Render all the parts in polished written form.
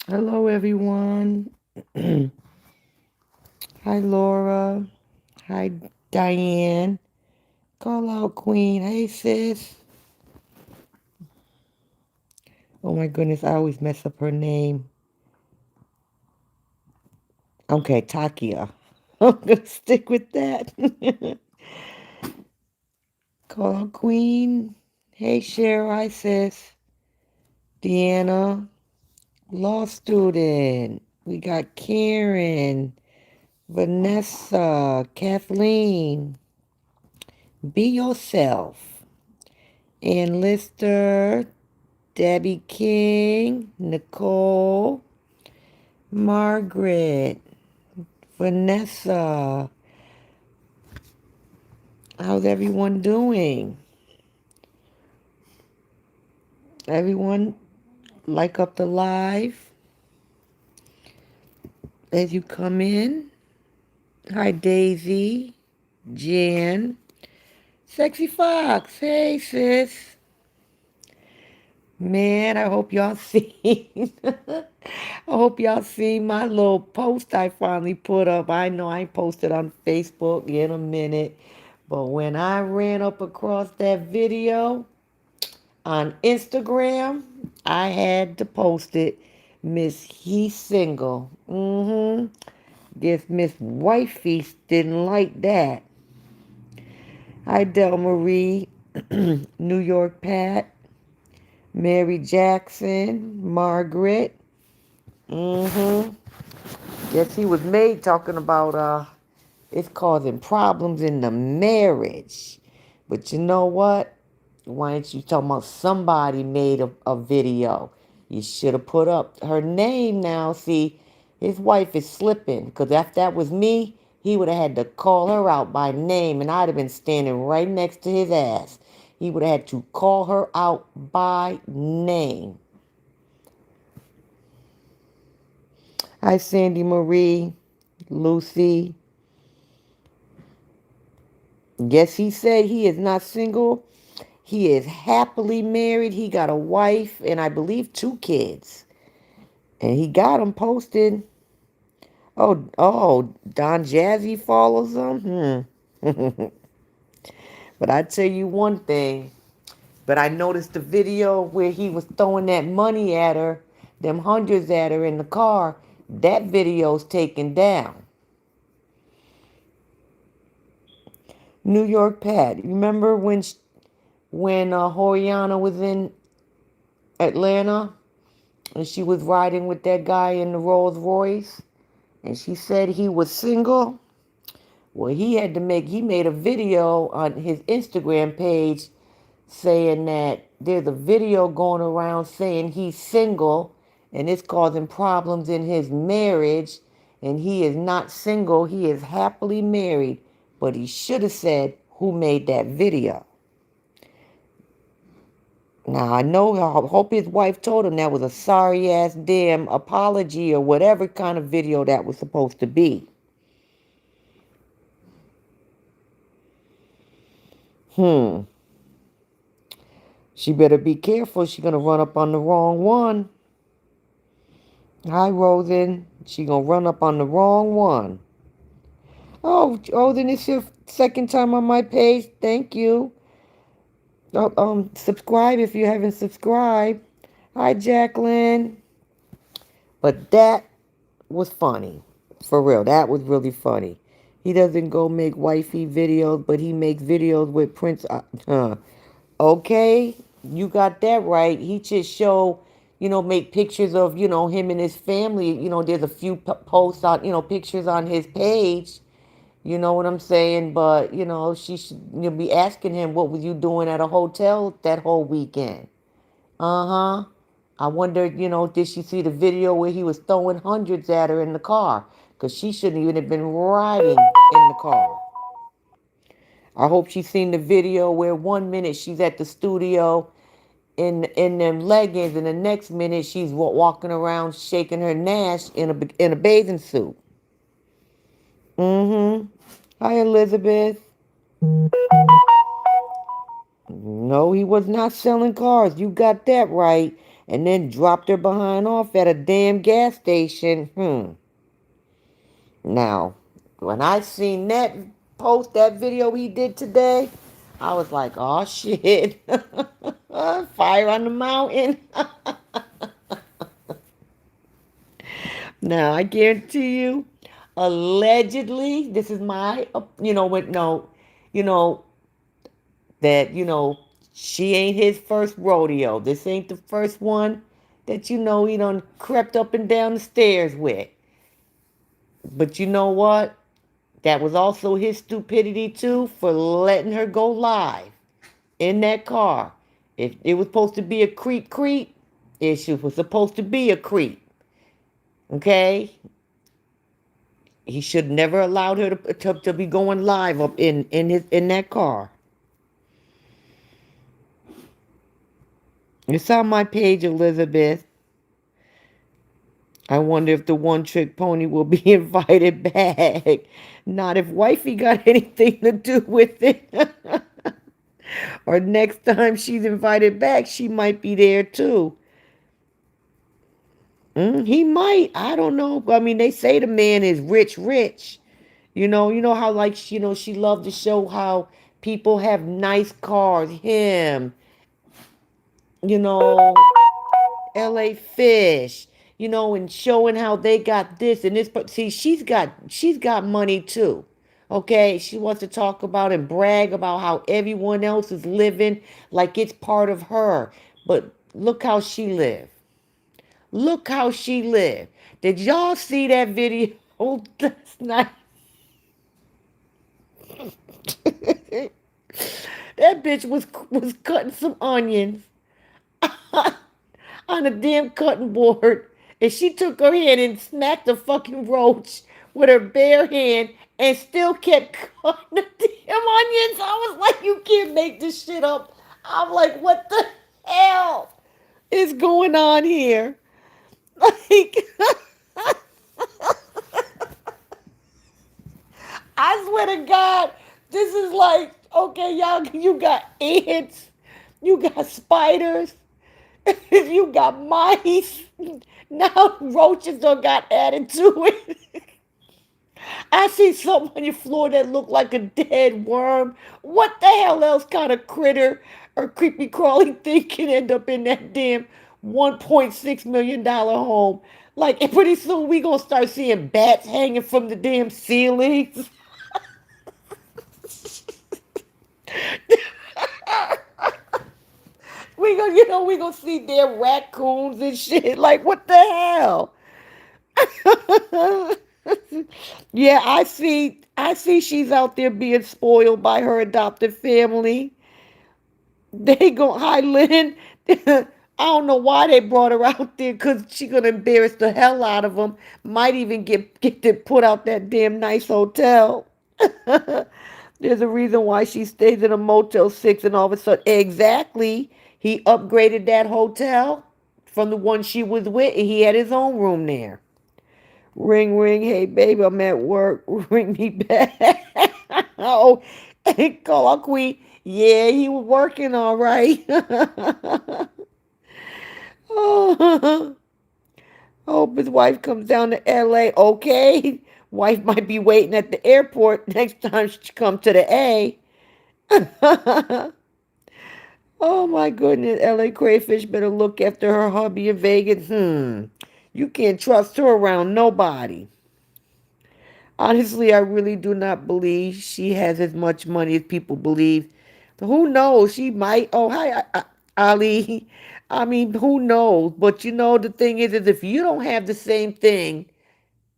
Hello, everyone. Hi, Laura. Hi, Diane. Call out Queen. Hey, sis. Oh, my goodness. I always mess up her name. Okay, Takia. I'm going to stick with that. Call out Queen. Hey, Cheryl. Hi, sis. Deanna. Law student. We got Karen. Vanessa. Kathleen. Be yourself. And Lister. Debbie King, Nicole, Margaret, Vanessa. How's everyone doing? Everyone like up the live as you come in. Hi, Daisy, Jan, Sexy Fox. Hey, sis. Man, I hope y'all see. I hope y'all see my little post I finally put up. I know I posted on Facebook in a minute, but when I ran up across that video on Instagram, I had to post it. Miss He Single. Guess Miss Wifey didn't like that. Hi, Del Marie, New York Pat, Mary Jackson, Margaret. Mm-hmm. Yes, he was made talking about it's causing problems in the marriage. But you know what? Why ain't you talking about somebody made a video? You should have put up her name now. See, his wife is slipping. Because if that was me, he would have had to call her out by name. And I'd have been standing right next to his ass. He would have had to call her out by name. Hi, Sandy Marie, Lucy. Yes, he said he is not single. He is happily married. He got a wife and I believe 2 kids. And he got them posted. Oh, Don Jazzy follows him? But I tell you one thing. But I noticed the video where he was throwing that money at her, them hundreds at her in the car. That video's taken down. New York Pat. Remember when Horiana was in Atlanta and she was riding with that guy in the Rolls Royce and she said he was single? Well, he made a video on his Instagram page saying that there's a video going around saying he's single and it's causing problems in his marriage and he is not single, he is happily married, but he should have said who made that video. Now, I know, I hope his wife told him that was a sorry ass damn apology or whatever kind of video that was supposed to be. Hmm. She better be careful. She gonna run up on the wrong one. Hi, Rosen. She gonna run up on the wrong one. Oh, then it's your second time on my page. Thank you. Subscribe if you haven't subscribed. Hi, Jacqueline. But that was funny. For real, that was really funny. He doesn't go make wifey videos, but he makes videos with Prince. Okay, you got that right. He just show, make pictures of, him and his family. There's a few posts on, pictures on his page. You know what I'm saying? But, she should be asking him, what was you doing at a hotel that whole weekend? Uh-huh. I wonder, did she see the video where he was throwing hundreds at her in the car? Because she shouldn't even have been riding in the car. I hope she's seen the video where 1 minute she's at the studio in them leggings and the next minute she's walking around shaking her nash in a bathing suit. Mm-hmm. Hi, Elizabeth. No, he was not selling cars. You got that right. and then dropped her behind off at a damn gas station. Now, when I seen that post, that video he did today, I was like, oh shit. Fire on the mountain. Now, I guarantee you, allegedly, this is my, with no, you know, that, she ain't his first rodeo. This ain't the first one that, he done crept up and down the stairs with. But you know what? That was also his stupidity too for letting her go live in that car. If it was supposed to be a creep, it was supposed to be a creep. Okay? He should never allowed her to be going live up in that car. It's on my page, Elizabeth. I wonder if the one trick pony will be invited back. Not if wifey got anything to do with it. Or next time she's invited back, she might be there too. He might. I don't know. I mean, they say the man is rich, rich. You know how like she loved to show how people have nice cars. Him, you know, L.A. Fish, and showing how they got this and this. But see, she's got money too. Okay, she wants to talk about and brag about how everyone else is living like it's part of her. But look how she lived. Look how she lived. Did y'all see that video last night? That bitch was cutting some onions on a damn cutting board, and she took her hand and smacked the fucking roach with her bare hand, and still kept cutting the damn onions. I was like, you can't make this shit up. I'm like, what the hell is going on here? Like, I swear to God, this is like, okay, y'all, you got ants, you got spiders, you got mice. Now roaches done got added to it. I see something on your floor that looked like a dead worm. What the hell else kind of critter or creepy crawly thing can end up in that damn $1.6 million home? Like, and pretty soon we gonna start seeing bats hanging from the damn ceilings. We gonna see damn raccoons and shit. Like, what the hell? Yeah, I see she's out there being spoiled by her adopted family. They go, hi Lynn. I don't know why they brought her out there because she gonna embarrass the hell out of them. Might even get to put out that damn nice hotel. There's a reason why she stays in a Motel 6 and all of a sudden, exactly, he upgraded that hotel from the one she was with and he had his own room there. Ring, ring. Hey, baby, I'm at work. Ring me back. Oh, colloquy. Yeah, he was working all right. Oh, hope his wife comes down to LA. Okay. Wife might be waiting at the airport next time she comes to the A. Oh my goodness. LA Crayfish better look after her hubby in Vegas. You can't trust her around nobody. Honestly, I really do not believe she has as much money as people believe. Who knows? She might. Oh, hi, Ali. I mean, who knows? But the thing is if you don't have the same thing,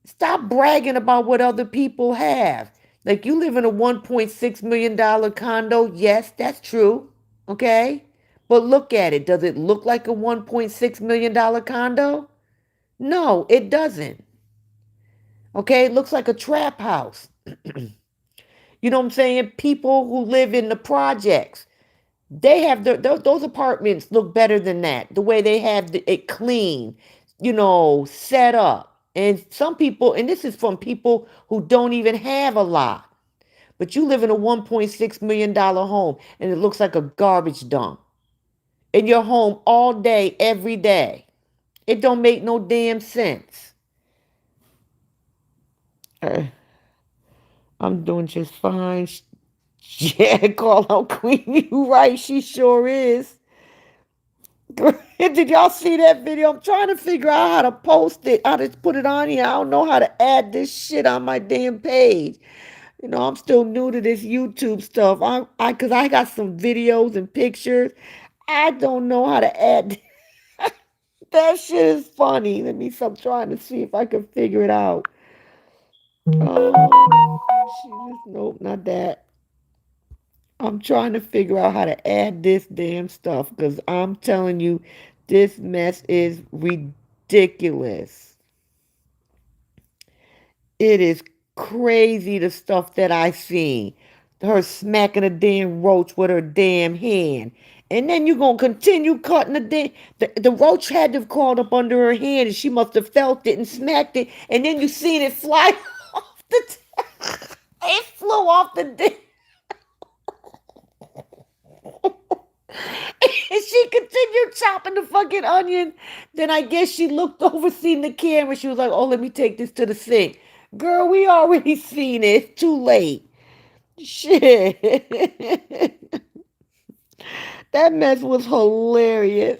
stop bragging about what other people have. Like, you live in a $1.6 million condo. Yes, that's true. Okay? But look at it. Does it look like a $1.6 million condo? No, it doesn't. Okay? It looks like a trap house. You know what I'm saying? People who live in the projects, they have those apartments look better than that. The way they have it clean, set up. And some people, and this is from people who don't even have a lot, but you live in a $1.6 million home and it looks like a garbage dump. in your home all day, every day. It don't make no damn sense. Uh, I'm doing just fine. Yeah, call out Queen. You right, she sure is. Did y'all see that video? I'm trying to figure out how to post it, how to put it on here. I don't know how to add this shit on my damn page. You know, I'm still new to this YouTube stuff. Cause I got some videos and pictures. I don't know how to add. That shit is funny. Let me stop trying to see if I can figure it out. Nope, not that. I'm trying to figure out how to add this damn stuff because I'm telling you, this mess is ridiculous. It is crazy the stuff that I seen. Her smacking a damn roach with her damn hand. And then you gonna continue cutting the roach had to have crawled up under her hand and she must have felt it and smacked it. And then you seen it fly off it flew off the damn. And she continued chopping the fucking onion. Then I guess she looked over, seen the camera. She was like, "Oh, let me take this to the sink." Girl, we already seen it. It's too late. Shit. That mess was hilarious.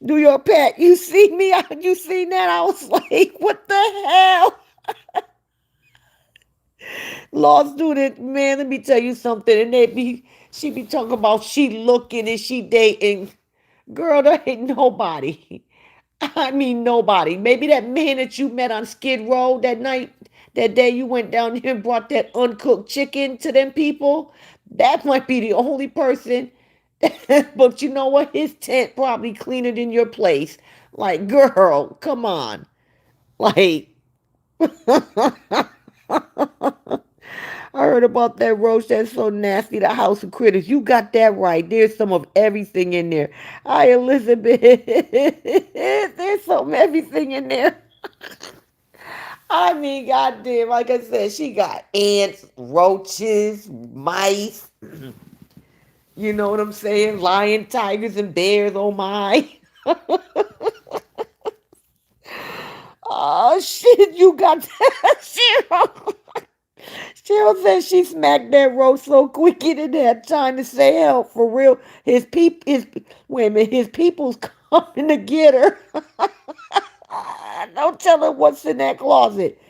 New York Pat, you see me? You seen that? I was like, what the hell? Law student, man, let me tell you something. She be talking about she looking and she dating. Girl, there ain't nobody. I mean, nobody. Maybe that man that you met on Skid Row that night, that day you went down here and brought that uncooked chicken to them people. That might be the only person. But you know what? His tent probably cleaner than your place. Like, girl, come on. Like, I heard about that roach that's so nasty, the House of Critters. You got that right. There's some of everything in there. Hi, Elizabeth. There's some everything in there. I mean, goddamn, like I said, she got ants, roaches, mice. You know what I'm saying? Lion, tigers, and bears. Oh my. Oh shit, you got that. Cheryl. Cheryl said she smacked that roast so quick he didn't have time to say help. For real, wait a minute, his people's coming to get her. Don't tell her what's in that closet.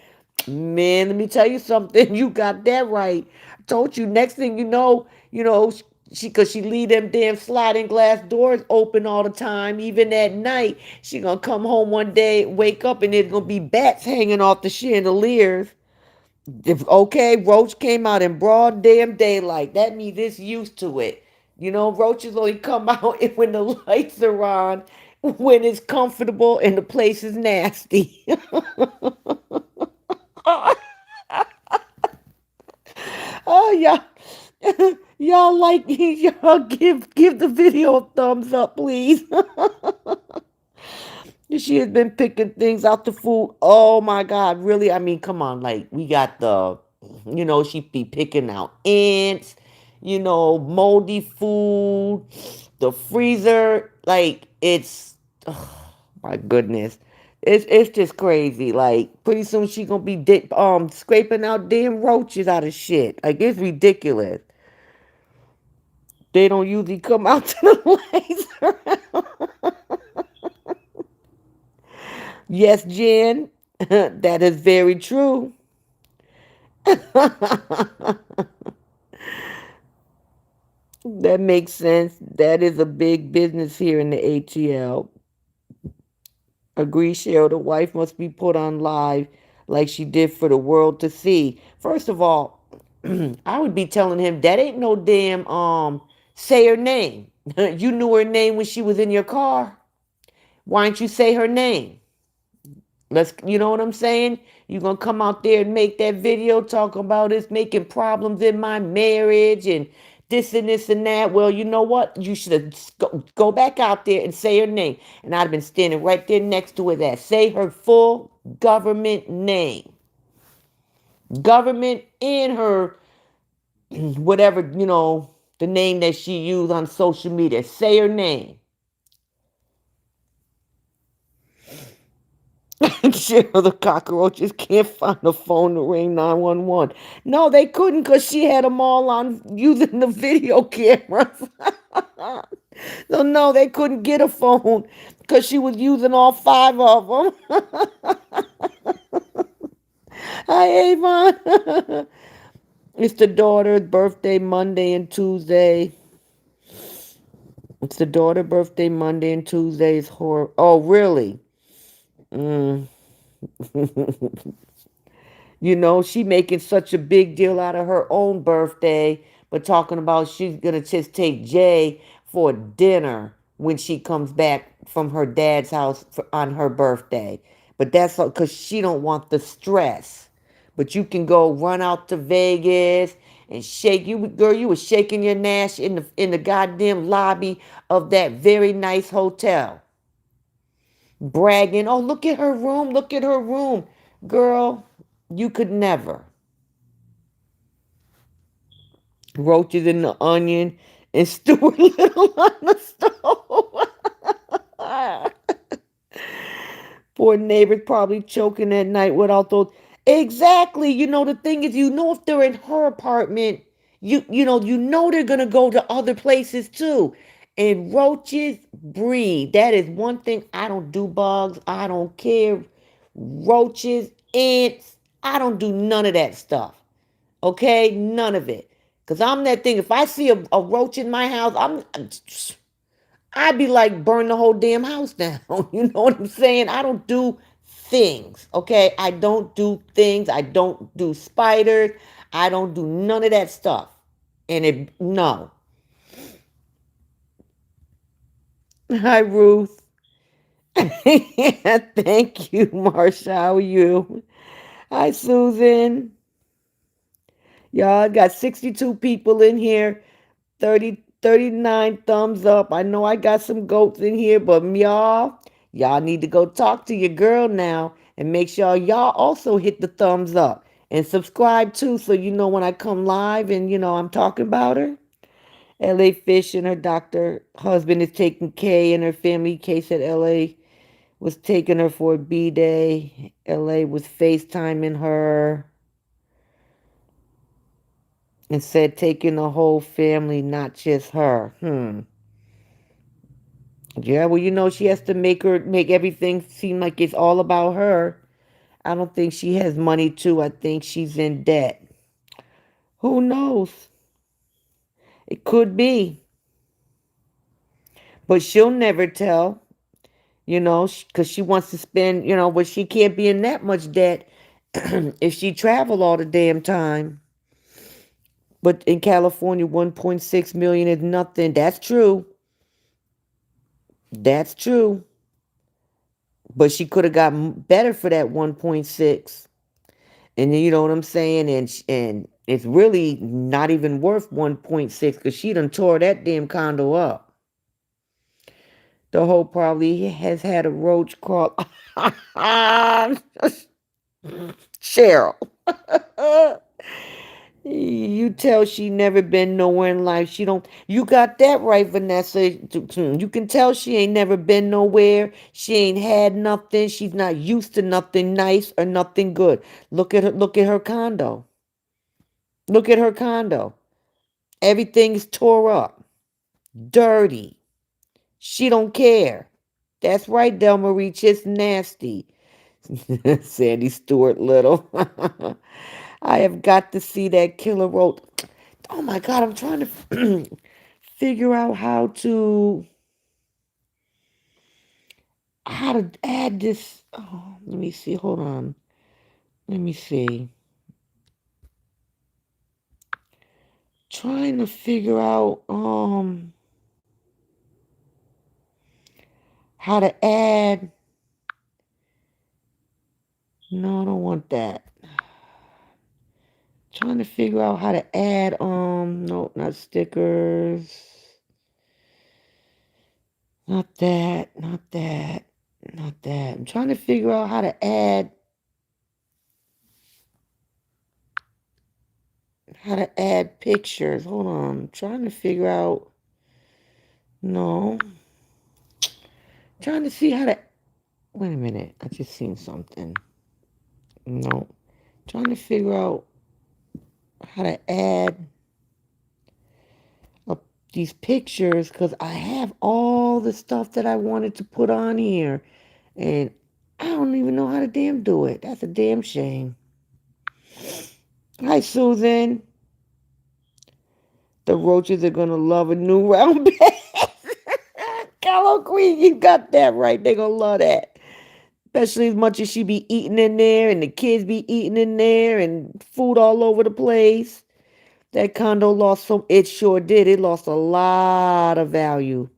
Man, let me tell you something. You got that right. I told you. Next thing you know, cause she leave them damn sliding glass doors open all the time, even at night. She gonna come home one day, wake up, and there's gonna be bats hanging off the chandeliers. If okay, roach came out in broad damn daylight. That means it's used to it. You know, roaches only come out when the lights are on, when it's comfortable and the place is nasty. Oh y'all, y'all like y'all give the video a thumbs up, please. She has been picking things out the food. Oh my God, really? I mean, come on. Like, we got she be picking out ants, moldy food, the freezer. Like, oh my goodness. It's just crazy. Like, pretty soon she gonna be scraping out damn roaches out of shit. Like, it's ridiculous. They don't usually come out to the laser. Yes, Jen, that is very true. That makes sense. That is a big business here in the ATL. Agree, Cheryl. The wife must be put on live like she did for the world to see. First of all, I would be telling him that ain't no damn say her name. You knew her name when she was in your car. Why don't you say her name? You know what I'm saying? You're going to come out there and make that video talking about it's making problems in my marriage and this and that. Well, you know what? You should have go back out there and say her name. And I'd have been standing right there next to her that. Say her full government name. Government in her, whatever, The name that she used on social media. Say her name. Cheryl, the cockroaches can't find a phone to ring 911. No, they couldn't because she had them all on using the video cameras. So, no, they couldn't get a phone because she was using all five of them. Hi, Avon. It's the daughter's birthday Monday and Tuesday. It's the daughter's birthday Monday and Tuesday's horror. Oh, really? Mm. You know, she making such a big deal out of her own birthday, but talking about she's gonna just take Jay for dinner when she comes back from her dad's house on her birthday. But that's because she don't want the stress. But you can go run out to Vegas and shake you, girl. You was shaking your Nash in the goddamn lobby of that very nice hotel, bragging, "Oh, look at her room! Look at her room, girl." You could never. Roaches in the onion and Stuart Little on the stove. Poor neighbors probably choking at night without those. Exactly. You know, the thing is, if they're in her apartment, you know they're gonna go to other places too. And roaches breed. That is one thing. I don't do bugs. I don't care. Roaches, ants. I don't do none of that stuff. Okay, none of it. Cause I'm that thing. If I see a roach in my house, I'd be like, burn the whole damn house down. You know what I'm saying? I don't do things. Okay, I don't do things. I don't do spiders. I don't do none of that stuff. And it no. Hi, Ruth. Thank you, Marsha. How are you? Hi, Susan. Y'all, I got 62 people in here. 39 thumbs up. I know I got some goats in here, but y'all need to go talk to your girl now and make sure y'all also hit the thumbs up and subscribe too so you know when I come live and I'm talking about her. LA Fish and her doctor husband is taking K and her family. K said LA was taking her for a B day. LA was FaceTiming her and said taking the whole family, not just her. Yeah, well, she has to make everything seem like it's all about her. I don't think she has money too. I think she's in debt. Who knows? It could be, but she'll never tell. Because she wants to spend. But she can't be in that much debt if she travel all the damn time. But in California, 1.6 million is nothing. That's true. That's true. But she could have gotten better for that 1.6. And you know what I'm saying? And it's really not even worth 1.6 because she done tore that damn condo up. The whole probably has had a roach crawl. Cheryl. You tell she never been nowhere in life. She don't. You got that right, Vanessa. You can tell she ain't never been nowhere. She ain't had nothing. She's not used to nothing nice or nothing good. Look at her. Look at her condo. Look at her condo. Everything's tore up, dirty. She don't care. That's right, Del Marie. Just nasty. Sandy Stewart Little. I have got to see that killer road. Oh my God, I'm trying to figure out how to add this. Oh, let me see. Hold on. Let me see. Trying to figure out how to add. No, I don't want that. Trying to figure out how to add no, not stickers. Not that, not that, not that. I'm trying to figure out how to add pictures. Hold on. I'm trying to figure out. No. Trying to see how to. Wait a minute. I just seen something. No. Trying to figure out how to add up these pictures because I have all the stuff that I wanted to put on here. And I don't even know how to damn do it. That's a damn shame. Hi, Susan. The roaches are going to love a new round bed. Callow Queen, you got that right. They're going to love that. Especially as much as she be eating in there and the kids be eating in there and food all over the place. That condo lost so it sure did. It lost a lot of value.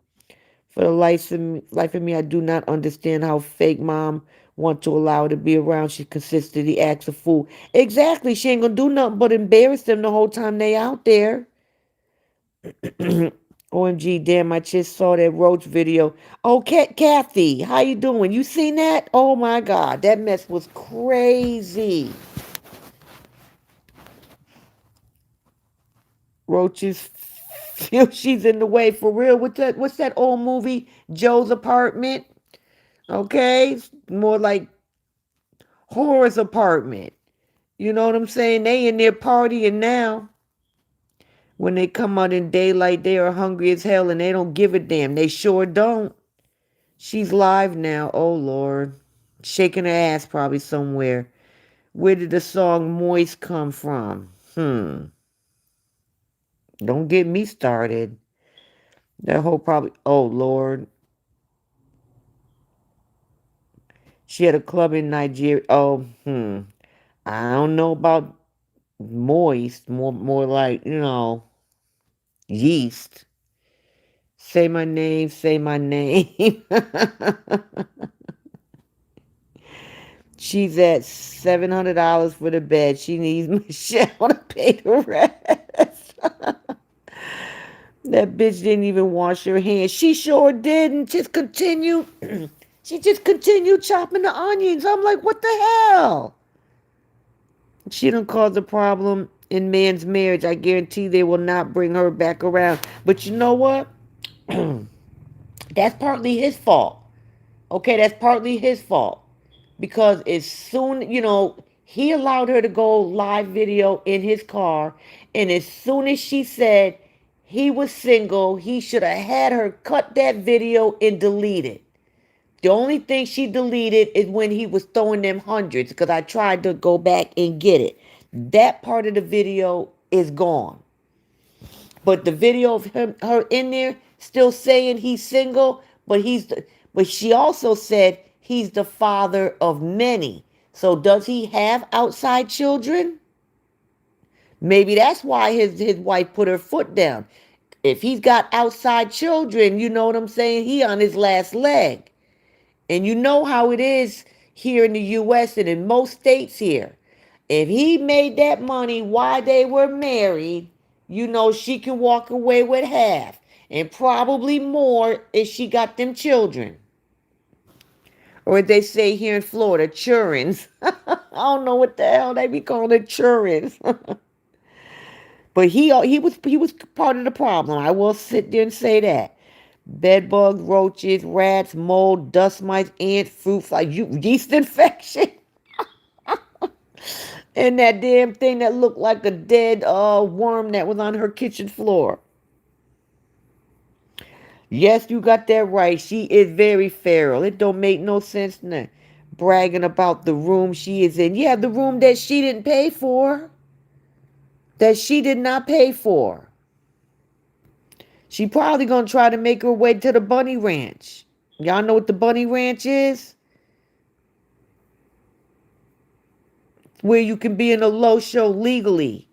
For the life of me, I do not understand how fake mom want to allow her to be around. She consistently asks for food. Exactly. She ain't gonna do nothing but embarrass them the whole time they out there. OMG, damn, I just saw that roach video. Oh, Kathy, how you doing? You seen that? Oh my God, that mess was crazy. Roaches feel she's in the way for real. What's that old movie? Joe's Apartment? Okay? It's more like Horror's Apartment. You know what I'm saying? They in there partying now. When they come out in daylight, they are hungry as hell and they don't give a damn. They sure don't. She's live now. Oh, Lord. Shaking her ass probably somewhere. Where did the song Moist come from? Don't get me started. That whole probably. Oh, Lord. She had a club in Nigeria. Oh, I don't know about moist. More like, yeast. Say my name, say my name. She's at $700 for the bed. She needs Michelle to pay the rest. That bitch didn't even wash her hands. She sure didn't. Just continue. She just continued chopping the onions. I'm like, what the hell? She done caused a problem in man's marriage. I guarantee they will not bring her back around. But you know what? That's partly his fault. Okay, that's partly his fault. Because as soon, he allowed her to go live video in his car. And as soon as she said he was single, he should have had her cut that video and delete it. The only thing she deleted is when he was throwing them hundreds because I tried to go back and get it. That part of the video is gone. But the video of her in there still saying he's single, but she also said he's the father of many. So does he have outside children? Maybe that's why his wife put her foot down. If he's got outside children, you know what I'm saying? He on his last leg. And you know how it is here in the US and in most states here. If he made that money while they were married, she can walk away with half and probably more if she got them children. Or they say here in Florida, churins. I don't know what the hell they be calling it, churins. But he was part of the problem. I will sit there and say that. Bed bugs, roaches, rats, mold, dust mites, ants, fruit flies, yeast infection. And that damn thing that looked like a dead worm that was on her kitchen floor. Yes, you got that right. She is very feral. It don't make no sense now. Bragging about the room she is in. Yeah, the room that she didn't pay for. That she did not pay for. She probably gonna try to make her way to the bunny ranch. Y'all know what the bunny ranch is? Where you can be in a low show legally.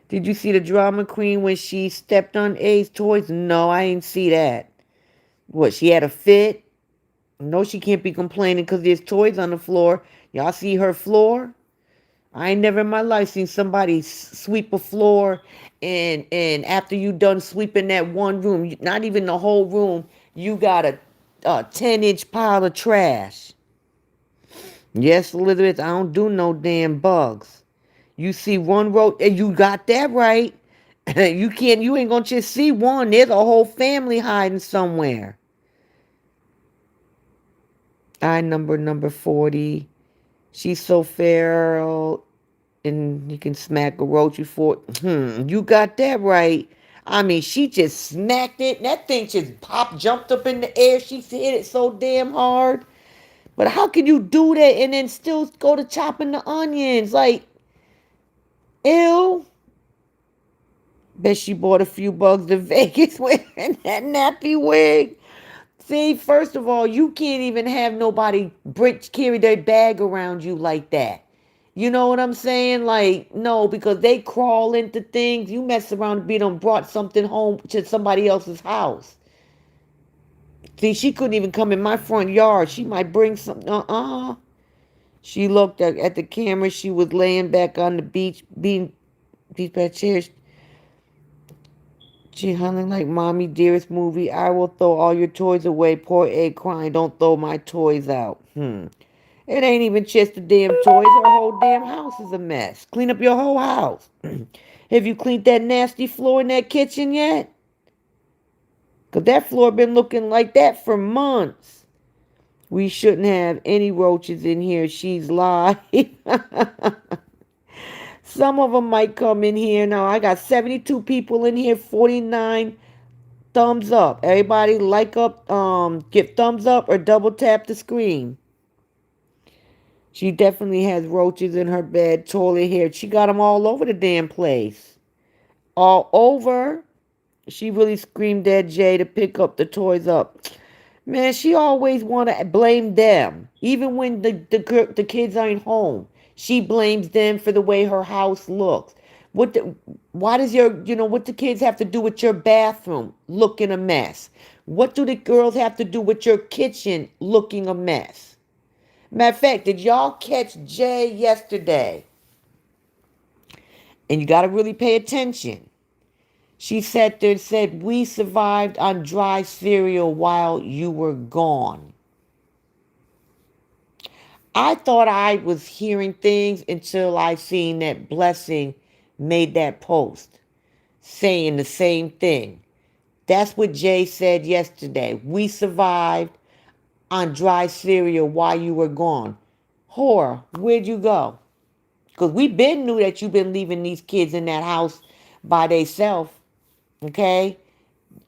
Did you see the drama queen when she stepped on A's toys? No, I ain't see that. What, she had a fit? No, she can't be complaining because there's toys on the floor. Y'all see her floor? I ain't never in my life seen somebody sweep a floor and after you done sweeping that one room, not even the whole room, you got a 10-inch pile of trash. Yes, Elizabeth, I don't do no damn bugs. You see one roach, and you got that right. You ain't gonna just see one. There's a whole family hiding somewhere. I number 40. She's so feral, and you can smack a roach before. You got that right. I mean, she just smacked it. And that thing just popped, jumped up in the air. She hit it so damn hard. But how can you do that and then still go to chopping the onions? Like, ew. Bet she bought a few bugs to Vegas wearing that nappy wig. See, first of all, you can't even have nobody carry their bag around you like that. You know what I'm saying? Like, no, because they crawl into things. You mess around and be done brought something home to somebody else's house. See, she couldn't even come in my front yard. She might bring some. She looked at the camera. She was laying back on the beach bed chair. She humming like Mommy Dearest movie. I will throw all your toys away. Poor egg crying. Don't throw my toys out. It ain't even just the damn toys. Her whole damn house is a mess. Clean up your whole house. Have you cleaned that nasty floor in that kitchen yet? Because that floor been looking like that for months. We shouldn't have any roaches in here. She's lied. Some of them might come in here. Now, I got 72 people in here, 49 thumbs up. Everybody like up, give thumbs up or double tap the screen. She definitely has roaches in her bed, toilet hair. She got them all over the damn place. All over. She really screamed at Jay to pick up the toys up. Man, she always want to blame them. Even when the kids aren't home. She blames them for the way her house looks. Why does what the kids have to do with your bathroom looking a mess? What do the girls have to do with your kitchen looking a mess? Matter of fact, did y'all catch Jay yesterday? And you got to really pay attention. She sat there and said, we survived on dry cereal while you were gone. I thought I was hearing things until I seen that Blessing made that post saying the same thing. That's what Jay said yesterday. We survived on dry cereal while you were gone. Whore, where'd you go? Because we been knew that you been leaving these kids in that house by theyself. Okay?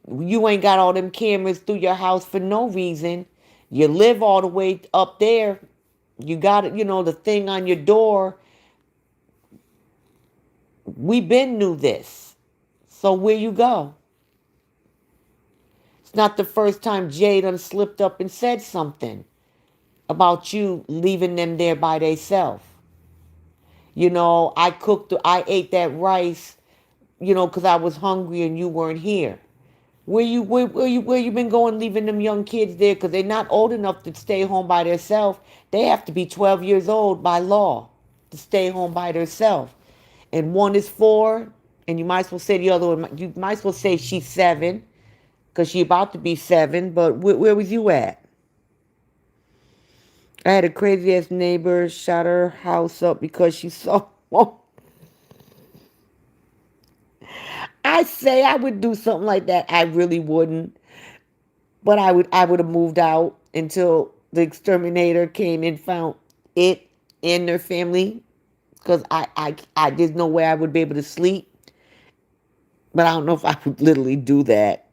You ain't got all them cameras through your house for no reason. You live all the way up there. You got it, the thing on your door. We been knew this. So where you go? It's not the first time Jay done slipped up and said something about you leaving them there by theyself. I ate that rice, because I was hungry and you weren't here. Where you been going leaving them young kids there? Because they're not old enough to stay home by themselves. They have to be 12 years old by law to stay home by themselves. And one is 4, and you might as well say the other one, you might as well say she's 7, because she about to be 7, but where was you at? I had a crazy ass neighbor shot her house up because she saw. I say I would do something like that. I really wouldn't. But I would have moved out until the exterminator came and found it and their family. Because there's no way I would be able to sleep. But I don't know if I would literally do that.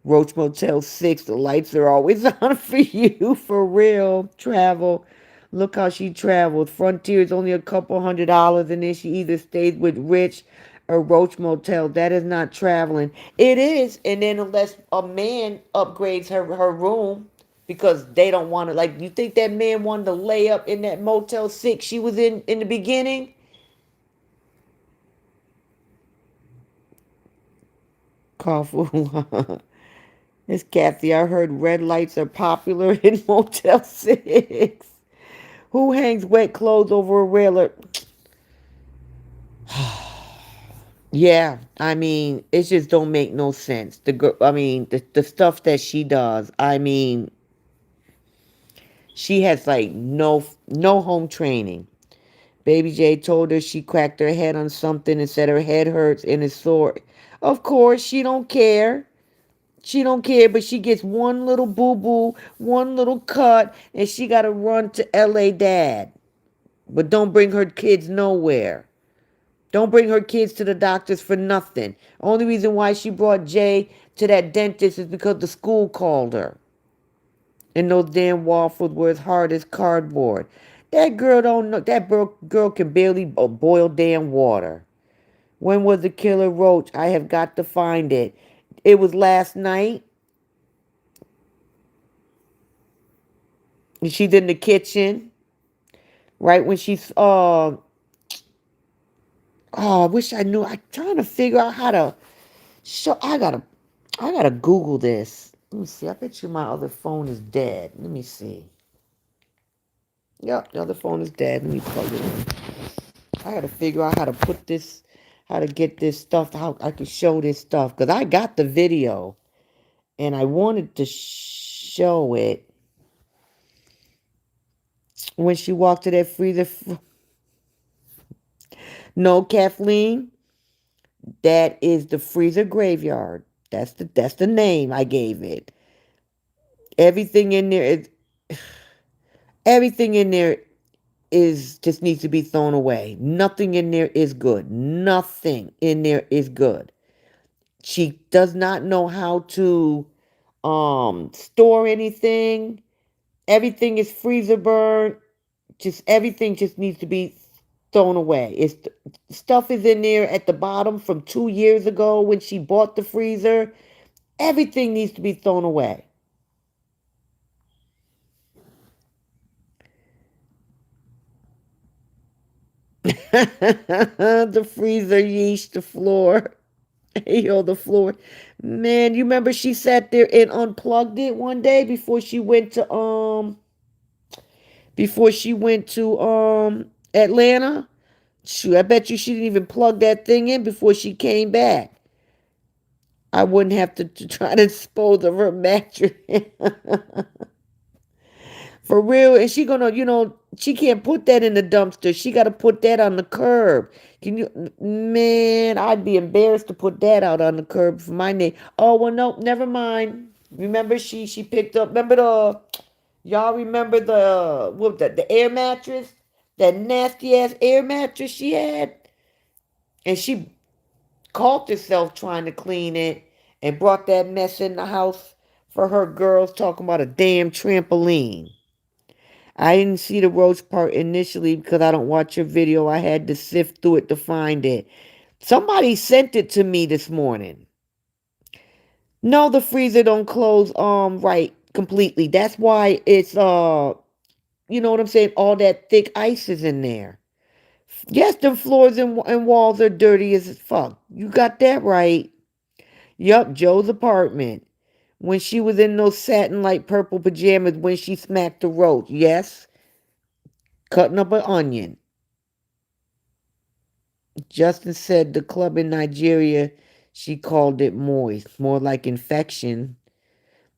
Roach Motel 6, the lights are always on for you, for real. Travel. Look how she traveled. Frontier is only a couple $100, and then she either stays with Rich or Roach Motel. That is not traveling. It is, and then unless a man upgrades her room, because they don't want to, like, you think that man wanted to lay up in that Motel 6 she was in the beginning? Cough. It's Kathy. I heard red lights are popular in Motel 6. Who hangs wet clothes over a railer? Yeah, I mean, it just don't make no sense. The girl, I mean, the stuff that she does. I mean, she has like no home training. Baby J told her she cracked her head on something and said her head hurts and is sore. Of course, she don't care. She don't care, but she gets one little boo-boo, one little cut, and she got to run to L.A. dad. But don't bring her kids nowhere. Don't bring her kids to the doctors for nothing. Only reason why she brought Jay to that dentist is because the school called her. And those damn waffles were as hard as cardboard. That girl don't know. That girl can barely boil damn water. When was the killer roach? I have got to find it. It was last night. She's in the kitchen, right when she's oh, I wish I knew. I'm trying to figure out how to show. I gotta Google this. Let me see. I bet you my other phone is dead. Let me see. Yep, the other phone is dead. Let me plug it in. I gotta figure out how to put this, how to get this stuff, how I can show this stuff. Because I got the video and I wanted to show it when she walked to that freezer. No, Kathleen, that is the freezer graveyard. That's the name I gave it. Everything in there is everything in there is just needs to be thrown away. Nothing in there is good. Nothing in there is good. She does not know how to store anything. Everything is freezer burn. Just everything just needs to be thrown away. It's stuff is in there at the bottom from 2 years ago when she bought the freezer. Everything needs to be thrown away. The freezer yeesh the floor. Yo, the floor. Man, you remember she sat there and unplugged it one day before she went to Atlanta. Shoot, I bet you she didn't even plug that thing in before she came back. I wouldn't have to try to dispose of her mattress. For real. And she gonna, she can't put that in the dumpster. She gotta put that on the curb. Can you man, I'd be embarrassed to put that out on the curb for my name. Oh well no, never mind. Remember she picked up remember the y'all remember the air mattress? That nasty ass air mattress she had? And she caught herself trying to clean it and brought that mess in the house for her girls talking about a damn trampoline. I didn't see the roach part initially because I don't watch your video. I had to sift through it to find it. Somebody sent it to me this morning. No, the freezer don't close right completely. That's why it's you know what I'm saying? All that thick ice is in there. Yes, the floors and walls are dirty as fuck. You got that right. Yup, Joe's apartment. When she was in those satin light purple pajamas when she smacked the roach. Yes, cutting up an onion. Justin said the club in Nigeria, she called it moist, more like infection.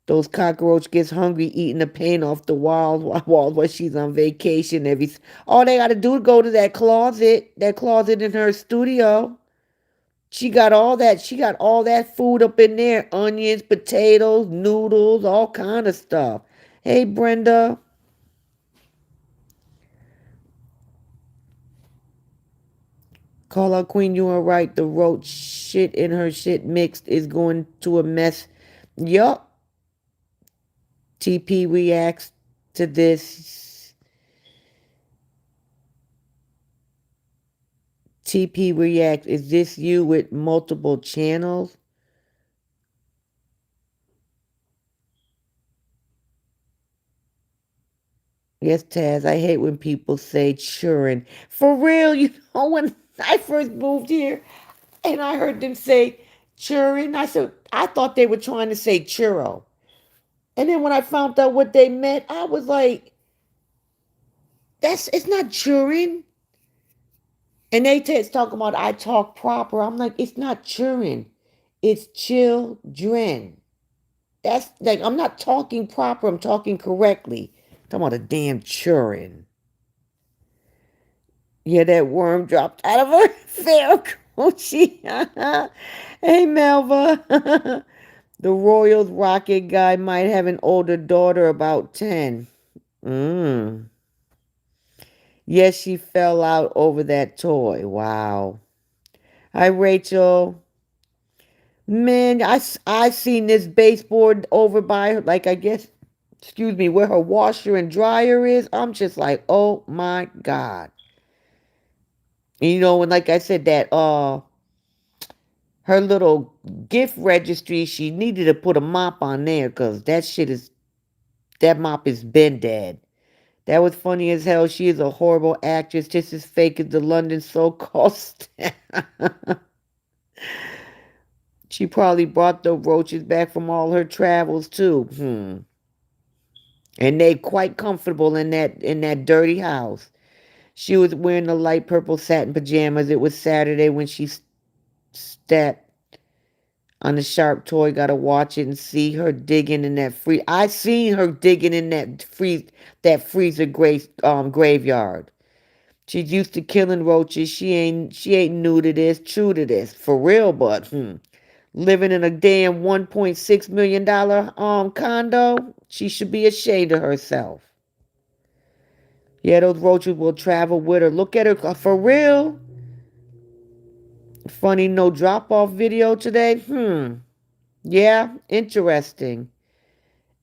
Those cockroach gets hungry eating the paint off the walls while she's on vacation. All they got to do is go to that closet in her studio. She got all that. She got all that food up in there: onions, potatoes, noodles, all kind of stuff. Hey, Brenda. Call out Queen, you are right. The roach shit in her shit mixed is going to a mess. Yup. TP reacts to this. TP reacts. Is this you with multiple channels? Yes, Taz. I hate when people say churn. For real, when I first moved here and I heard them say churn, I thought they were trying to say churro. And then when I found out what they meant, I was like, it's not churring. And it's talking about I talk proper. I'm like, it's not churring. It's children. That's like I'm not talking proper, I'm talking correctly. I'm talking about a damn churring. Yeah, that worm dropped out of her fair coochie. Hey, Melva. The Royals rocket guy might have an older daughter, about 10. Mm. Yes, she fell out over that toy. Wow. Hi, Rachel. Man, I seen this baseboard over by her, like I guess, excuse me, where her washer and dryer is. I'm just like, oh my God. And and like I said, that her little gift registry, she needed to put a mop on there because that mop is been dead. That was funny as hell. She is a horrible actress, just as fake as the London so-called She probably brought the roaches back from all her travels too. And they quite comfortable in that dirty house. She was wearing the light purple satin pajamas. It was Saturday when she stepped on the sharp toy. Gotta watch it and see her digging in that free. I seen her digging in that freezer graveyard. She's used to killing roaches. She ain't new to this, true to this, for real. But living in a damn $1.6 million condo, she should be ashamed of herself. Yeah, those roaches will travel with her. Look at her, for real. Funny no drop off video today. Yeah, interesting.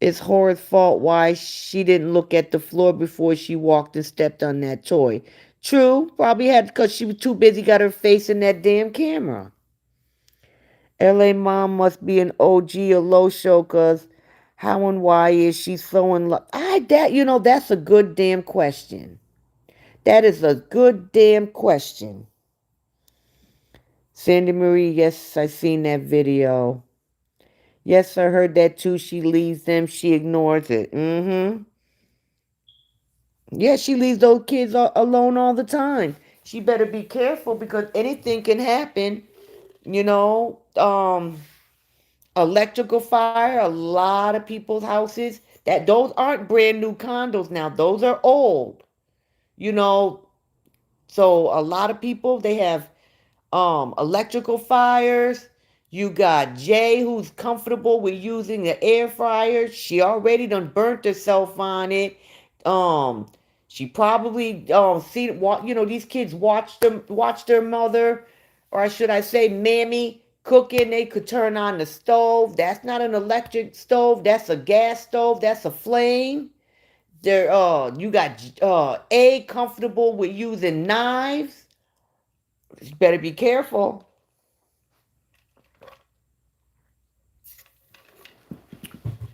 It's Horace's fault why she didn't look at the floor before she walked and stepped on that toy. True, probably had because she was too busy, got her face in that damn camera. LA mom must be an OG or low show because how and why is she so in love? That's a good damn question. That is a good damn question. Sandy Marie, yes, I seen that video. Yes, I heard that too. She leaves them, she ignores it. Yeah, she leaves those kids alone all the time. She better be careful because anything can happen. You know, electrical fire, a lot of people's houses. Those aren't brand new condos now. Those are old. You know, so a lot of people they have electrical fires. You got Jay who's comfortable with using the air fryer. She already done burnt herself on it. Um she probably these kids watch their mother, or should I say mammy cooking. They could turn on the stove. That's not an electric stove, that's a gas stove, that's a flame. There you got A comfortable with using knives. You better be careful.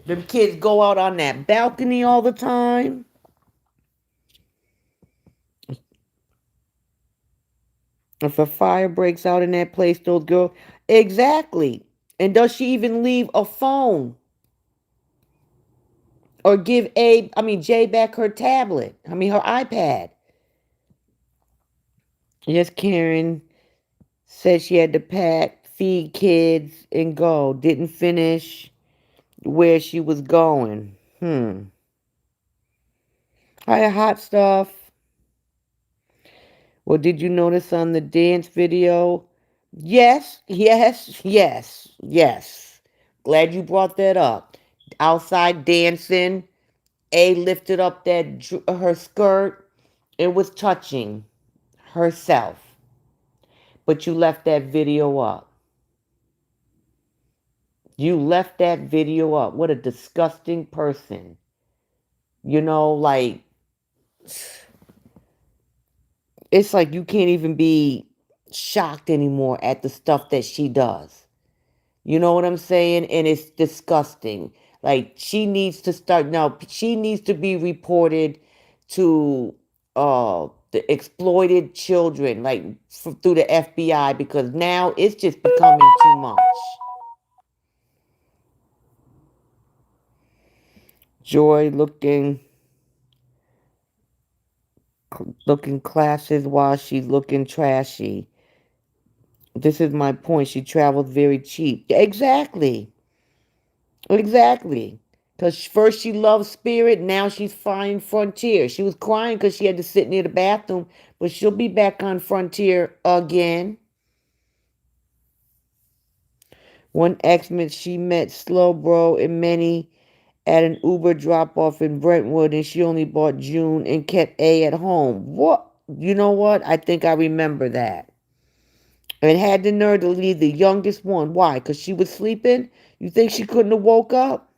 Them kids go out on that balcony all the time. If a fire breaks out in that place, those girls. Exactly. And does she even leave a phone? Or give Jay back her tablet? Her iPad. Yes, Karen said she had to pack, feed kids, and go. Didn't finish where she was going. Hi, hot stuff. Well, did you notice on the dance video? Yes, yes, yes, yes. Glad you brought that up. Outside dancing, A lifted up her skirt. It was touching herself. But you left that video up. You left that video up. What a disgusting person. Like it's like you can't even be shocked anymore at the stuff that she does. You know what I'm saying? And it's disgusting. Like she needs to start now. She needs to be reported to the exploited children, like through the FBI, because now it's just becoming too much. Joy looking classes while she's looking trashy. This is my point. She travels very cheap. Exactly. Exactly. Because first she loved Spirit, now she's flying Frontier. She was crying because she had to sit near the bathroom, but she'll be back on Frontier again. One ex she met Slowbro and Manny at an Uber drop off in Brentwood, and she only bought June and kept A at home. What? You know what? I think I remember that. And had the nerve to leave the youngest one. Why? Because she was sleeping? You think she couldn't have woke up?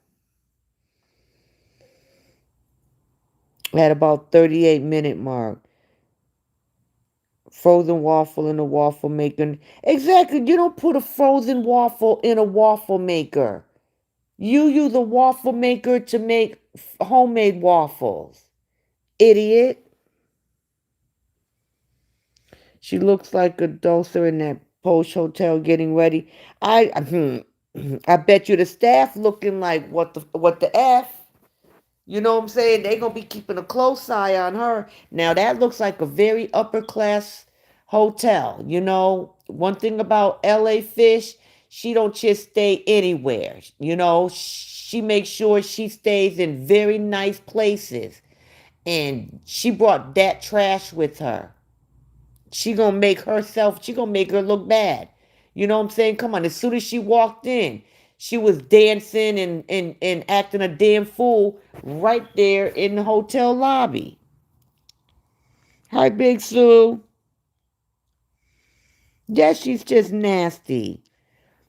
At about 38-minute mark. Frozen waffle in a waffle maker. Exactly. You don't put a frozen waffle in a waffle maker. You use a waffle maker to make homemade waffles. Idiot. She looks like a dulcer in that Post Hotel getting ready. I bet you the staff looking like what the F. You know what I'm saying? They gonna be keeping a close eye on her. Now that looks like a very upper class hotel. You know, one thing about LA Fish, she don't just stay anywhere. You know, she makes sure she stays in very nice places. And she brought that trash with her. She gonna make her look bad. You know what I'm saying? Come on, as soon as she walked in, she was dancing and acting a damn fool right there in the hotel lobby. Hi, Big Sue. Yeah, she's just nasty.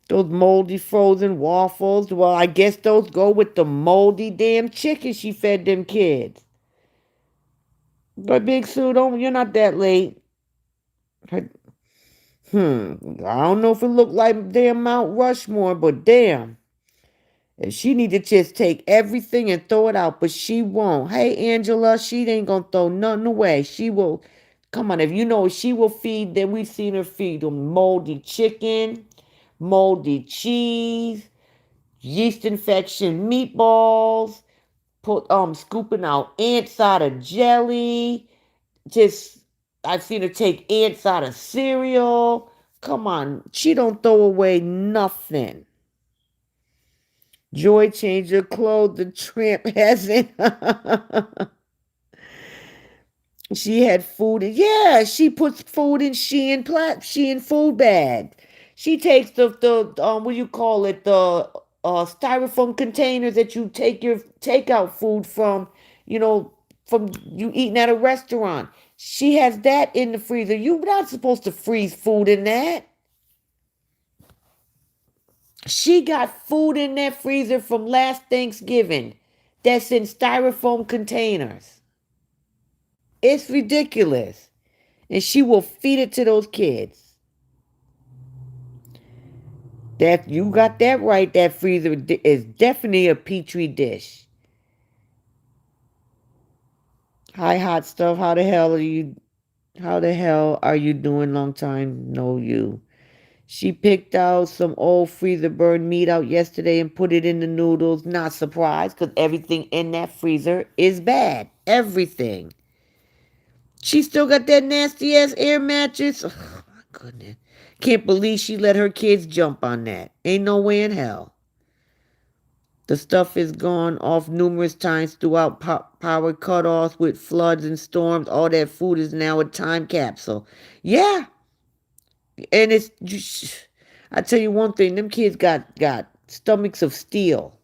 Those moldy frozen waffles. Well, I guess those go with the moldy damn chicken she fed them kids. But Big Sue, don't you're not that late. Her- I don't know if it looked like damn Mount Rushmore, but damn. And she need to just take everything and throw it out, but she won't. Hey, Angela, she ain't gonna throw nothing away. She will, come on, if you know she will feed, then we've seen her feed them moldy chicken, moldy cheese, yeast infection meatballs, scooping out ants out of jelly. Just, I've seen her take ants out of cereal. Come on, she don't throw away nothing. Joy changed her clothes. The tramp hasn't. She had food. Yeah, she puts food in Shein food bag. She takes the what do you call it, the styrofoam containers that you take your takeout food from. You know, from you eating at a restaurant. She has that in the freezer. You're not supposed to freeze food in that. She got food in that freezer from last Thanksgiving that's in styrofoam containers. It's ridiculous. And she will feed it to those kids. That you got that right. That freezer is definitely a petri dish. Hi, hot stuff. How the hell are you? How the hell are you doing? Long time no you. She picked out some old freezer burned meat out yesterday and put it in the noodles. Not surprised because everything in that freezer is bad. Everything. She still got that nasty ass air mattress. Oh my goodness. Can't believe she let her kids jump on that. Ain't no way in hell. The stuff is gone off numerous times throughout power cutoffs with floods and storms. All that food is now a time capsule. Yeah, and it's just, I tell you one thing, them kids got stomachs of steel.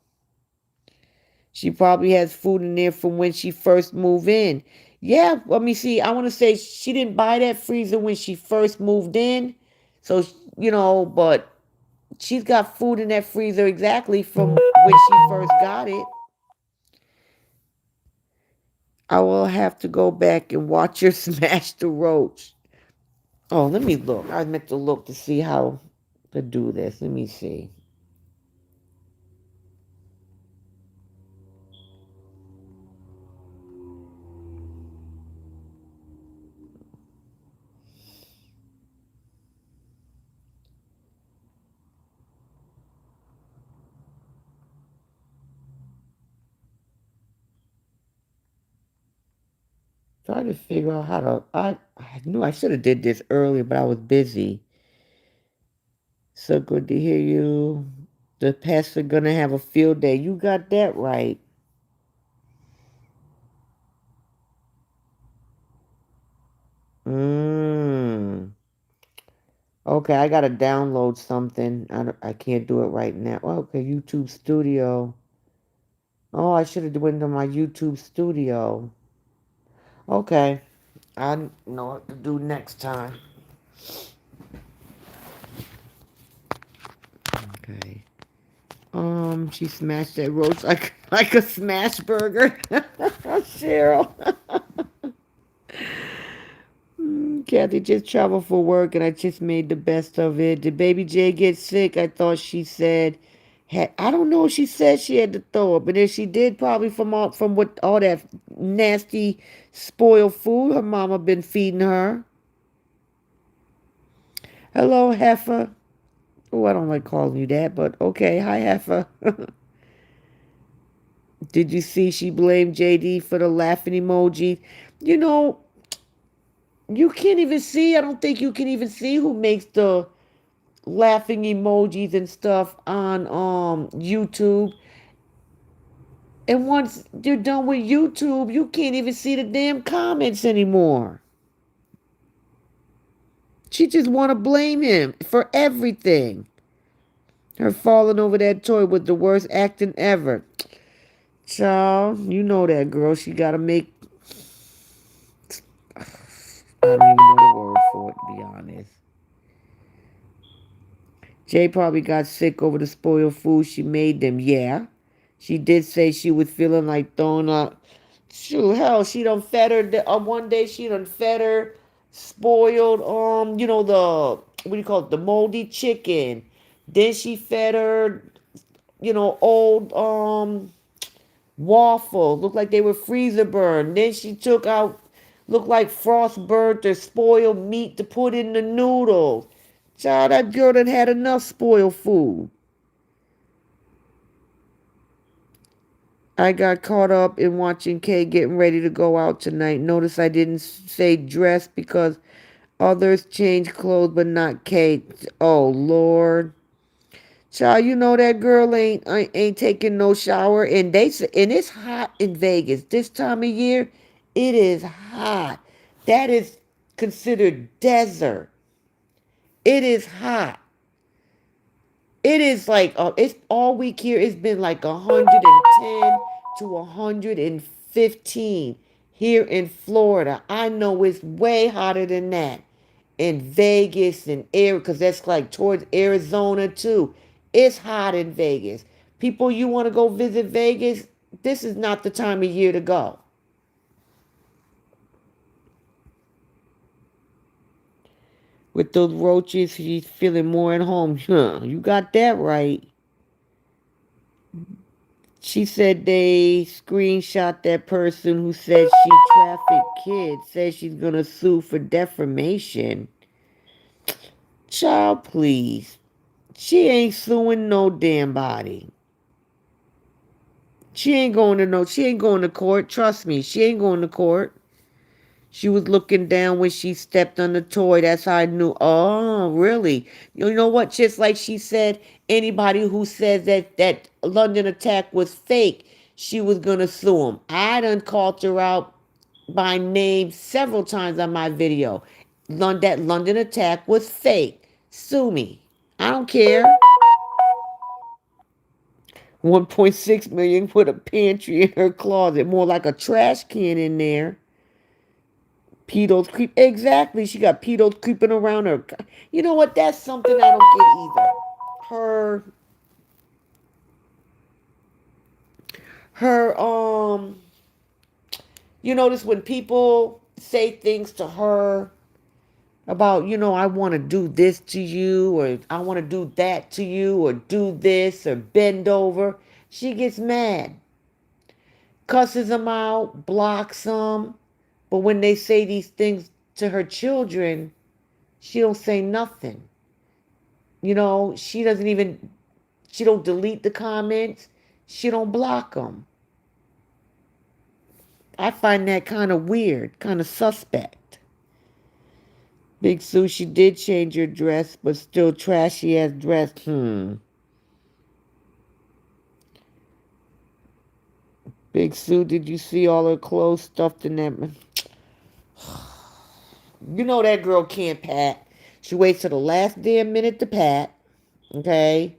She probably has food in there from when she first moved in. Yeah, let me see. I want to say she didn't buy that freezer when she first moved in. So, but she's got food in that freezer exactly from when she first got it. I will have to go back and watch her smash the roach. Oh, let me look. I meant to look to see how to do this. Let me see. Try to figure out how to. I knew I should have did this earlier, but I was busy. So good to hear you. The pests are gonna have a field day. You got that right. Mmm. Okay, I gotta download something. I can't do it right now. Okay, YouTube Studio. Oh, I should have went to my YouTube Studio. Okay, I know what to do next time. Okay. She smashed that roast like a smash burger. Cheryl. Kathy just traveled for work and I just made the best of it. Did baby J get sick? I thought she said I don't know. She said she had to throw up, but if she did, probably from what all that nasty spoiled food her mama been feeding her. Hello, Heifer. Oh, I don't like calling you that, but okay. Hi, Heifer. Did you see she blamed JD for the laughing emoji? You know, you can't even see. I don't think you can even see who makes the laughing emojis and stuff on YouTube. And once you're done with YouTube, you can't even see the damn comments anymore. She just want to blame him for everything. Her falling over that toy was the worst acting ever. Child, you know that girl. She got to make. I don't even know the word for it, to be honest. Jay probably got sick over the spoiled food she made them. Yeah. She did say she was feeling like throwing up. Shoot, hell, she done fed her. One day she done fed her spoiled, the, what do you call it, the moldy chicken. Then she fed her, old, waffles. Looked like they were freezer burned. Then she took out, looked like frost burnt or spoiled meat to put in the noodles. Child, that girl done had enough spoiled food. I got caught up in watching Kay getting ready to go out tonight. Notice I didn't say dress because others change clothes, but not Kay. Oh Lord, child, you know that girl ain't taking no shower, and and it's hot in Vegas this time of year. It is hot. That is considered desert. It is hot. It is like it's all week here. It's been like 110 to 115 here in Florida. I know it's way hotter than that in Vegas and air because that's like towards Arizona too. It's hot in Vegas. People, you want to go visit Vegas? This is not the time of year to go. With those roaches, she's feeling more at home. Huh, you got that right. She said they screenshot that person who said she trafficked kids, says she's gonna sue for defamation. Child, please. She ain't suing no damn body. She ain't going to court. Trust me, she ain't going to court. She was looking down when she stepped on the toy. That's how I knew. Oh, really? You know what? Just like she said, anybody who says that London attack was fake, she was gonna sue him. I done called her out by name several times on my video. That London attack was fake. Sue me. I don't care. 1.6 million with a pantry in her closet, more like a trash can in there. Pedos creep. Exactly. She got pedos creeping around her. You know what? That's something I don't get either. Her, her, you notice when people say things to her about, I want to do this to you, or I want to do that to you, or do this, or bend over, she gets mad, cusses them out, blocks them. But when they say these things to her children, she don't say nothing. She doesn't even, she don't delete the comments. She don't block them. I find that kind of weird, kind of suspect. Big Sushi did change her dress, but still trashy as dress. Big Sue, did you see all her clothes stuffed in that? You know that girl can't pack. She waits till the last damn minute to pack. Okay?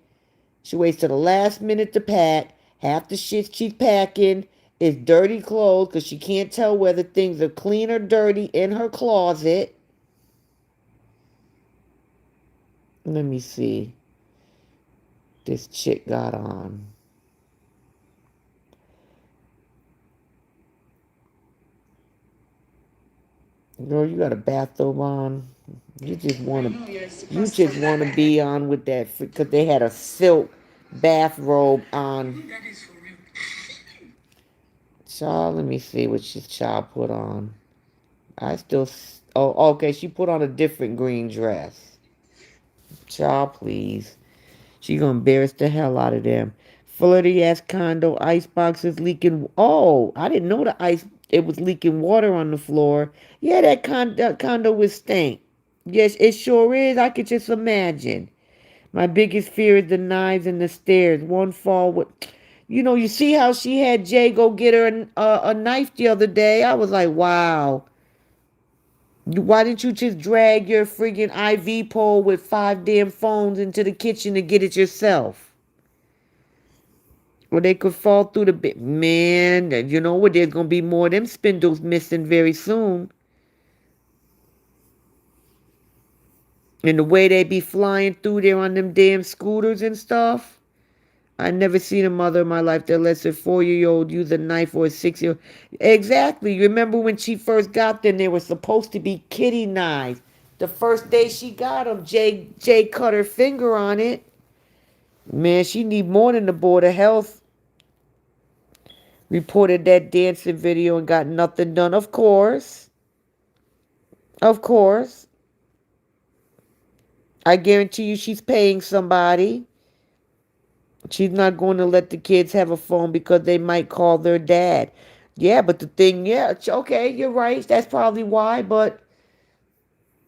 She waits till the last minute to pack. Half the shit she's packing is dirty clothes because she can't tell whether things are clean or dirty in her closet. Let me see. This chick got on. Girl, you got a bathrobe on. You just want to be on with that because they had a silk bathrobe on. Child, let me see what this child put on. Oh, okay, she put on a different green dress. Child, please. She gonna embarrass the hell out of them. Flirty ass condo ice boxes leaking. Oh, I didn't know the ice. It was leaking water on the floor. Yeah, that condo was stank. Yes, it sure is. I could just imagine. My biggest fear is the knives and the stairs. One fall with. You see how she had Jay go get her a knife the other day? I was like, wow. Why didn't you just drag your friggin' IV pole with 5 damn phones into the kitchen to get it yourself? Or they could fall through the bit. Man, you know what? There's going to be more of them spindles missing very soon. And the way they be flying through there on them damn scooters and stuff. I never seen a mother in my life that lets a 4-year-old use a knife or a 6-year-old. Exactly. You remember when she first got them, they were supposed to be kitty knives. The first day she got them, Jay cut her finger on it. Man, she need more than the Board of Health reported that dancing video and got nothing done. Of course. Of course. I guarantee you she's paying somebody. She's not going to let the kids have a phone because they might call their dad. Yeah, but the thing, yeah, okay, you're right. That's probably why. But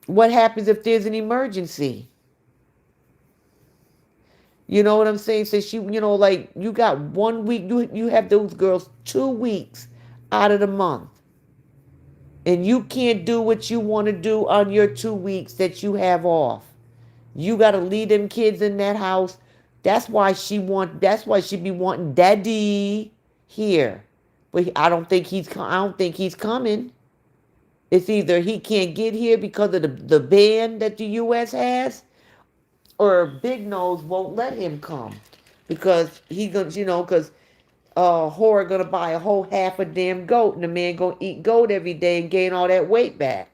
what happens if there's an emergency? You know what I'm saying? So like you got 1 week. You have those girls 2 weeks out of the month, and you can't do what you want to do on your 2 weeks that you have off. You got to leave them kids in that house. That's why she be wanting daddy here. But I don't think he's coming. It's either he can't get here because of the ban that the US has, or Big Nose won't let him come because he gonna, cuz Horror gonna buy a whole half a damn goat, and the man gonna eat goat every day and gain all that weight back.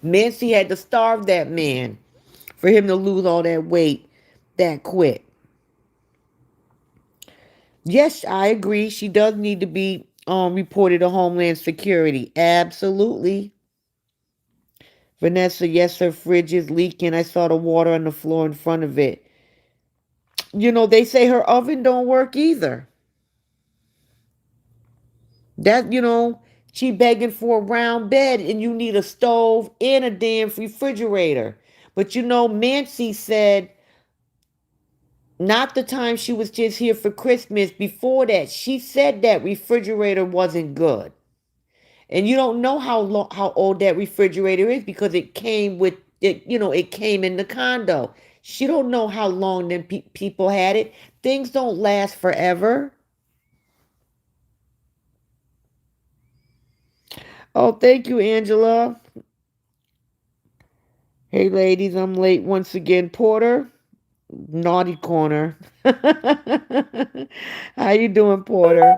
Nancy had to starve that man for him to lose all that weight that quick. Yes, I agree. She does need to be reported to Homeland Security. Absolutely. Vanessa, yes, her fridge is leaking. I saw the water on the floor in front of it. They say her oven don't work either. That, she begging for a round bed and you need a stove and a damn refrigerator. But Nancy said not the time she was just here for Christmas. Before that, she said that refrigerator wasn't good. And you don't know how old that refrigerator is because it came with it. It came in the condo. She don't know how long them people had it. Things don't last forever. Oh, thank you, Angela. Hey, ladies, I'm late once again. Porter, naughty corner. How you doing, Porter?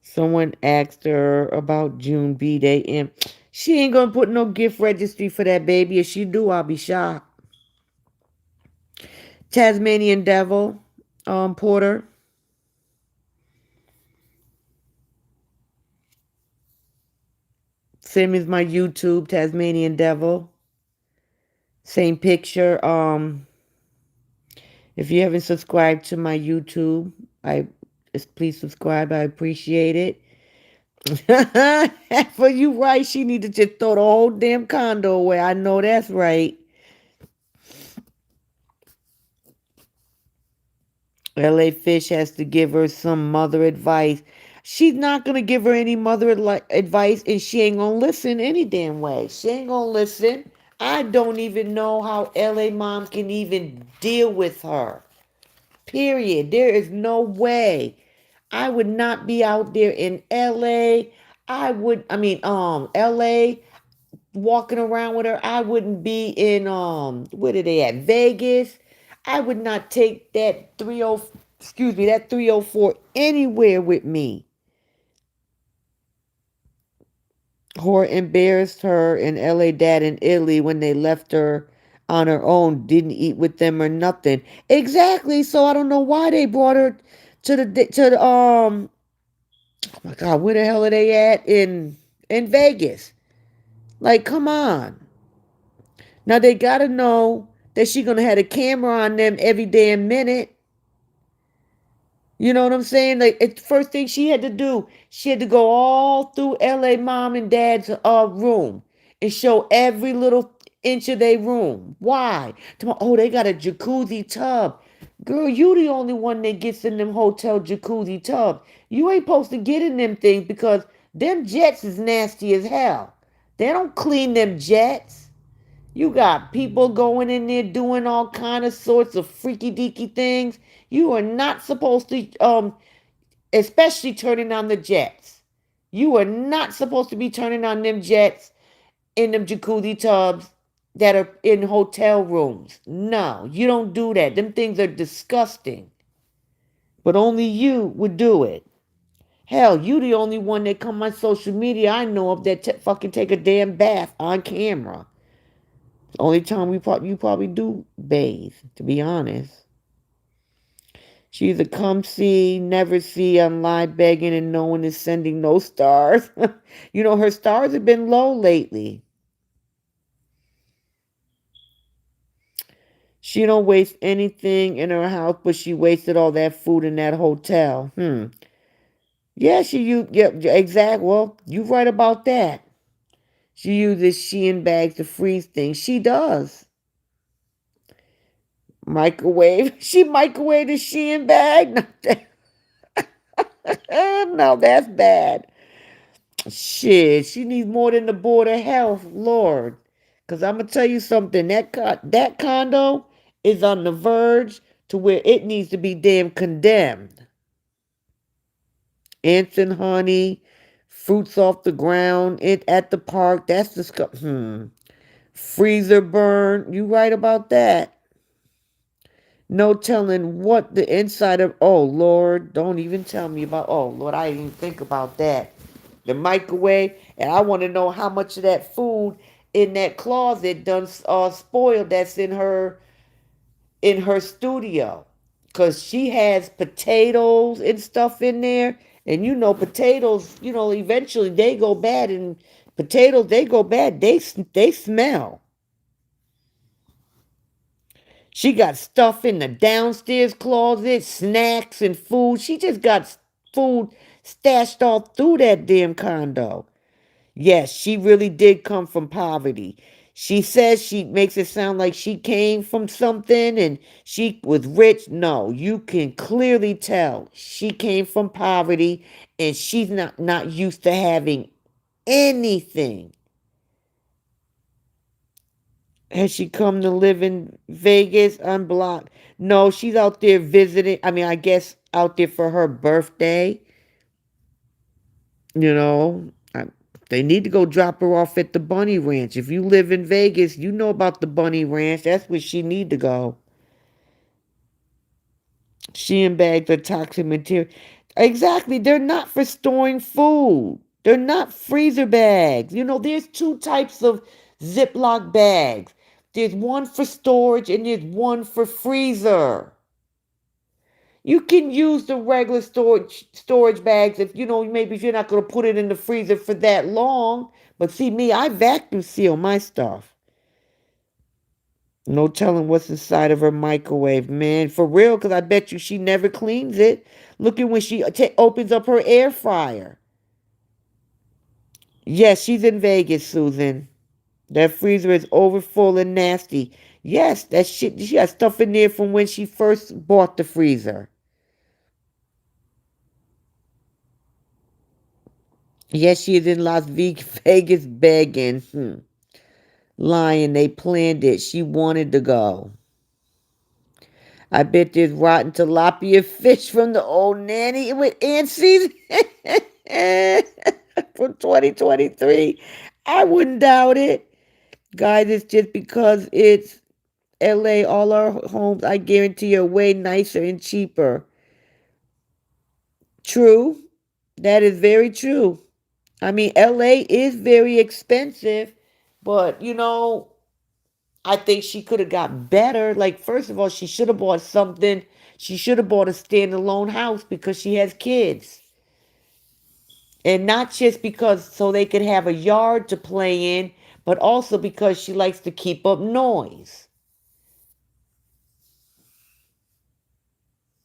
Someone asked her about June B-Day, and she ain't gonna put no gift registry for that baby. If she do, I'll be shocked. Tasmanian Devil, Porter. Same as my YouTube, Tasmanian Devil. Same picture. If you haven't subscribed to my YouTube, I please subscribe. I appreciate it. For you right, she need to just throw the whole damn condo away. I know that's right. LA Fish has to give her some mother advice. She's not gonna give her any advice, and she ain't gonna listen any damn way. She ain't gonna listen. I don't even know how LA mom can even deal with her. Period. There is no way. I would not be out there in LA. LA walking around with her. I wouldn't be in where are they at? Vegas. I would not take that 304 anywhere with me. Or embarrassed her in LA dad in Italy when they left her on her own, didn't eat with them or nothing. Exactly. So I don't know why they brought her to the oh my god, where the hell are they at in Vegas? Like, come on. Now they gotta know that she gonna have a camera on them every damn minute. You know what I'm saying? Like, it's the first thing she had to do. She had to go all through LA mom and dad's room and show every little inch of their room. Why? Oh, they got a jacuzzi tub. Girl, you the only one that gets in them hotel jacuzzi tubs. You ain't supposed to get in them things because them jets is nasty as hell. They don't clean them jets. You got people going in there doing all kind of sorts of freaky deaky things. You are not supposed to, especially turning on the jets. You are not supposed to be turning on them jets in them jacuzzi tubs that are in hotel rooms. No, you don't do that. Them things are disgusting. But only you would do it. Hell, you the only one that come on social media I know of that fucking take a damn bath on camera. Only time you probably do bathe, to be honest. She's a come see, never see online begging and no one is sending no stars. Her stars have been low lately. She don't waste anything in her house, but she wasted all that food in that hotel. Yeah, yeah, exactly. Well, you right about that. She uses Shein bags to freeze things. She does. Microwave. She microwaved the Shein bag. No, that's bad. Shit, she needs more than the board of health, Lord. Cause I'm gonna tell you something. That condo is on the verge to where it needs to be damn condemned. Ants and honey, fruits off the ground, it at the park. That's disgusting. Freezer burn. You right about that? No telling what the inside of. Oh Lord, don't even tell me about. Oh Lord, I didn't even think about that. The microwave, and I want to know how much of that food in that closet done spoiled. That's in her studio, cause she has potatoes and stuff in there, and potatoes. Eventually they go bad, and potatoes they go bad. They smell. She got stuff in the downstairs closet, snacks and food. She just got food stashed all through that damn condo. Yes, she really did come from poverty. She says she makes it sound like she came from something and she was rich. No, you can clearly tell she came from poverty and she's not used to having anything. Has she come to live in Vegas unblocked? No, she's out there visiting. I mean, I guess out there for her birthday. You know, they need to go drop her off at the Bunny Ranch. If you live in Vegas, you know about the Bunny Ranch. That's where she need to go. She and bags of toxic material. Exactly. They're not for storing food. They're not freezer bags. There's two types of Ziploc bags. There's one for storage and there's one for freezer. You can use the regular storage bags if maybe if you're not going to put it in the freezer for that long. But see me, I vacuum seal my stuff. No telling what's inside of her microwave, man. For real, because I bet you she never cleans it. Look at when she opens up her air fryer. Yes, she's in Vegas, Susan. That freezer is over full and nasty. Yes, that shit. She has stuff in there from when she first bought the freezer. Yes, she is in Las Vegas begging. Lying, they planned it. She wanted to go. I bet there's rotten tilapia fish from the old nanny with Aunt season from 2023. I wouldn't doubt it. Guys, it's just because it's LA. All our homes, I guarantee, are way nicer and cheaper. True. That is very true. I mean, LA is very expensive, but I think she could have got better. Like, first of all, she should have bought something. She should have bought a standalone house because she has kids. And not just because so they could have a yard to play in, but also because she likes to keep up noise.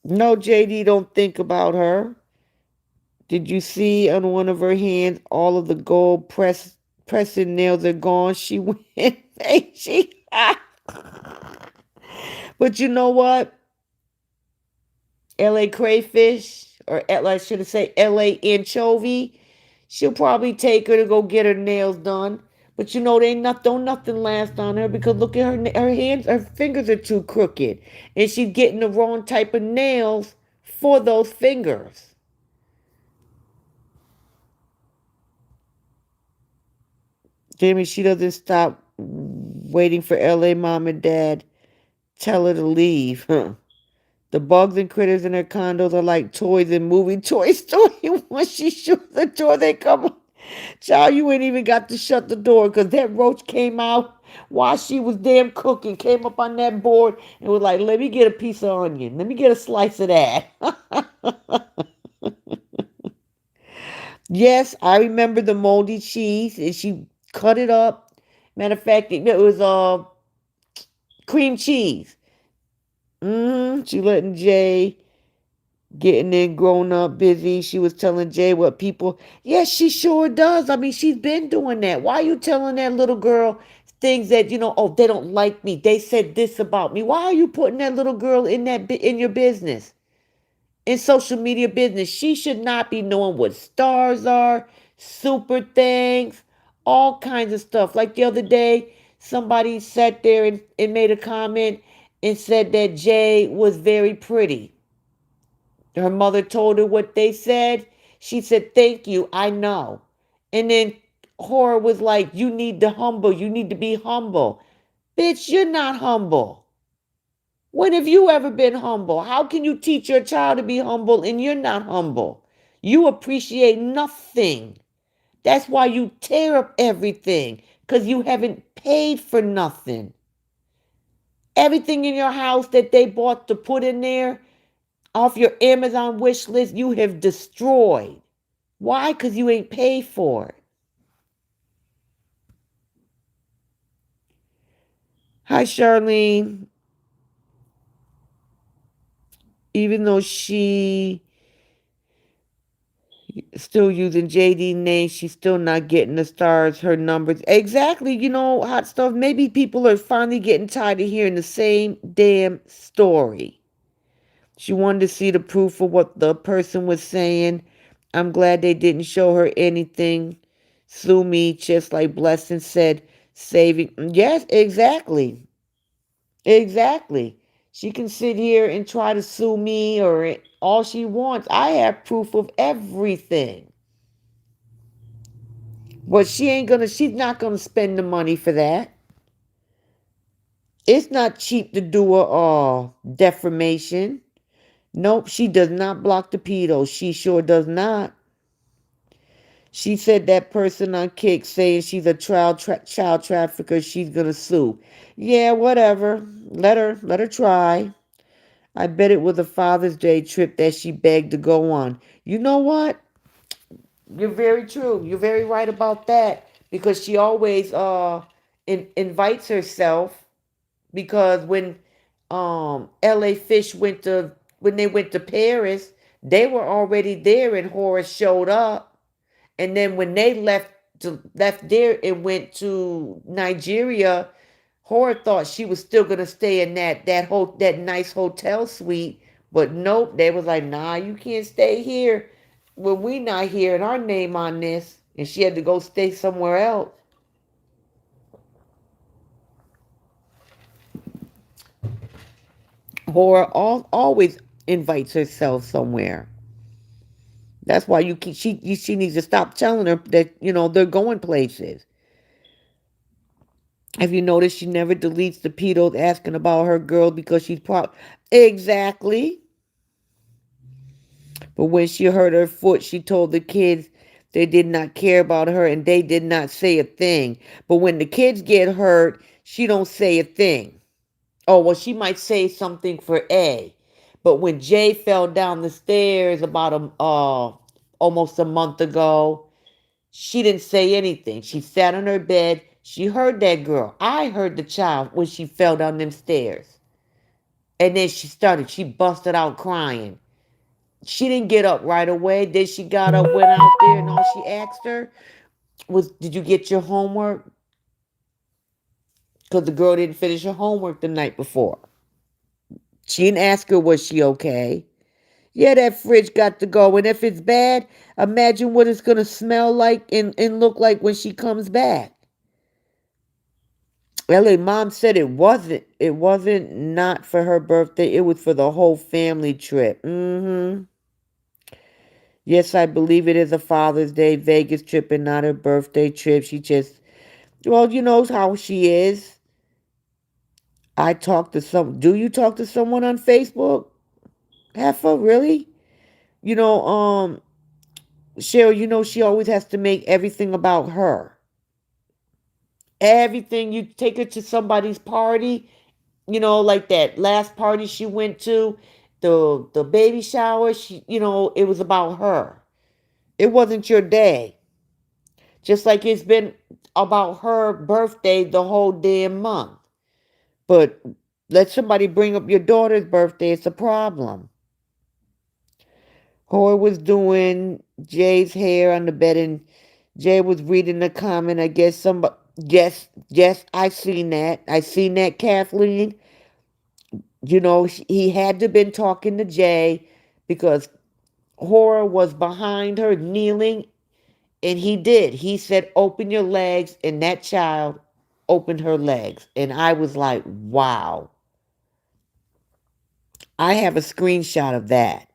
No, JD, don't think about her. Did you see on one of her hands all of the gold pressing nails are gone? She went she But you know what? LA crayfish, or I should have said LA anchovy. She'll probably take her to go get her nails done. But they not don't nothing last on her because look at her hands, her fingers are too crooked, and she's getting the wrong type of nails for those fingers. Jamie, she doesn't stop waiting for LA mom and dad tell her to leave. Huh? The bugs and critters in her condos are like toys in movie Toy Story. Once she shuts the door, they come up. Child, you ain't even got to shut the door because that roach came out while she was damn cooking, came up on that board and was like, let me get a piece of onion. Let me get a slice of that. Yes, I remember the moldy cheese and she cut it up. Matter of fact, it was cream cheese. She letting Jay getting in grown up busy. She was telling Jay what people, yes, she sure does. I mean, she's been doing that. Why are you telling that little girl things that, oh, they don't like me. They said this about me. Why are you putting that little girl in in your business? In social media business, she should not be knowing what stars are, super things, all kinds of stuff. Like the other day, somebody sat there and made a comment and said that Jay was very pretty. Her mother told her what they said. She said, thank you, I know. And then Horror was like, you need to humble. You need to be humble. Bitch, you're not humble. When have you ever been humble? How can you teach your child to be humble and you're not humble? You appreciate nothing. That's why you tear up everything because you haven't paid for nothing. Everything in your house that they bought to put in there off your Amazon wish list, you have destroyed. Why? Because you ain't paid for it. Hi, Charlene. Even though she still using JD name, she's still not getting the stars, her numbers. Exactly, hot stuff. Maybe people are finally getting tired of hearing the same damn story. She wanted to see the proof of what the person was saying. I'm glad they didn't show her anything. Sue me, just like Blessing said, saving. Yes, exactly. Exactly. She can sit here and try to sue me or all she wants. I have proof of everything. But she's not gonna spend the money for that. It's not cheap to do a defamation. Nope, she does not block the pedos. She sure does not. She said that person on Kick saying she's a child trafficker, she's gonna sue. Yeah, whatever. Let her try. I bet it was a Father's Day trip that she begged to go on. You know what? You're very true. You're very right about that because she always invites herself. because when LA Fish went to when they went to Paris, they were already there and Horace showed up. And then when they left there and went to Nigeria, Horace thought she was still gonna stay in that nice hotel suite. But nope, they was like, nah, you can't stay here when we not hearing our name on this. And she had to go stay somewhere else. Always invites herself somewhere. That's why she needs to stop telling her that they're going places. Have you noticed she never deletes the pedos asking about her girl because she's exactly. But when she hurt her foot, she told the kids they did not care about her and they did not say a thing. But when the kids get hurt, she don't say a thing. Oh, well, she might say something for A. But when Jay fell down the stairs about almost a month ago, she didn't say anything. She sat on her bed. She heard that girl. I heard the child when she fell down them stairs. And then she busted out crying. She didn't get up right away. Then she got up, went out there, and all she asked her was, "Did you get your homework?" Because the girl didn't finish her homework the night before. She didn't ask her, was she okay? Yeah, that fridge got to go. And if it's bad, imagine what it's going to smell like and look like when she comes back. LA mom said it wasn't not for her birthday. It was for the whole family trip. Yes, I believe it is a Father's Day Vegas trip and not her birthday trip. She just, well, you know how she is. I talk to some. Do you talk to someone on Facebook? Heifer, really? You know, Cheryl, she always has to make everything about her. Everything, you take her to somebody's party, like that last party she went to, the baby shower, it was about her. It wasn't your day. Just like it's been about her birthday the whole damn month. But let somebody bring up your daughter's birthday, it's a problem. Hoy was doing Jay's hair on the bed and Jay was reading the comment. I guess somebody, yes, I seen that, Kathleen. He had to been talking to Jay because Horror was behind her kneeling, and he did. He said, "Open your legs," and that child opened her legs. And I was like, wow. I have a screenshot of that.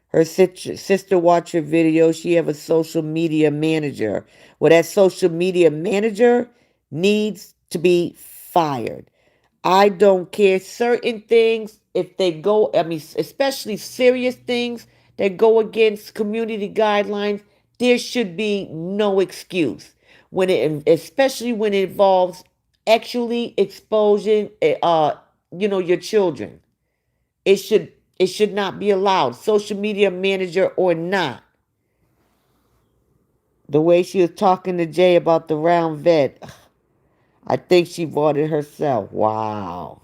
Her sister watched her video. She have a social media manager. Well, that social media manager needs to be fired. I don't care. Certain things, if they go, I mean, especially serious things that go against community guidelines, there should be no excuse. Especially when it involves actually exposing, your children. It should, it should not be allowed. Social media manager or not. The way she was talking to Jay about the round vet, I think she bought it herself. Wow.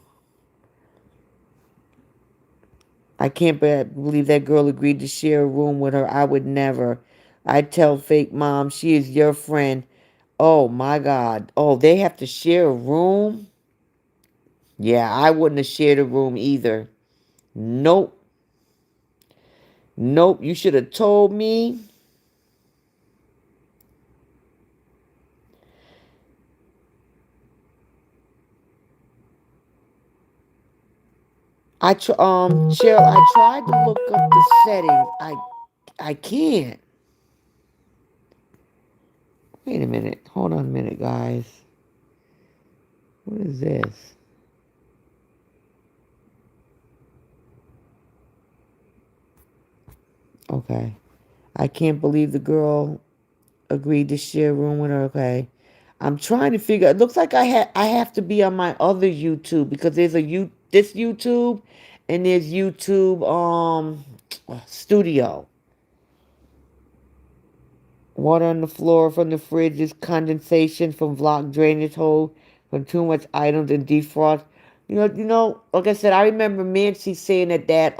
I can't believe that girl agreed to share a room with her. I would never. I tell fake mom she is your friend. Oh my God. Oh, they have to share a room? Yeah, I wouldn't have shared a room either. Nope. Nope. You should have told me. Cheryl, I tried to look up the settings. I can't. Wait a minute. Hold on a minute, guys. What is this? Okay. I can't believe the girl agreed to share a room with her. Okay. I'm trying to figure. It looks like I have to be on my other YouTube because there's this YouTube and there's YouTube Studio. Water on the floor from the fridge is condensation from blocked drainage hole from too much items and defrost. Like I said, I remember Nancy saying that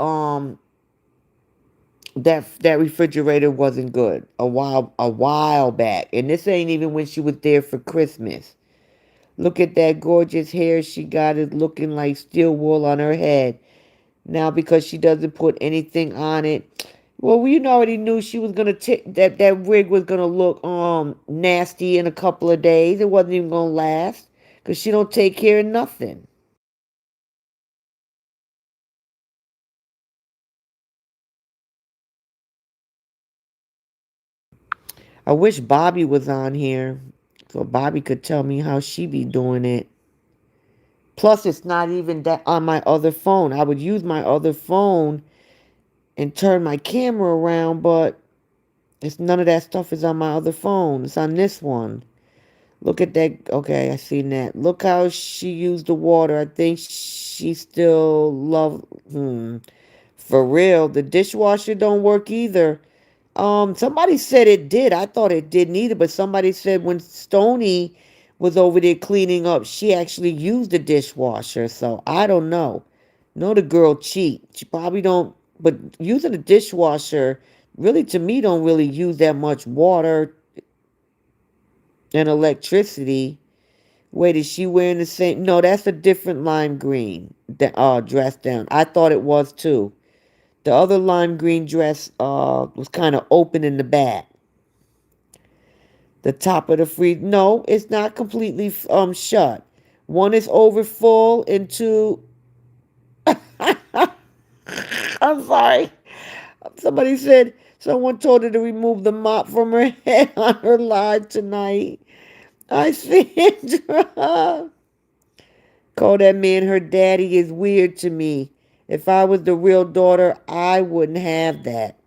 refrigerator wasn't good a while back, and this ain't even when she was there for Christmas. Look at that gorgeous hair she got, it looking like steel wool on her head. Now because she doesn't put anything on it. Well, we already knew she was gonna that wig was gonna look nasty in a couple of days. It wasn't even gonna last because she don't take care of nothing. I wish Bobby was on here so Bobby could tell me how she be doing it. Plus, it's not even that on my other phone. I would use my other phone and turn my camera around, but it's none of that stuff is on my other phone. It's on this one. Look at that. Okay, I seen that. Look how she used the water. I think she still love. For real, the dishwasher don't work either. Somebody said it did. I thought it didn't either, but somebody said when Stony was over there cleaning up, she actually used the dishwasher. So I don't know. No, the girl cheat. She probably don't. But using the dishwasher, really to me, don't really use that much water and electricity. Wait, is she wearing the same? No, that's a different lime green dress down. I thought it was too. The other lime green dress was kind of open in the back. The top of the freezer. No, it's not completely shut. One is over full and two. I'm sorry. Somebody said someone told her to remove the mop from her head on her live tonight. I see. Call that man her daddy is weird to me. If I was the real daughter, I wouldn't have that.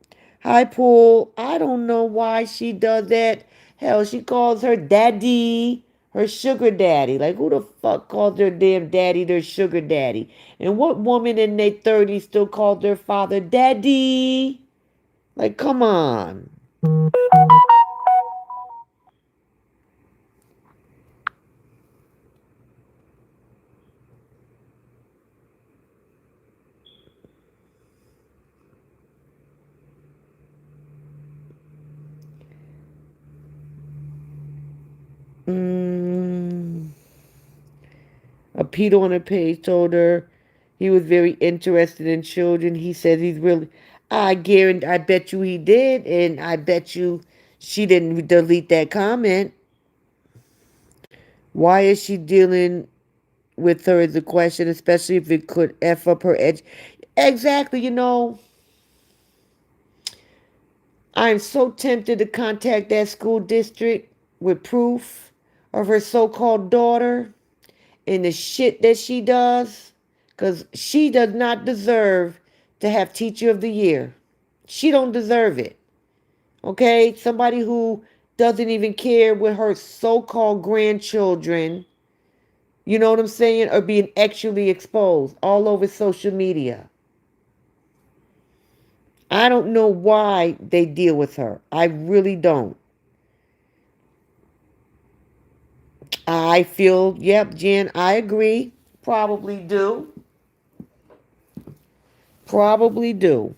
Hi, Pool. I don't know why she does that. Hell, she calls her daddy, her sugar daddy. Like, who the fuck calls their damn daddy their sugar daddy? And what woman in their 30s still calls their father daddy? Like, come on. Mm. A Peter on a page told her he was very interested in children. He said he's really. I guarantee. I bet you he did, and I bet you she didn't delete that comment. Why is she dealing with her is the question, especially if it could f up her edge. Exactly. I'm so tempted to contact that school district with proof of her so-called daughter and the shit that she does, because she does not deserve to have teacher of the year. She don't deserve it. Okay, somebody who doesn't even care with her so-called grandchildren, you know what I'm saying, are being actually exposed all over social media. I don't know why they deal with her. I really don't. I feel, yep, Jen, I agree. Probably do. Probably do.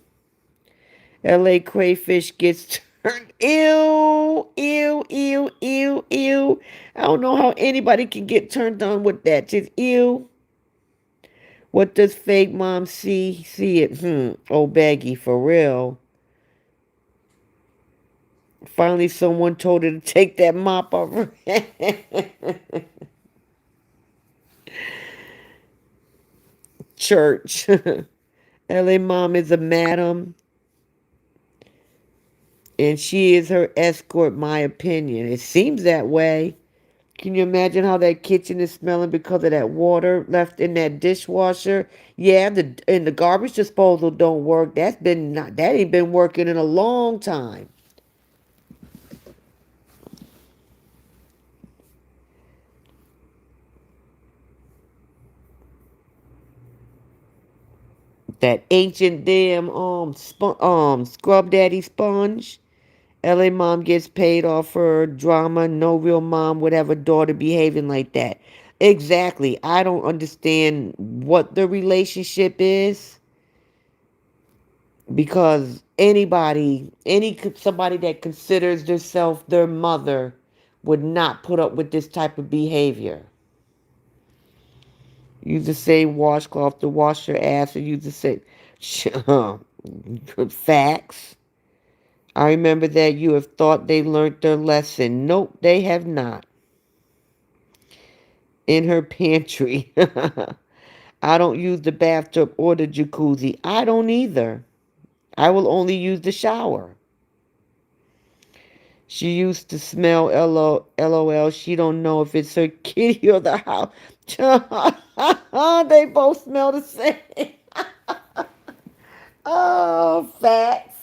LA crayfish gets turned. Ew, ew, ew, ew, ew. I don't know how anybody can get turned on with that. Just ew. What does fake mom see it? Oh, baggy, for real. Finally, someone told her to take that mop off her head. Church. LA mom is a madam, and she is her escort, my opinion. It seems that way. Can you imagine how that kitchen is smelling because of that water left in that dishwasher? Yeah, the garbage disposal don't work. That ain't been working in a long time. That ancient damn scrub daddy sponge. LA mom gets paid off her drama. No real mom would have a daughter behaving like that. Exactly. I don't understand what the relationship is because somebody that considers themselves their mother would not put up with this type of behavior. Use the same washcloth to wash your ass, or use the same facts. I remember that you have thought they learned their lesson. Nope, they have not. In her pantry. I don't use the bathtub or the jacuzzi. I don't either. I will only use the shower. She used to smell LOL. She don't know if it's her kitty or the house. They both smell the same. Oh, facts.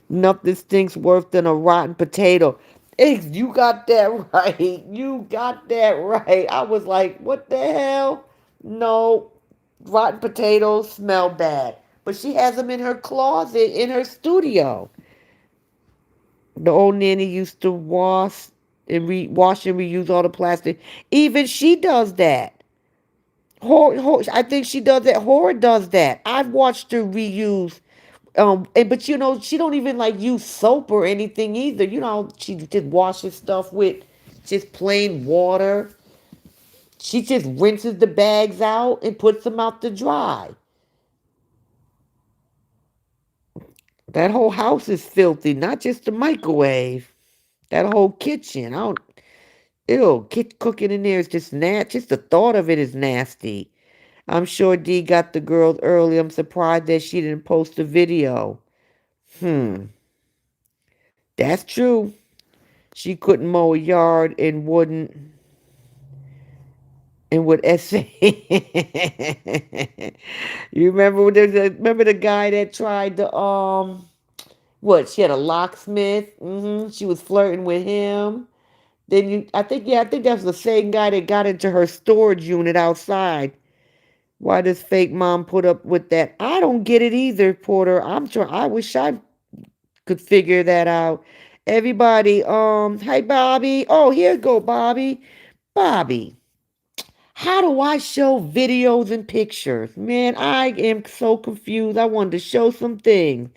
Nothing stinks worse than a rotten potato. You got that right. You got that right. I was like, what the hell? No, rotten potatoes smell bad. But she has them in her closet in her studio. The old nanny used to wash and reuse all the plastic. Even she does that. I think she does that. Horror does that. I've watched her reuse. But she don't even like use soap or anything either. She just washes stuff with just plain water. She just rinses the bags out and puts them out to dry. That whole house is filthy, not just the microwave. That whole kitchen. I don't. Ew, cooking in there is just nasty. Just the thought of it is nasty. I'm sure Dee got the girls early. I'm surprised that she didn't post a video. Hmm, that's true. She couldn't mow a yard and would essay. You remember the guy that tried to what? She had a locksmith. She was flirting with him. I think that's the same guy that got into her storage unit outside. Why does fake mom put up with that? I don't get it either, Porter. I wish I could figure that out. Everybody, hey Bobby. Oh, here go Bobby. Bobby, how do I show videos and pictures? Man, I am so confused. I wanted to show some things.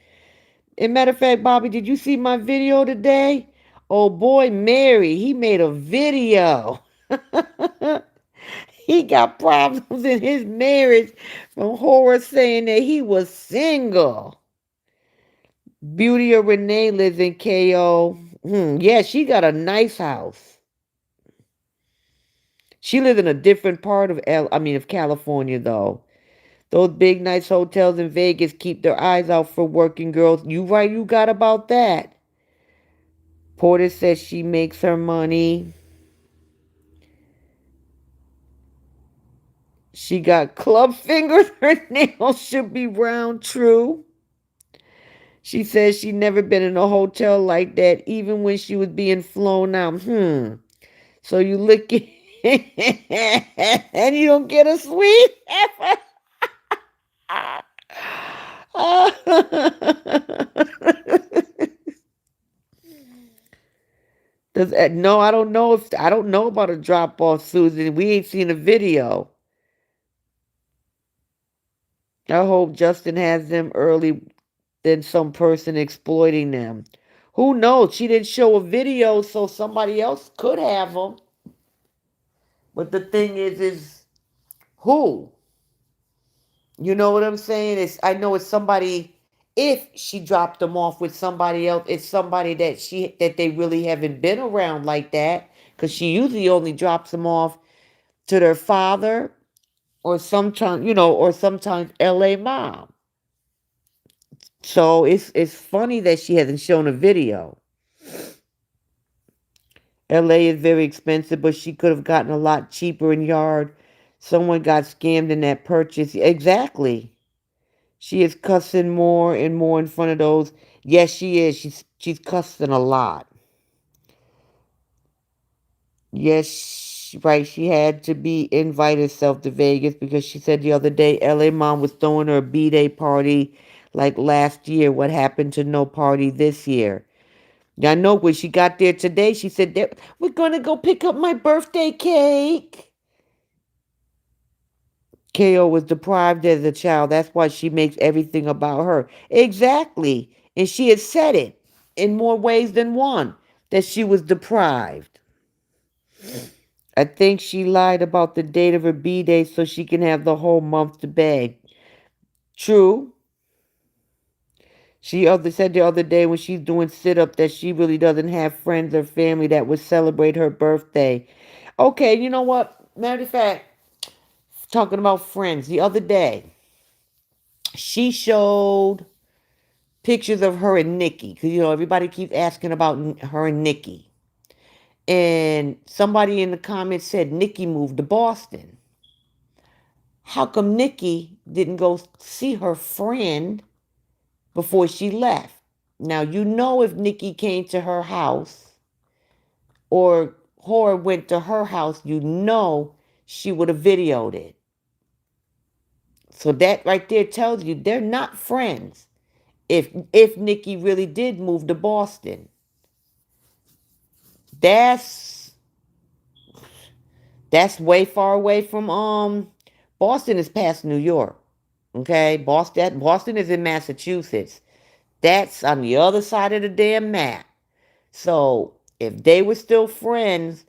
And matter of fact, Bobby, did you see my video today? Oh boy, Mary, he made a video. He got problems in his marriage from Horror saying that he was single. Beauty of Renee lives in KO. Yeah, she got a nice house. She lives in a different part of California though. Those big nice hotels in Vegas keep their eyes out for working girls. You right, you got about that. Porter says she makes her money. She got club fingers. Her nails should be round, true. She says she never been in a hotel like that, even when she was being flown out. So you lick it and you don't get a sweet? No, I don't know about a drop off, Susan. We ain't seen a video. I hope Justin has them early than some person exploiting them. Who knows? She didn't show a video, so somebody else could have them. But the thing is who? You know what I'm saying? I know it's somebody. If she dropped them off with somebody else, it's somebody that they really haven't been around like that. Because she usually only drops them off to their father or sometimes LA mom. So it's funny that she hasn't shown a video. LA is very expensive, but she could have gotten a lot cheaper in yard. Someone got scammed in that purchase. Exactly. She is cussing more and more in front of those. Yes, she is. She's cussing a lot. Yes, right. She had to be invite herself to Vegas because she said the other day LA mom was throwing her a B-Day party like last year. What happened to no party this year? I know when she got there today, she said that we're gonna go pick up my birthday cake. KO was deprived as a child. That's why she makes everything about her. Exactly. And she had said it in more ways than one that she was deprived. I think she lied about the date of her B day so she can have the whole month to beg. True. She said the other day when she's doing sit up that she really doesn't have friends or family that would celebrate her birthday. Okay, you know what? Matter of fact, talking about friends, the other day, she showed pictures of her and Nikki. Because, everybody keeps asking about her and Nikki. And somebody in the comments said Nikki moved to Boston. How come Nikki didn't go see her friend before she left? Now, if Nikki came to her house or Hora went to her house, she would have videoed it. So that right there tells you they're not friends. If Nikki really did move to Boston, that's that's way far away from Boston is past New York. Okay, Boston is in Massachusetts. That's on the other side of the damn map. So if they were still friends,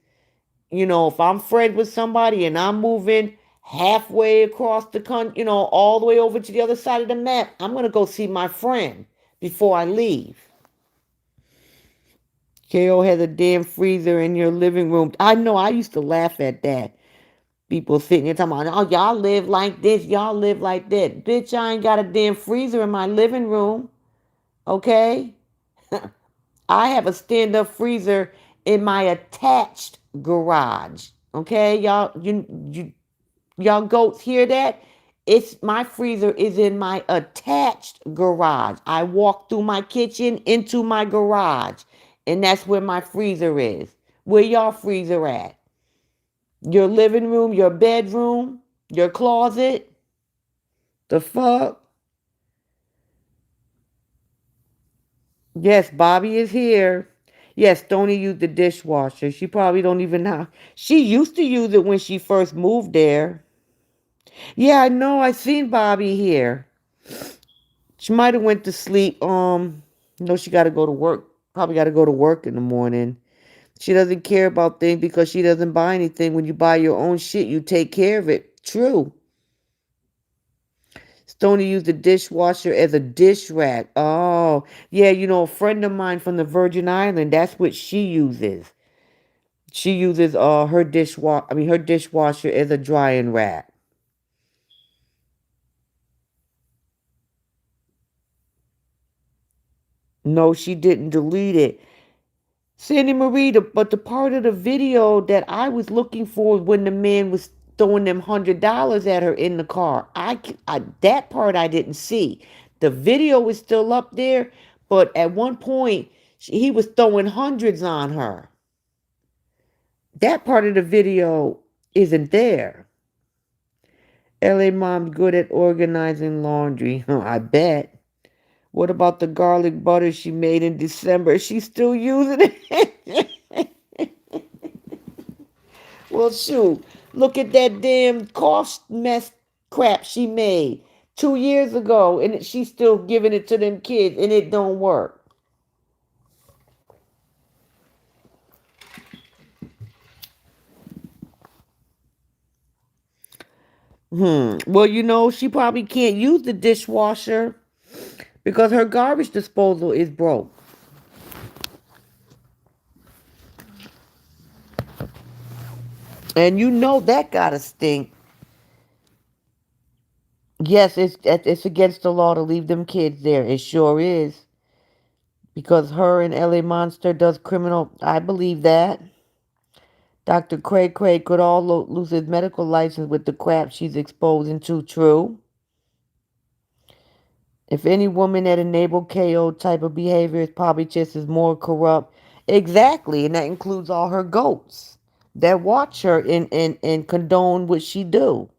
if I'm friends with somebody and I'm moving halfway across the country, all the way over to the other side of the map, I'm gonna go see my friend before I leave. KO has a damn freezer in your living room. I know, I used to laugh at that. People sitting there talking about, oh, y'all live like this, y'all live like that. Bitch, I ain't got a damn freezer in my living room. Okay? I have a stand-up freezer in my attached garage. Okay, y'all goats hear that? It's my freezer is in my attached garage. I walk through my kitchen into my garage, and that's where my freezer is. Where y'all freezer at? Your living room, your bedroom, your closet? The fuck? Yes, Bobby is here. Yes, Tony used the dishwasher. She probably don't even know. She used to use it when she first moved there. Yeah, I know. I seen Bobby here. She might have went to sleep. No, she got to go to work. Probably got to go to work in the morning. She doesn't care about things because she doesn't buy anything. When you buy your own shit, you take care of it. True. Stoney used the dishwasher as a dish rack. Oh, yeah, a friend of mine from the Virgin Island, that's what she uses. She uses her dishwasher as a drying rack. No, she didn't delete it. Sandy Marie, but the part of the video that I was looking for when the man was throwing them $100 at her in the car, that part I didn't see. The video was still up there, but at one point he was throwing hundreds on her. That part of the video isn't there. LA mom good at organizing laundry. I bet. What about the garlic butter she made in December? She's still using it. Well, shoot. Look at that damn cost mess crap she made 2 years ago, and she's still giving it to them kids, and it don't work. Well, she probably can't use the dishwasher because her garbage disposal is broke. And that gotta stink. Yes, it's against the law to leave them kids there. It sure is. Because her and LA Monster does criminal. I believe that. Dr. Craig could lose his medical license with the crap she's exposing to. True. If any woman that enabled KO type of behavior is probably just as more corrupt. Exactly. And that includes all her goats that watch her and condone what she do.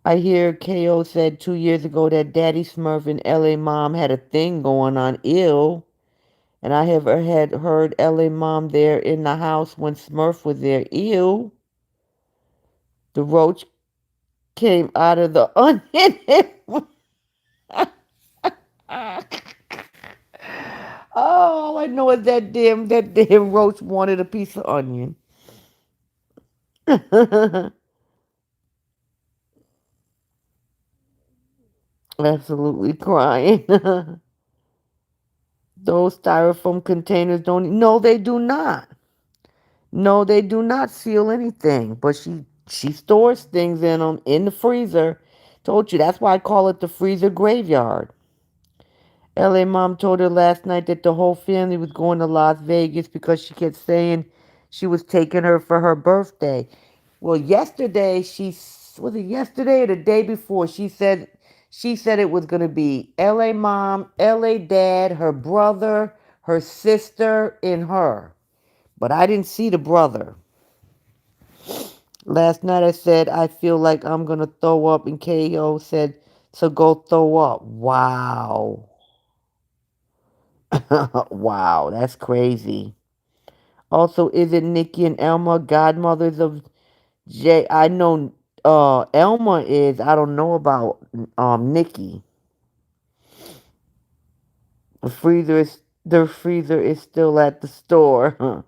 I hear KO said 2 years ago that Daddy Smurf and LA Mom had a thing going on. Ill. And I have had heard LA Mom there in the house when Smurf was there. Ew. The roach came out of the onion. Oh, I know it's that damn roach wanted a piece of onion. Absolutely crying. Those styrofoam containers don't. No, they do not. No, they do not seal anything. But she stores things in them in the freezer. Told you that's why I call it the freezer graveyard. LA Mom told her last night that the whole family was going to Las Vegas because she kept saying she was taking her for her birthday. Well, yesterday was it yesterday or the day before? She said it was gonna be LA Mom, LA Dad, her brother, her sister, and her. But I didn't see the brother. Last night I said I feel like I'm gonna throw up, and KO said, "So go throw up." Wow. Wow, that's crazy. Also, isn't Nikki and Elma godmothers of Jay? I know Elma is. I don't know about Nikki. The freezer is still at the store.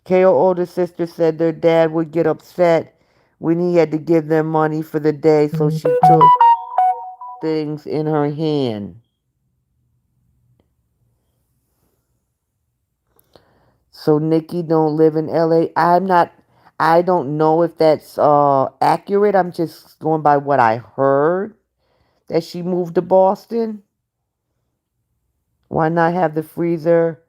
KO older sister said their dad would get upset when he had to give them money for the day, so she took things in her hand. So Nikki don't live in LA. I don't know if that's accurate. I'm just going by what I heard that she moved to Boston. Why not have the freezer?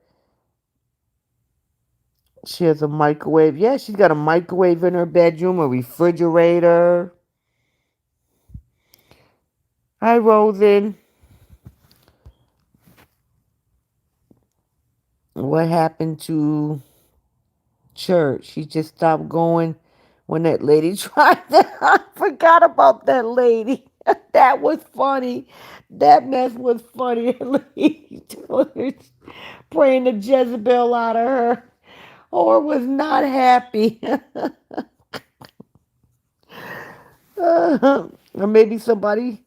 She has a microwave. Yeah, she's got a microwave in her bedroom, a refrigerator. Hi, Rosen. What happened to church? She just stopped going when that lady tried to. I forgot about that lady. That was funny. That mess was funny. That lady told her, praying the Jezebel out of her, or was not happy. Or maybe somebody,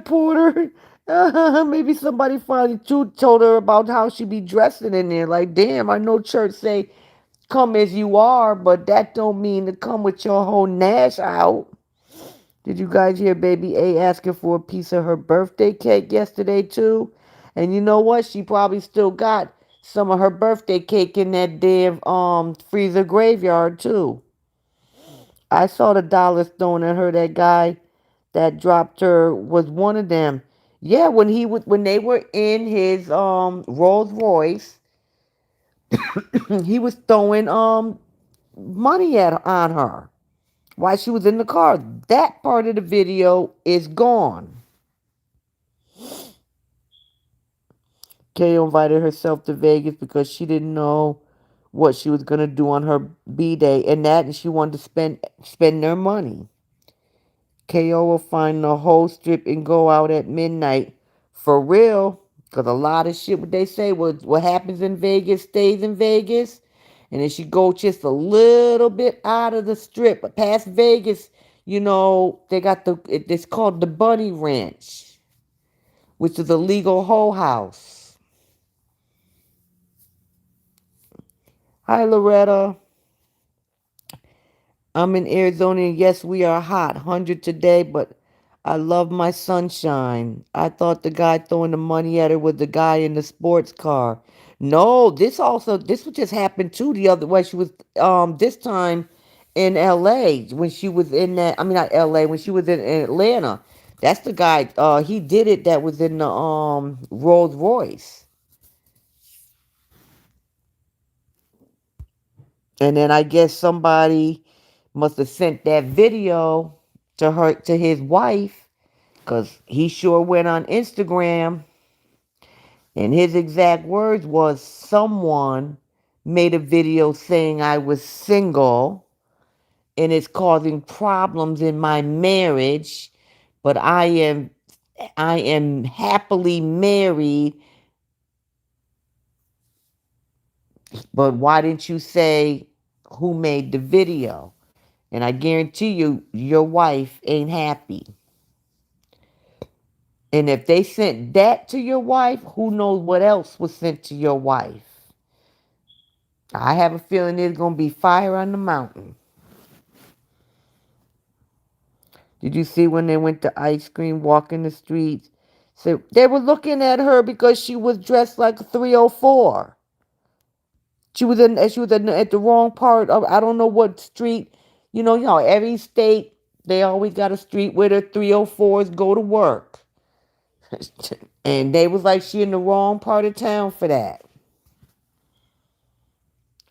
Porter. Maybe somebody finally told her about how she be dressing in there. Like, damn, I know church say come as you are, but that don't mean to come with your whole Nash out. Did you guys hear Baby A asking for a piece of her birthday cake yesterday too? And you know what? She probably still got some of her birthday cake in that damn freezer graveyard too. I saw the dollars thrown at her. That guy that dropped her was one of them. Yeah, when they were in his Rolls Royce, he was throwing money at on her while she was in the car. That part of the video is gone. Kay invited herself to Vegas because she didn't know what she was gonna do on her B day and she wanted to spend their money. KO will find the whole strip and go out at midnight. For real. Because a lot of shit, what they say, what happens in Vegas stays in Vegas. And if she go just a little bit out of the strip, past Vegas, they got it's called the Bunny Ranch, which is a legal whole house. Hi, Loretta. I'm in Arizona, and yes, we are hot, 100 today, but I love my sunshine. I thought the guy throwing the money at her was the guy in the sports car. No, this would just happen too the other way. She was this time in LA when she was in that, I mean not LA, when she was in Atlanta. That's the guy, he did it, that was in the Rolls Royce. And then I guess somebody must have sent that video to his wife, because he sure went on Instagram, and his exact words was, someone made a video saying I was single, and it's causing problems in my marriage, but I am happily married. But why didn't you say who made the video? And I guarantee you, your wife ain't happy. And if they sent that to your wife, who knows what else was sent to your wife? I have a feeling there's going to be fire on the mountain. Did you see when they went to ice cream, walking the streets? So they were looking at her because she was dressed like a 304. She was at the wrong part of, I don't know what street. You know, every state, they always got a street where the 304s go to work. And they was like, she in the wrong part of town for that.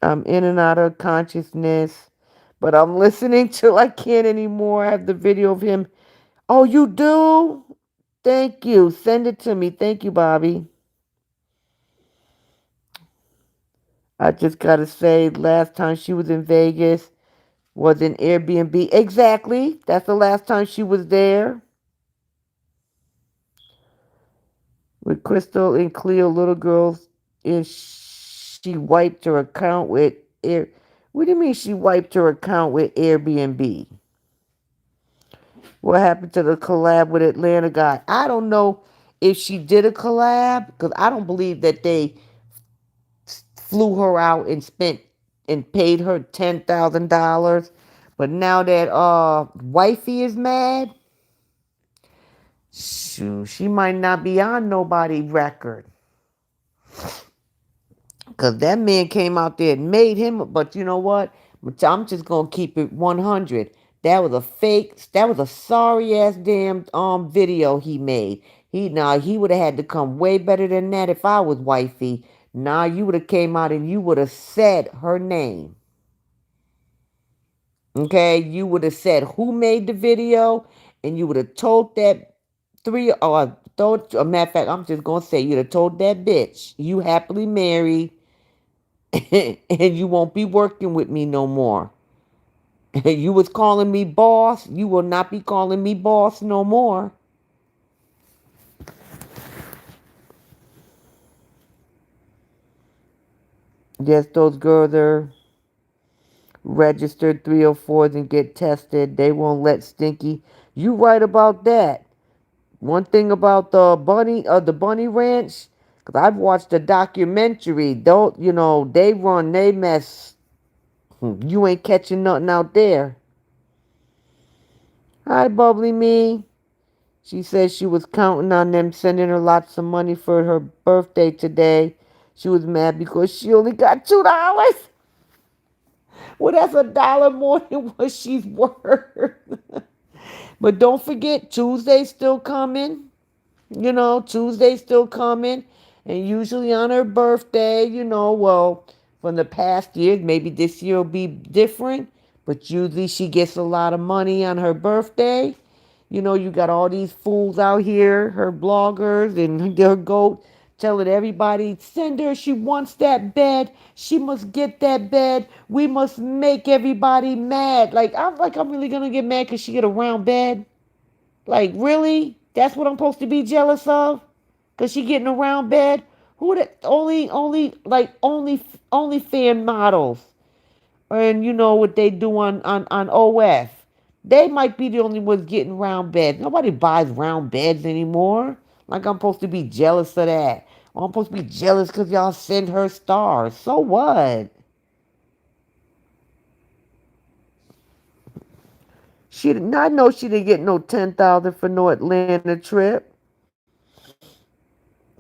I'm in and out of consciousness, but I'm listening till I can't anymore. I have the video of him. Oh, you do? Thank you. Send it to me. Thank you, Bobby. I just gotta say, last time she was in Vegas was in Airbnb. Exactly. That's the last time she was there. With Crystal and Cleo, little girls, and she wiped her account with Air. What do you mean she wiped her account with Airbnb? What happened to the collab with Atlanta guy? I don't know if she did a collab because I don't believe that they flew her out and spent and paid her $10,000. But now that wifey is mad, shoot, she might not be on nobody record. Because that man came out there and made him, but you know what? I'm just going to keep it 100. That was a sorry ass damn video he made. He would have had to come way better than that if I was wifey. Nah, you would have came out and you would have said her name. Okay? You would have said who made the video, and you would have told that a matter of fact, I'm just going to say, you'd have told that bitch, you happily married, and you won't be working with me no more. You was calling me boss. You will not be calling me boss no more. Yes, those girls are registered 304s and get tested. They won't let Stinky. You right about that. One thing about the bunny ranch, because I've watched a documentary. Don't they run, they mess. You ain't catching nothing out there. Hi, bubbly me. She says she was counting on them sending her lots of money for her birthday today. She was mad because she only got $2. Well, that's $1 more than what she's worth. But don't forget, Tuesday's still coming. Tuesday's still coming. And usually on her birthday, well, from the past years, maybe this year will be different. But usually she gets a lot of money on her birthday. You got all these fools out here, her bloggers and their goat, telling everybody, send her, she wants that bed. She must get that bed. We must make everybody mad. I'm really gonna get mad because she get a round bed. Like, really? That's what I'm supposed to be jealous of? Cause she getting a round bed? Who the only fan models? And you know what they do on OF. They might be the only ones getting round beds. Nobody buys round beds anymore. Like I'm supposed to be jealous of that. Or I'm supposed to be jealous because y'all send her stars. So what? I know she didn't get no 10,000 for no Atlanta trip.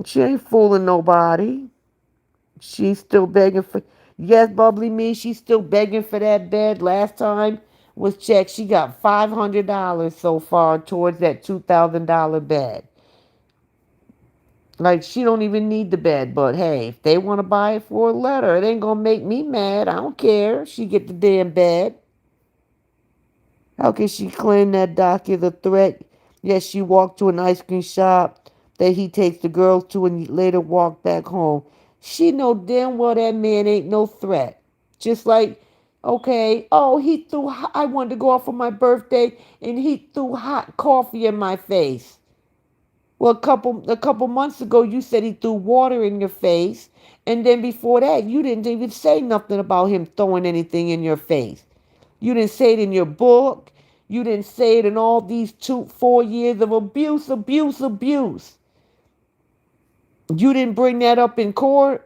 She ain't fooling nobody. She's still begging for. Yes, bubbly me. She's still begging for that bed. Last time was checked. She got $500 so far towards that $2,000 bed. Like she don't even need the bed, but hey, if they want to buy it for a letter, it ain't gonna make me mad. I don't care. She get the damn bed. How can she claim that Doc is a threat? Yes, she walked to an ice cream shop that he takes the girls to and later walked back home. She know damn well that man ain't no threat. Just like Okay. Oh, I wanted to go out for my birthday and he threw hot coffee in my face. Well, a couple months ago, you said he threw water in your face, and then before that, you didn't even say nothing about him throwing anything in your face. You didn't say it in your book. You didn't say it in all these 4 years of abuse, abuse, abuse. You didn't bring that up in court.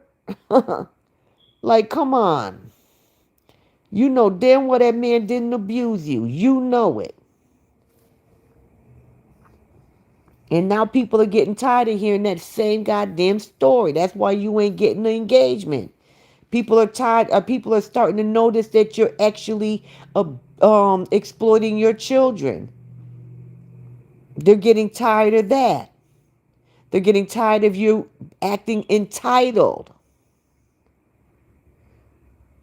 Like, come on. You know damn well that man didn't abuse you. You know it. And now people are getting tired of hearing that same goddamn story. That's why you ain't getting the engagement. People are tired. People are starting to notice that you're actually exploiting your children. They're getting tired of that. They're getting tired of you acting entitled.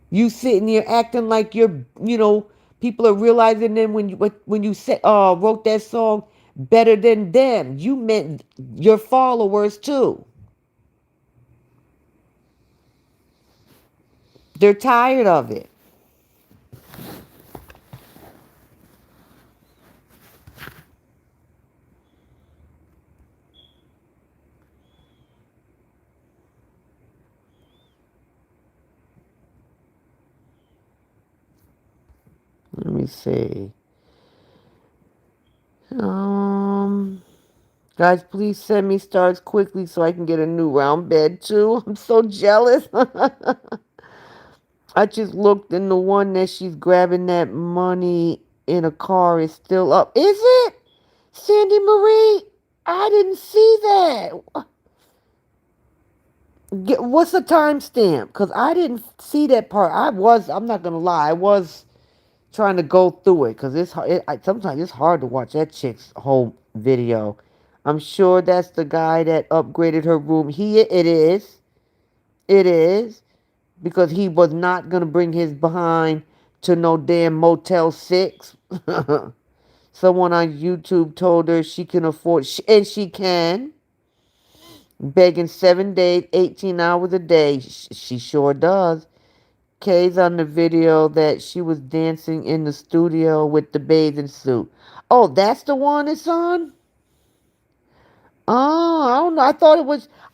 You sitting here acting like people are realizing then when you said wrote that song better than them, you meant your followers too. They're tired of it. Let me see. Um, Guys, please send me stars quickly so I can get a new round bed too. I'm so jealous. I just looked and the one that she's grabbing that money in a car is still up. Is it? Sandy Marie? I didn't see that. What's the timestamp? Because I didn't see that part. I'm not going to lie, I was trying to go through it because sometimes it's hard to watch that chick's whole video. I'm sure that's the guy that upgraded her room. It is, because he was not gonna bring his behind to no damn Motel 6. Someone on YouTube told her she can afford, and she can, begging 7 days, 18 hours a day. She sure does. Kay's on the video that she was dancing in the studio with the bathing suit. Oh, that's the one it's on? Oh, I don't know.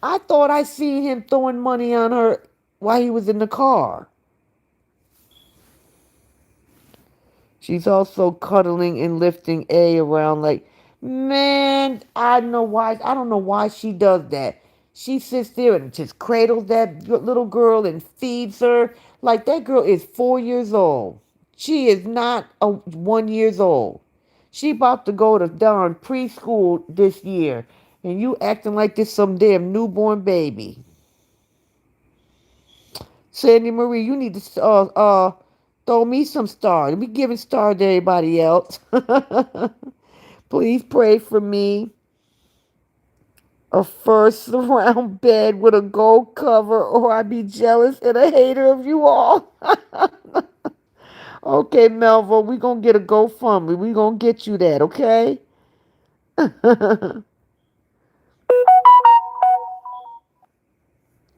I thought I seen him throwing money on her while he was in the car. She's also cuddling and lifting A around like, man, I don't know why she does that. She sits there and just cradles that little girl and feeds her. Like that girl is 4 years old. She is not 1 years old. She about to go to darn preschool this year. And you acting like this some damn newborn baby. Sandy Marie, you need to throw me some stars. Be giving stars to everybody else. Please pray for me. A first round bed with a gold cover, or I'd be jealous and a hater of you all. Okay, Melville, we gonna get a GoFundMe. We gonna get you that, okay?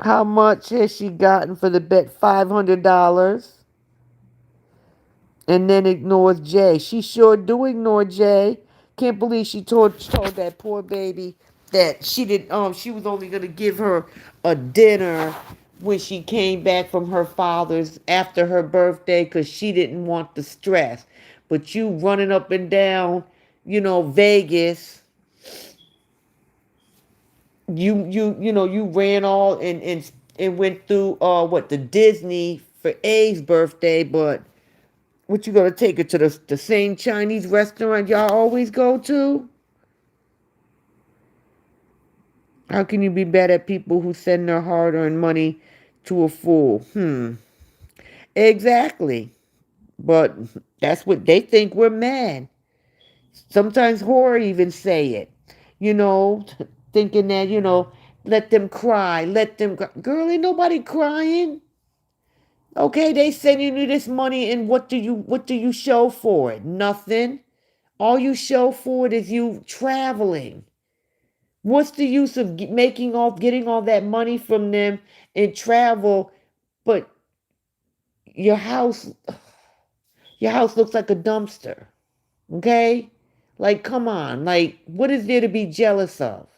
How much has she gotten for the bet? $500. And then ignores Jay. She sure do ignore Jay. Can't believe she told that poor baby that she was only gonna give her a dinner when she came back from her father's after her birthday because she didn't want the stress. But you running up and down, Vegas, you ran all and went through the Disney for A's birthday, but what, you gonna take her to the same Chinese restaurant y'all always go to? How can you be bad at people who send their hard-earned money to a fool? Exactly. But that's what they think, we're mad. Sometimes horror even say it. You know, thinking that, let them cry, let them cry. Girl, ain't nobody crying. Okay, they sending you this money, and what do you show for it? Nothing. All you show for it is you traveling. What's the use of getting all that money from them and travel, but your house? Your house looks like a dumpster. Okay? Like, come on. Like, what is there to be jealous of?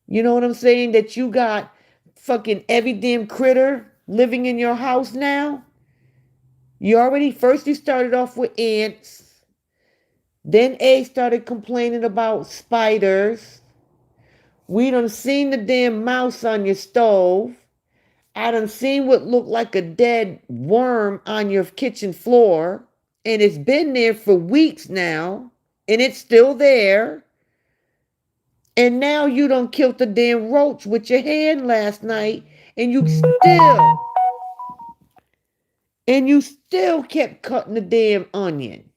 You know what I'm saying? That you got fucking every damn critter living in your house now? You already, first you started off with ants. Then A started complaining about spiders. We done seen the damn mouse on your stove. I done seen what looked like a dead worm on your kitchen floor. And it's been there for weeks now. And it's still there. And now you done killed the damn roach with your hand last night. And you still kept cutting the damn onion.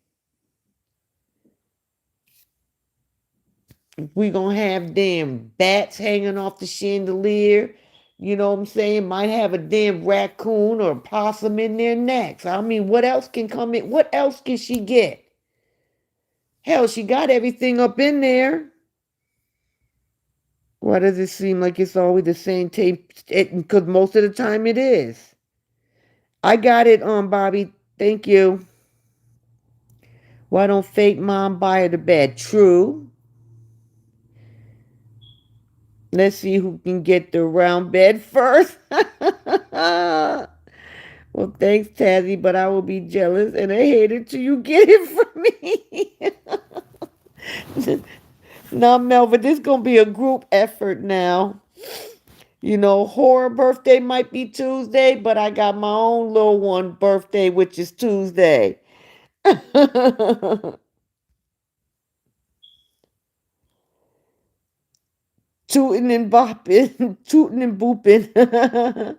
We gonna have damn bats hanging off the chandelier. You know what I'm saying? Might have a damn raccoon or a possum in there next. I mean, what else can come in? What else can she get? Hell, she got everything up in there. Why does it seem like it's always the same tape? Because most of the time it is. I got it, Bobby. Thank you. Why don't fake mom buy her the bed? True. Let's see who can get the round bed first. Well, thanks, Tazzy, but I will be jealous and a hater till you get it from me. Now, Melvin, this is going to be a group effort now. You know, horror birthday might be Tuesday, but I got my own little one birthday, which is Tuesday. Tooting and bopping, tooting and booping.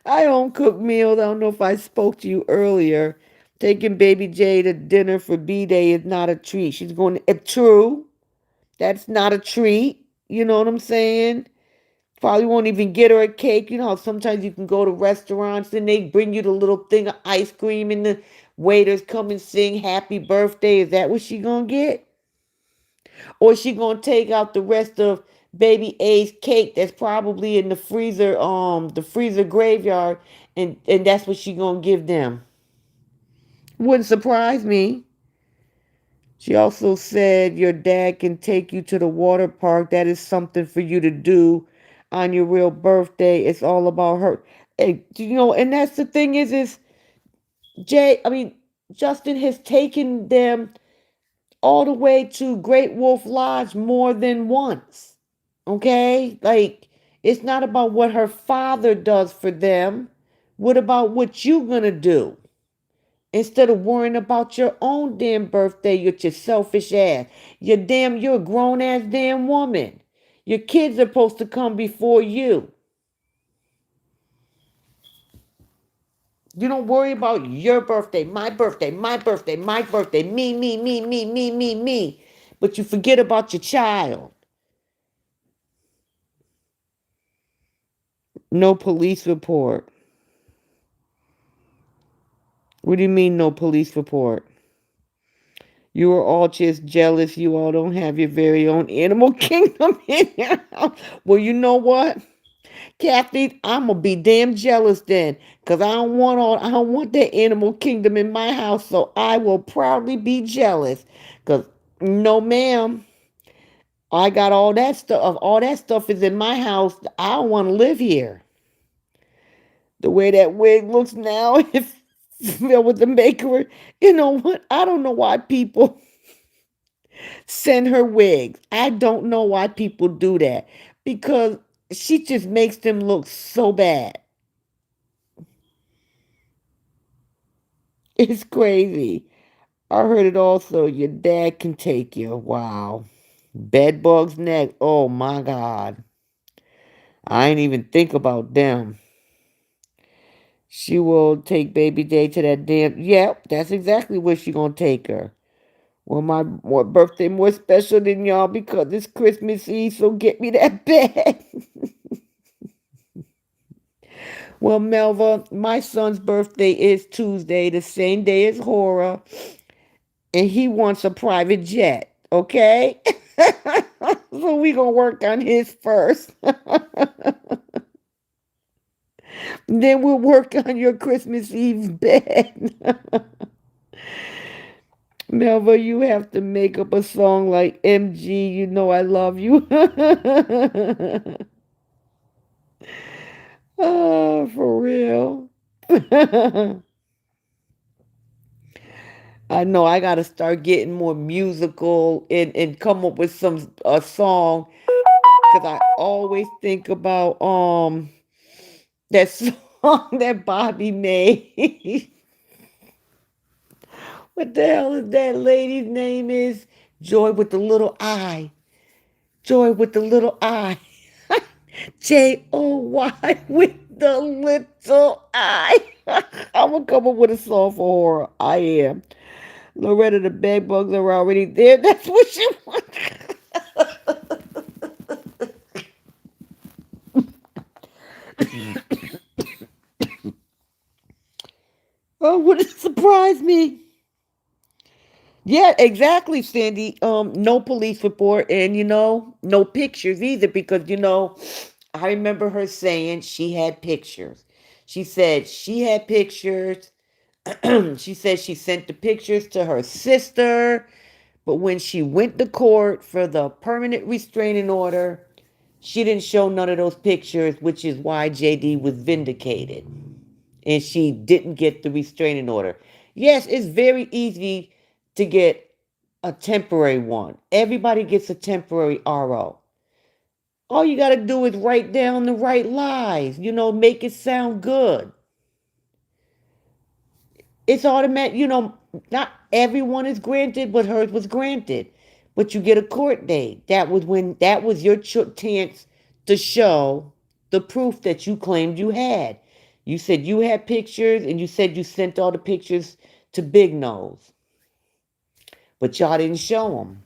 I don't cook meals. I don't know if I spoke to you earlier. Taking baby J to dinner for B Day is not a treat. She's going to, true. That's not a treat. You know what I'm saying? Probably won't even get her a cake. You know how sometimes you can go to restaurants and they bring you the little thing of ice cream and the waiters come and sing happy birthday. Is that what she gonna get? Or is she gonna take out the rest of baby A's cake that's probably in the freezer graveyard, and that's what she gonna give them? Wouldn't surprise me. She also said your dad can take you to the water park. That is something for you to do on your real birthday. It's all about her. And, and that's the thing is Justin has taken them all the way to Great Wolf Lodge more than once. Okay? Like, it's not about what her father does for them. What about what you gonna do? Instead of worrying about your own damn birthday with your selfish ass. You're a grown ass damn woman. Your kids are supposed to come before you. You don't worry about your birthday, my birthday, my birthday, my birthday, me, me, me, me, me, me, me. But you forget about your child. No police report. What do you mean, no police report? You are all just jealous. You all don't have your very own animal kingdom in your house. Well, you know what, Kathy? I'm gonna be damn jealous then, cause I don't want that animal kingdom in my house. So I will proudly be jealous, cause no, ma'am, I got all that stuff. All that stuff is in my house. I don't want to live here. The way that wig looks now, if with the maker, you know what? I don't know why people send her wigs. I don't know why people do that, because she just makes them look so bad. It's crazy. I heard it also. Your dad can take you. Wow. Bed bugs next. Oh my God. I ain't even think about them. She will take baby J to that damn. Yep, that's exactly where she gonna take her. Well, my more birthday more special than y'all because it's Christmas Eve, so get me that bed. Well, Melva, my son's birthday is Tuesday, the same day as Hora, and he wants a private jet. Okay, so we gonna work on his first. Then we'll work on your Christmas Eve bed. Melva, you have to make up a song like MG, you know I love you. Oh, for real. I know I gotta start getting more musical and come up with some a song because I always think about that song that Bobby made. What the hell is that lady's name is? Joy with the little I. Joy with the little I. Joy with the little I. I'm gonna come up with a song for horror. I am. Loretta, the bed bugs are already there. That's what she wants. Oh, would it surprise me? Yeah, exactly, Sandy. No police report and no pictures either because I remember her saying she had pictures. She said she had pictures. She said she sent the pictures to her sister, but when she went to court for the permanent restraining order, she didn't show none of those pictures, which is why JD was vindicated. And she didn't get the restraining order. Yes, it's very easy to get a temporary one. Everybody gets a temporary RO. All you got to do is write down the right lies, make it sound good. It's automatic, not everyone is granted, but hers was granted. But you get a court date. That was your chance to show the proof that you claimed you had. You said you had pictures and you said you sent all the pictures to Big Nose, but y'all didn't show them.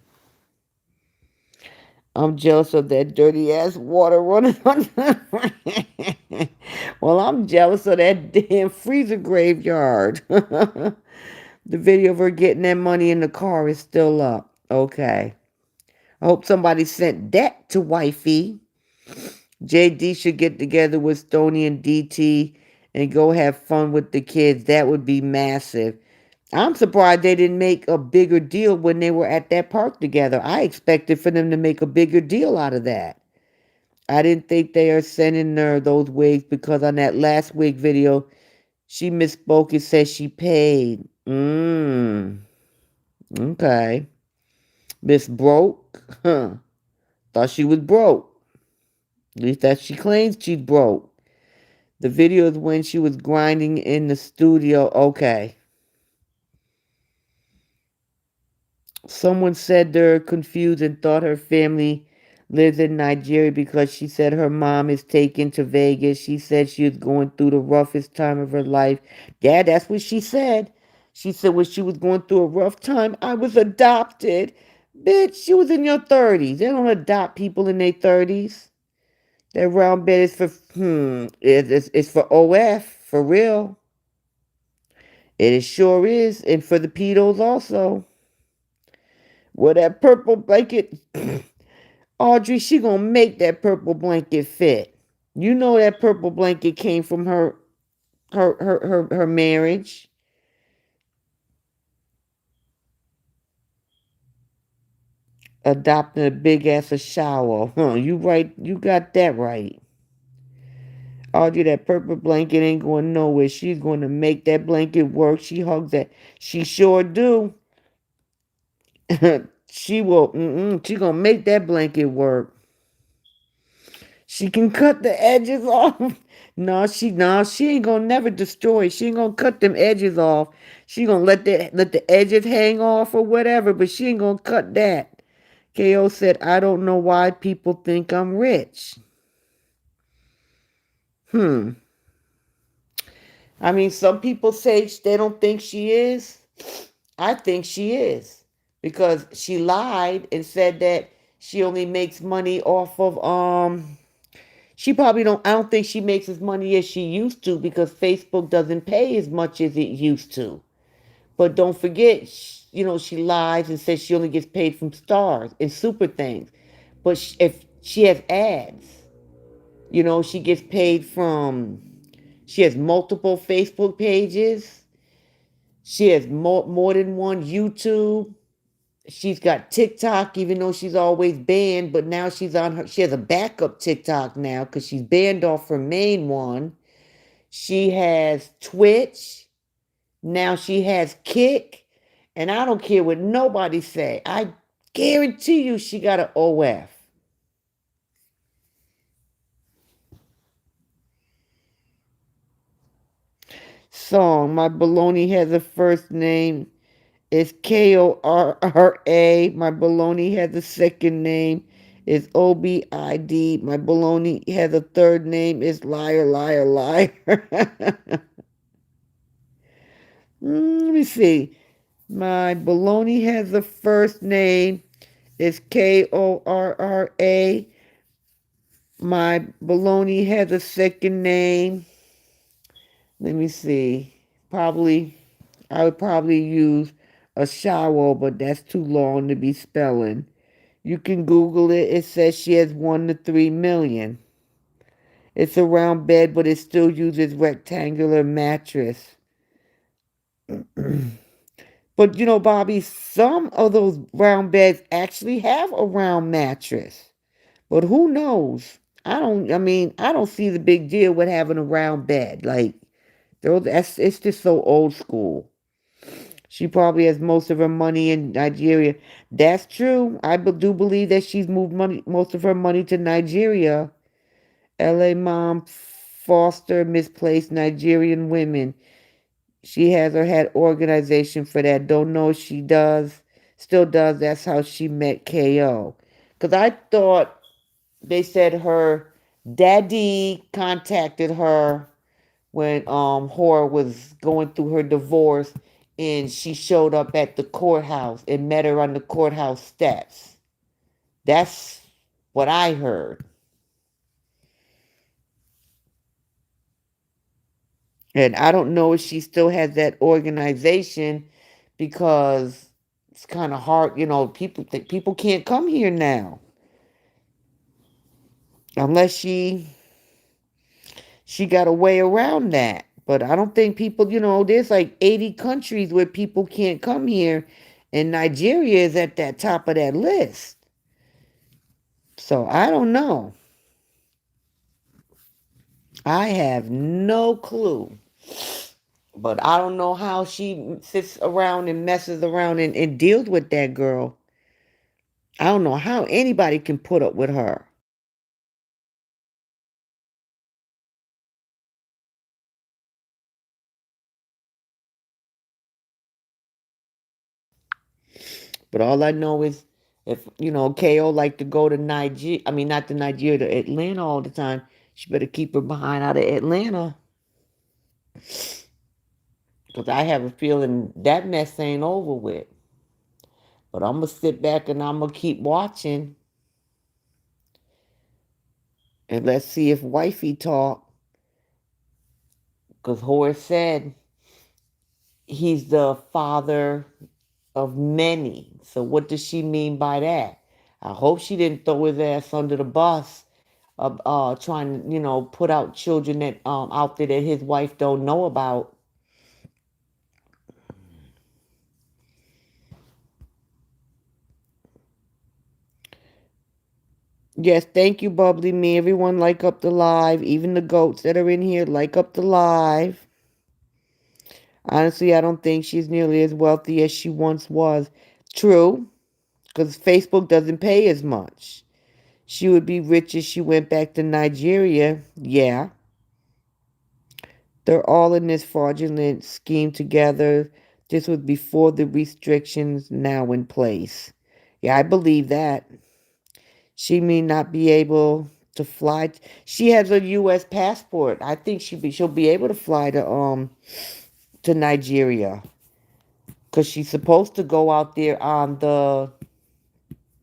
I'm jealous of that dirty ass water running on. Well, I'm jealous of that damn freezer graveyard. The video of her getting that money in the car is still up. Okay. I hope somebody sent that to wifey. JD should get together with Stoney and DT and go have fun with the kids. That would be massive. I'm surprised they didn't make a bigger deal when they were at that park together. I expected for them to make a bigger deal out of that. I didn't think they are sending her those wigs because on that last wig video, she misspoke and said she paid. Okay. Miss Broke? Huh. Thought she was broke. At least that she claims she's broke. The video is when she was grinding in the studio. Okay. Someone said they're confused and thought her family lives in Nigeria because she said her mom is taken to Vegas. She said she was going through the roughest time of her life. Yeah, that's what she said. She said when she was going through a rough time, I was adopted. Bitch, she was in your 30s. They don't adopt people in their 30s. That round bed is for, it's for OF, for real. It sure is. And for the pedos also. Well, that purple blanket, Audrey, she gonna make that purple blanket fit. You know that purple blanket came from her marriage. Adopting a big ass a shower. Huh, you right, you got that right. Audrey, that purple blanket ain't going nowhere. She's gonna make that blanket work. She hugs that. She sure do. She will, she gonna make that blanket work. She can cut the edges off. No, she ain't gonna never destroy it. She ain't gonna cut them edges off. She gonna let the edges hang off or whatever, but she ain't gonna cut that. KO said, I don't know why people think I'm rich. Hmm. I mean, some people say they don't think she is. I think she is. Because she lied and said that she only makes money off of she probably don't I don't think she makes as money as she used to because Facebook doesn't pay as much as it used to. But don't forget, she lies and says she only gets paid from stars and super things. But if she has ads, she gets paid from she has multiple Facebook pages. She has more than one YouTube. She's got TikTok, even though she's always banned, but now she has a backup TikTok now because she's banned off her main one. She has Twitch. Now she has Kick. And I don't care what nobody say. I guarantee you she got an OF. Song, my baloney has a first name. It's Korra. My baloney has a second name. It's Obid. My baloney has a third name. It's liar, liar, liar. Let me see. My baloney has a first name. It's Korra. My baloney has a second name. Let me see. Probably, I would probably use a shower, but that's too long to be spelling. You can Google it. It says she has 1 to 3 million. It's a round bed, but it still uses rectangular mattress. But you know, Bobby, some of those round beds actually have a round mattress. But who knows? I don't see the big deal with having a round bed. Like, it's just so old school. She probably has most of her money in Nigeria. That's true. Do believe that she's moved most of her money to Nigeria. LA mom foster misplaced Nigerian women. She has her head organization for that. Don't know if she does. Still does. That's how she met KO. Because I thought they said her daddy contacted her when Hora was going through her divorce, and she showed up at the courthouse and met her on the courthouse steps. That's what I heard. And I don't know if she still has that organization because it's kind of hard, people think people can't come here now unless she got a way around that. But I don't think people, there's like 80 countries where people can't come here, and Nigeria is at that top of that list. So I don't know. I have no clue. But I don't know how she sits around and messes around and deals with that girl. I don't know how anybody can put up with her. But all I know is if, KO like to go to Nigeria, I mean, not to Nigeria, to Atlanta all the time, she better keep her behind out of Atlanta. Because I have a feeling that mess ain't over with. But I'm going to sit back and I'm going to keep watching. And let's see if wifey talk. Because Horace said he's the father of many. So what does she mean by that? I hope she didn't throw his ass under the bus of trying to, put out children that out there that his wife don't know about. Yes, thank you, Bubbly Me. Everyone like up the live. Even the goats that are in here, like up the live. Honestly, I don't think she's nearly as wealthy as she once was. True, because Facebook doesn't pay as much. She would be rich if she went back to Nigeria. Yeah. They're all in this fraudulent scheme together. This was before the restrictions now in place. Yeah, I believe that. She may not be able to fly. She has a U.S. passport. I think she'll be able to fly to Nigeria because she's supposed to go out there on the.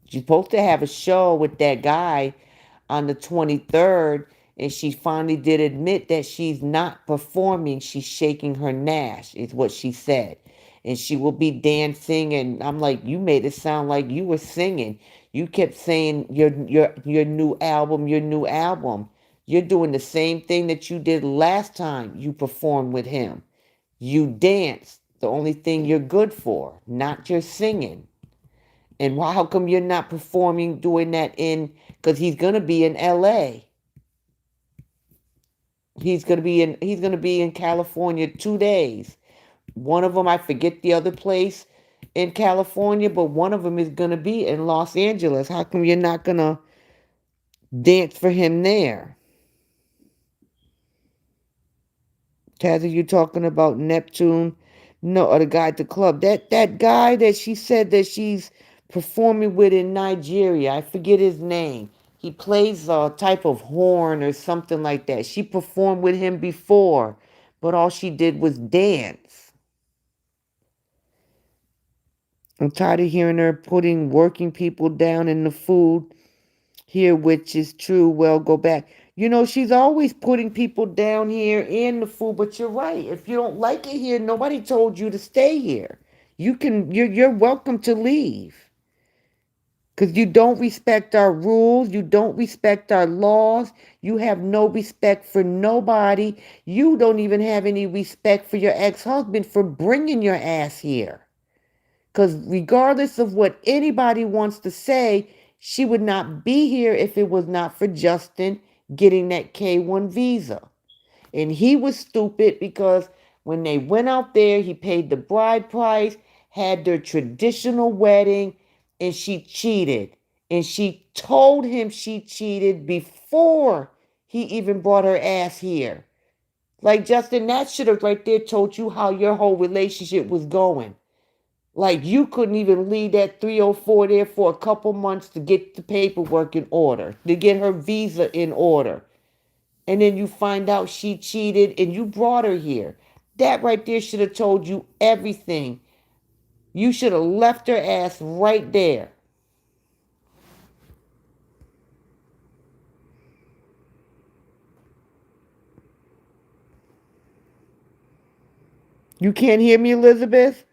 She's supposed to have a show with that guy on the 23rd, and she finally did admit that she's not performing. She's shaking her Nash, is what she said. And she will be dancing, and I'm like, you made it sound like you were singing. You kept saying your new album, your new album. You're doing the same thing that you did last time you performed with him. You danced. The only thing you're good for, not your singing. And why? How come you're not performing, doing that in? Because he's gonna be in L.A. He's gonna be in California 2 days. One of them, I forget the other place in California, but one of them is gonna be in Los Angeles. How come you're not gonna dance for him there? Taz, are you talking about Neptune? No, or the guy at the club. That guy that she said that she's performing with in Nigeria. I forget his name. He plays a type of horn or something like that. She performed with him before, but all she did was dance. I'm tired of hearing her putting working people down in the food here, which is true. Well, go back. She's always putting people down here in the food, but you're right. If you don't like it here, nobody told you to stay here. You're welcome to leave. Because you don't respect our rules, you don't respect our laws, you have no respect for nobody. You don't even have any respect for your ex-husband for bringing your ass here. Because regardless of what anybody wants to say, she would not be here if it was not for Justin getting that K1 visa. And he was stupid because when they went out there, he paid the bride price, had their traditional wedding, and she cheated. And she told him she cheated before he even brought her ass here. Like, Justin, that should have right there told you how your whole relationship was going. Like, you couldn't even leave that 304 there for a couple months to get the paperwork in order, to get her visa in order. And then you find out she cheated and you brought her here. That right there should have told you everything. You should have left her ass right there. You can't hear me, Elizabeth?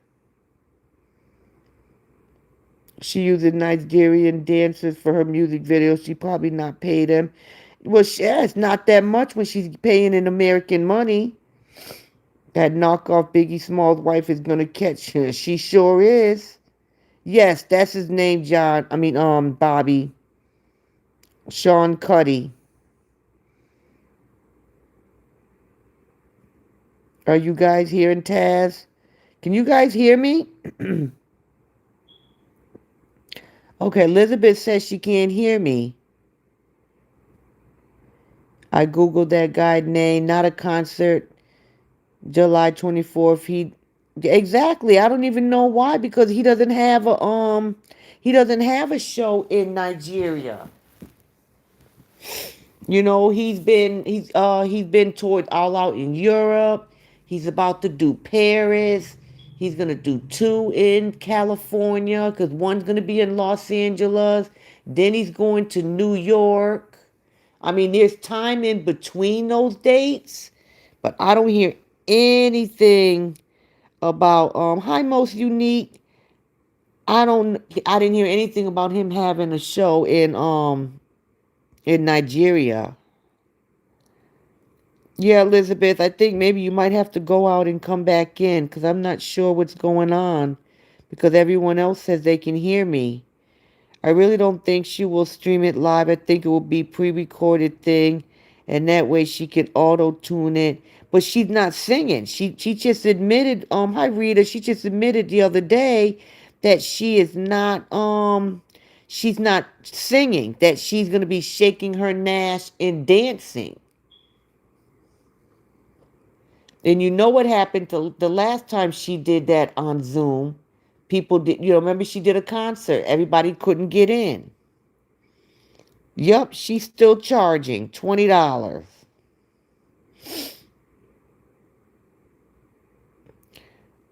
She uses Nigerian dancers for her music videos. She probably not paid them. Well, yeah, it's not that much when she's paying in American money. That knockoff Biggie Smalls wife is gonna catch her. She sure is. Yes, that's his name, John. Bobby. Sean Cuddy. Are you guys hearing Taz? Can you guys hear me? Okay, Elizabeth says she can't hear me. I googled that guy name, not a concert, July 24th. He exactly. I don't even know why because he doesn't have a show in Nigeria. He's been toured all out in Europe. He's about to do Paris. He's gonna do two in California because one's gonna be in Los Angeles. Then he's going to New York. I mean, there's time in between those dates, but I don't hear anything about hi most unique. I didn't hear anything about him having a show in Nigeria. Yeah, Elizabeth, I think maybe you might have to go out and come back in because I'm not sure what's going on because everyone else says they can hear me. I really don't think she will stream it live. I think it will be pre-recorded thing and that way she can auto-tune it. But she's not singing. She just admitted, hi Rita, she just admitted the other day that she's not singing, that she's going to be shaking her nash and dancing. And you know what happened to the last time she did that on Zoom? People did, remember she did a concert. Everybody couldn't get in. Yup, she's still charging $20.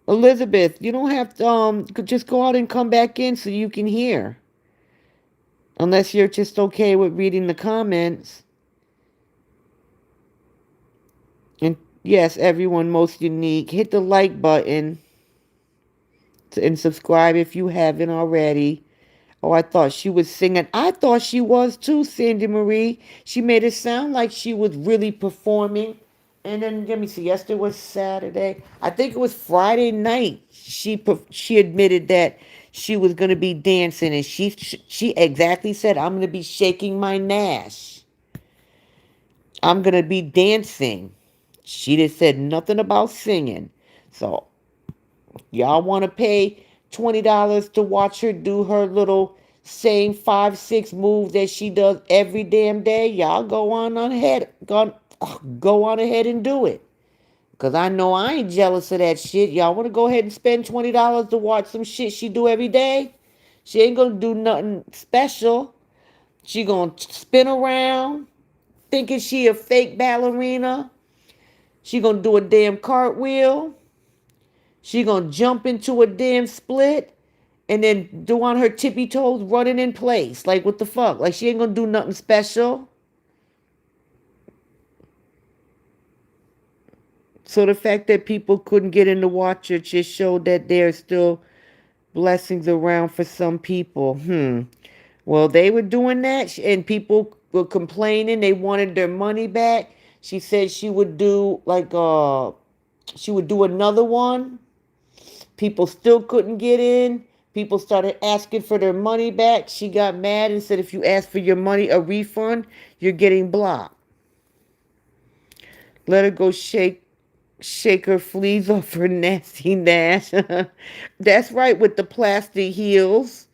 Elizabeth, you don't have to just go out and come back in so you can hear. Unless you're just okay with reading the comments. And yes, everyone most unique. Hit the like button and subscribe if you haven't already. Oh, I thought she was singing. I thought she was too, Sandy Marie. She made it sound like she was really performing. And then let me see. Yesterday was Saturday. I think it was Friday night. She admitted that she was gonna be dancing, and she exactly said, "I'm gonna be shaking my Nash. I'm gonna be dancing." She just said nothing about singing. So y'all want to pay $20 to watch her do her little same 5, 6 moves that she does every damn day? Y'all go on ahead and do it. Cause I know I ain't jealous of that shit. Y'all want to go ahead and spend $20 to watch some shit she do every day? She ain't gonna do nothing special. She gonna spin around thinking she a fake ballerina. She gonna do a damn cartwheel. She gonna jump into a damn split and then do on her tippy toes running in place. Like what the fuck? Like she ain't gonna do nothing special. So the fact that people couldn't get in to watch it just showed that there's still blessings around for some people. Well, they were doing that and people were complaining they wanted their money back. She said she would do she would do another one. People still couldn't get in. People started asking for their money back. She got mad and said, if you ask for your money, a refund, you're getting blocked. Let her go shake her fleas off her nasty Nash. That's right, with the plastic heels,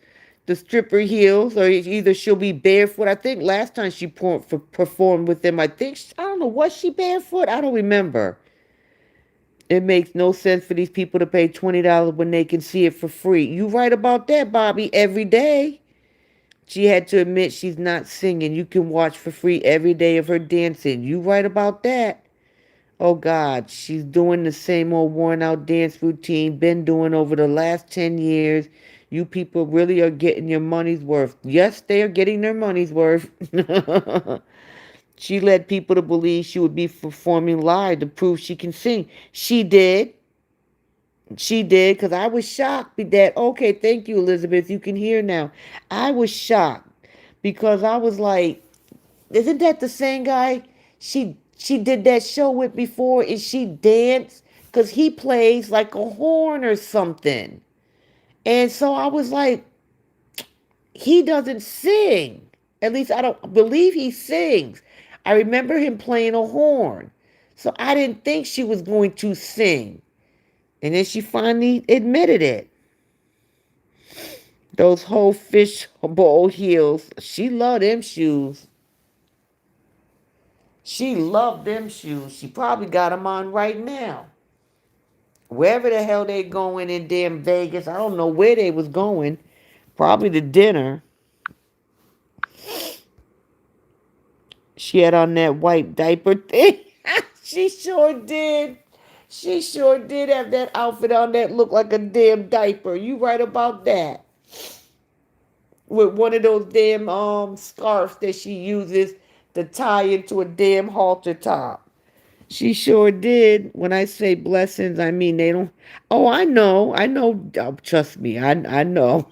the stripper heels, or either she'll be barefoot. I think last time she performed with them, I don't know, was she barefoot? I don't remember. It makes no sense for these people to pay $20 when they can see it for free. You right about that, Bobby, every day. She had to admit she's not singing. You can watch for free every day of her dancing. You right about that. Oh God, she's doing the same old worn out dance routine, been doing over the last 10 years. You people really are getting your money's worth. Yes, they are getting their money's worth. She led people to believe she would be performing live to prove she can sing. She did. She did, because I was shocked that, okay, thank you, Elizabeth. You can hear now. I was shocked because I was like, isn't that the same guy she did that show with before? Is she dance? Because he plays like a horn or something. And so I was like, he doesn't sing. At least I don't believe he sings. I remember him playing a horn. So I didn't think she was going to sing. And then she finally admitted it. Those whole fish bowl heels. She loved them shoes. She loved them shoes. She probably got them on right now. Wherever the hell they going in damn Vegas. I don't know where they was going. Probably to dinner. She had on that white diaper thing. She sure did. She sure did have that outfit on that looked like a damn diaper. You right about that. With one of those damn scarves that she uses to tie into a damn halter top. She sure did. When I say blessings, I mean they don't. Oh, I know. I know. Oh, trust me. I know.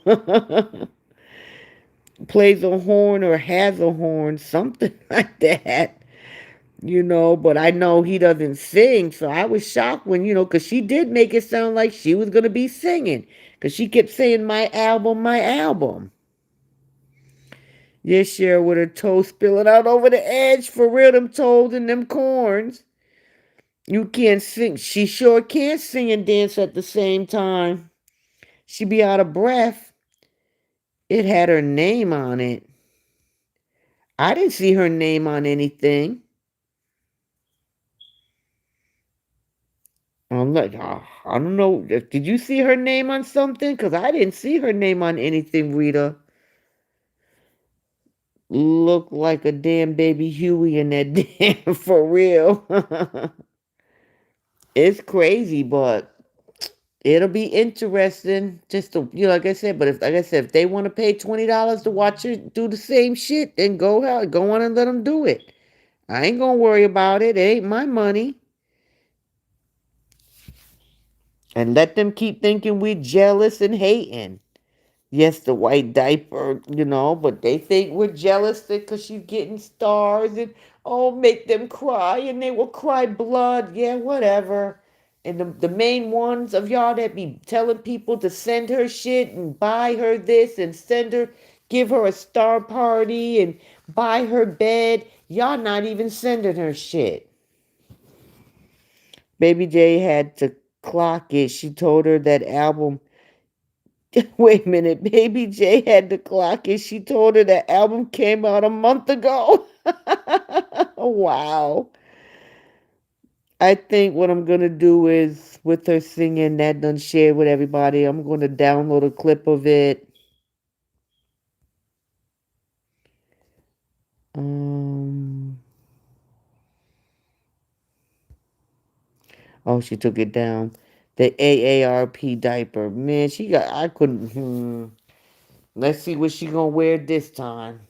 Plays a horn or has a horn, something like that. But I know he doesn't sing. So I was shocked when, because she did make it sound like she was going to be singing. Because she kept saying, my album, my album. Yes, Cheryl, with her toes spilling out over the edge. For real, them toes and them corns. You can't sing. She sure can't sing and dance at the same time. She be out of breath. It had her name on it. I didn't see her name on anything. I'm like, I don't know. Did you see her name on something? Because I didn't see her name on anything, Rita. Look like a damn baby Huey in that damn, for real. It's crazy, but it'll be interesting just to, like I said, but if they want to pay $20 to watch her do the same shit, then go on and let them do it. I ain't gonna worry about it. It ain't my money. And let them keep thinking we're jealous and hating. Yes, the white diaper, but they think we're jealous because she's getting stars and, oh, make them cry and they will cry blood. Yeah, whatever. And the main ones of y'all that be telling people to send her shit and buy her this and give her a star party and buy her bed, y'all not even sending her shit. Baby J had to clock it. She told her that album. Wait a minute, Baby J had to clock it. She told her the album came out a month ago. Wow. I think what I'm gonna do is with her singing that done shared with everybody, I'm gonna download a clip of it. Um oh, she took it down. The AARP diaper. Man, I couldn't let's see what she gonna wear this time.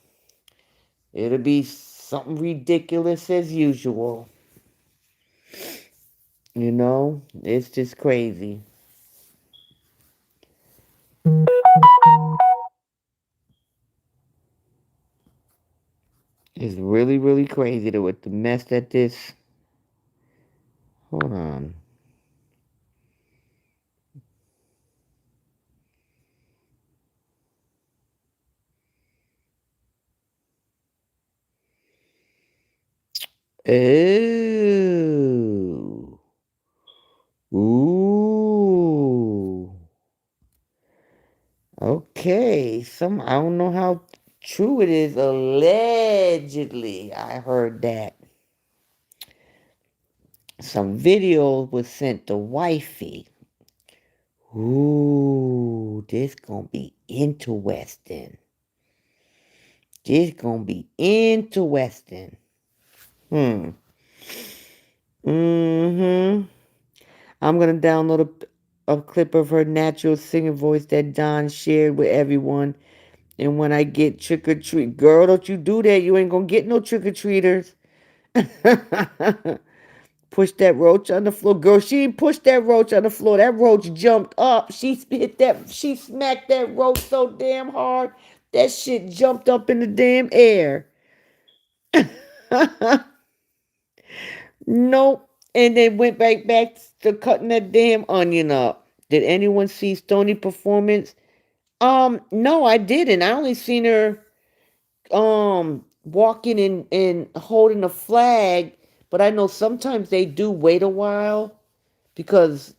It'll be something ridiculous as usual. It's just crazy. It's really, really crazy with the mess that this. Hold on. Oh. Ooh. Okay. I don't know how true it is. Allegedly, I heard that some video was sent to wifey. Ooh, this gonna be interesting. This gonna be interesting. Hmm. Mm-hmm. I'm gonna download a clip of her natural singing voice that Don shared with everyone. And when I get trick or treat, girl, don't you do that. You ain't gonna get no trick or treaters. Push that roach on the floor, girl. She ain't pushed that roach on the floor. That roach jumped up. She smacked that roach so damn hard that shit jumped up in the damn air. Nope. And then went back to cutting that damn onion up. Did anyone see Stony performance? No, I didn't. I only seen her walking and holding a flag, but I know sometimes they do wait a while because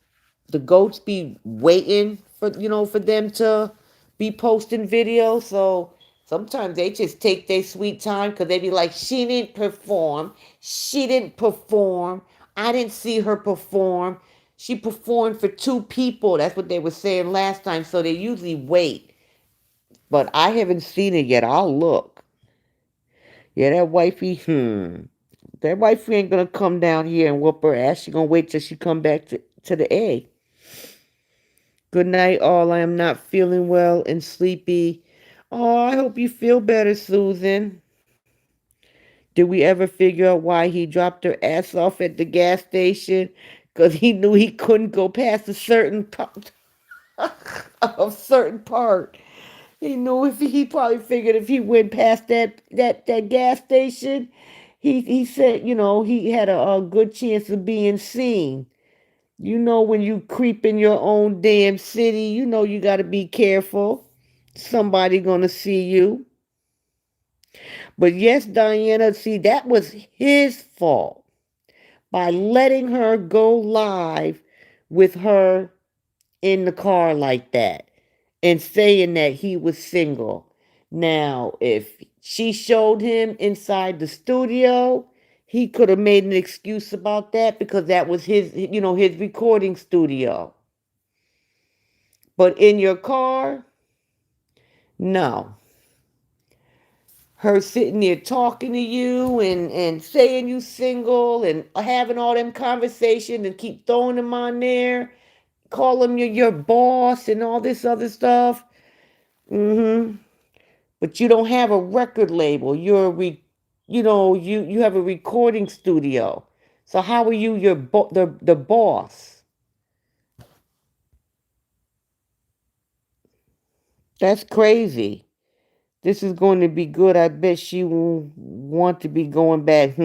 the goats be waiting for them to be posting videos. So sometimes they just take their sweet time because they be like, she didn't perform. She didn't perform. I didn't see her perform. She performed for two people. That's what they were saying last time. So they usually wait. But I haven't seen it yet. I'll look. Yeah, that wifey ain't gonna come down here and whoop her ass. She gonna wait till she come back to the A. Good night, all. I am not feeling well and sleepy. Oh, I hope you feel better, Susan. Did we ever figure out why he dropped her ass off at the gas station? Because he knew he couldn't go past a certain part. A certain part. He knew if he probably figured if he went past that gas station, he said, he had a good chance of being seen. When you creep in your own damn city, you got to be careful. Somebody gonna see you. But yes, Diana, see, that was his fault by letting her go live with her in the car like that and saying that he was single. Now, if she showed him inside the studio, he could have made an excuse about that because that was his recording studio. But in your car, no. Her sitting there talking to you and saying you single and having all them conversations and keep throwing them on there, call him your boss and all this other stuff. Mm-hmm. But you don't have a record label. You have a recording studio. So how are you the boss? That's crazy. This is going to be good. I bet she will want to be going back.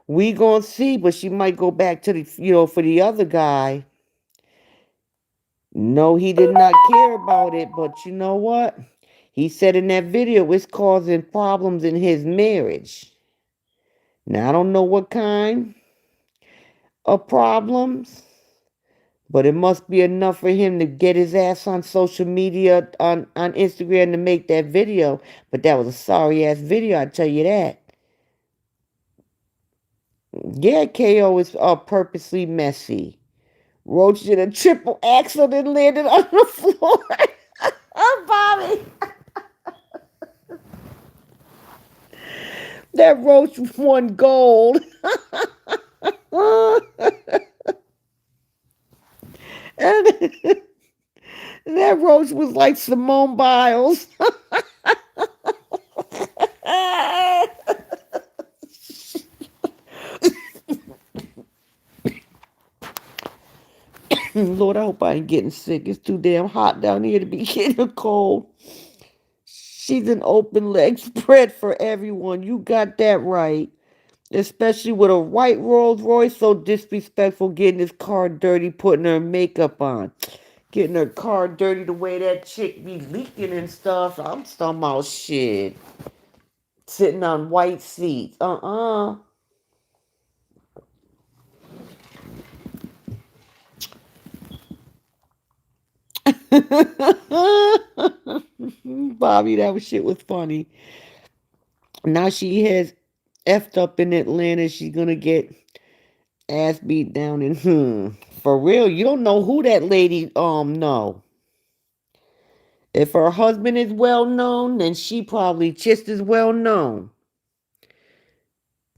We gonna see, but she might go back to the, for the other guy. No, he did not care about it, but you know what? He said in that video it's causing problems in his marriage. Now I don't know what kind of problems, but it must be enough for him to get his ass on social media on Instagram to make that video. But that was a sorry ass video, I tell you that. Yeah, KO is purposely messy. Roach did a triple axel and landed on the floor. Oh, Bobby. That Roach won gold. And that Roach was like Simone Biles. Lord, I hope I ain't getting sick. It's too damn hot down here to be getting a cold. She's an open leg spread for everyone. You got that right. Especially with a white Rolls Royce, so disrespectful, getting his car dirty, putting her makeup on. Getting her car dirty the way that chick be leaking and stuff. I'm talking about shit. Sitting on white seats. Bobby, that shit was funny. Now she has effed up in Atlanta. She's gonna get ass beat down and for real, you don't know who that lady know. If her husband is well known, then she probably just as well known.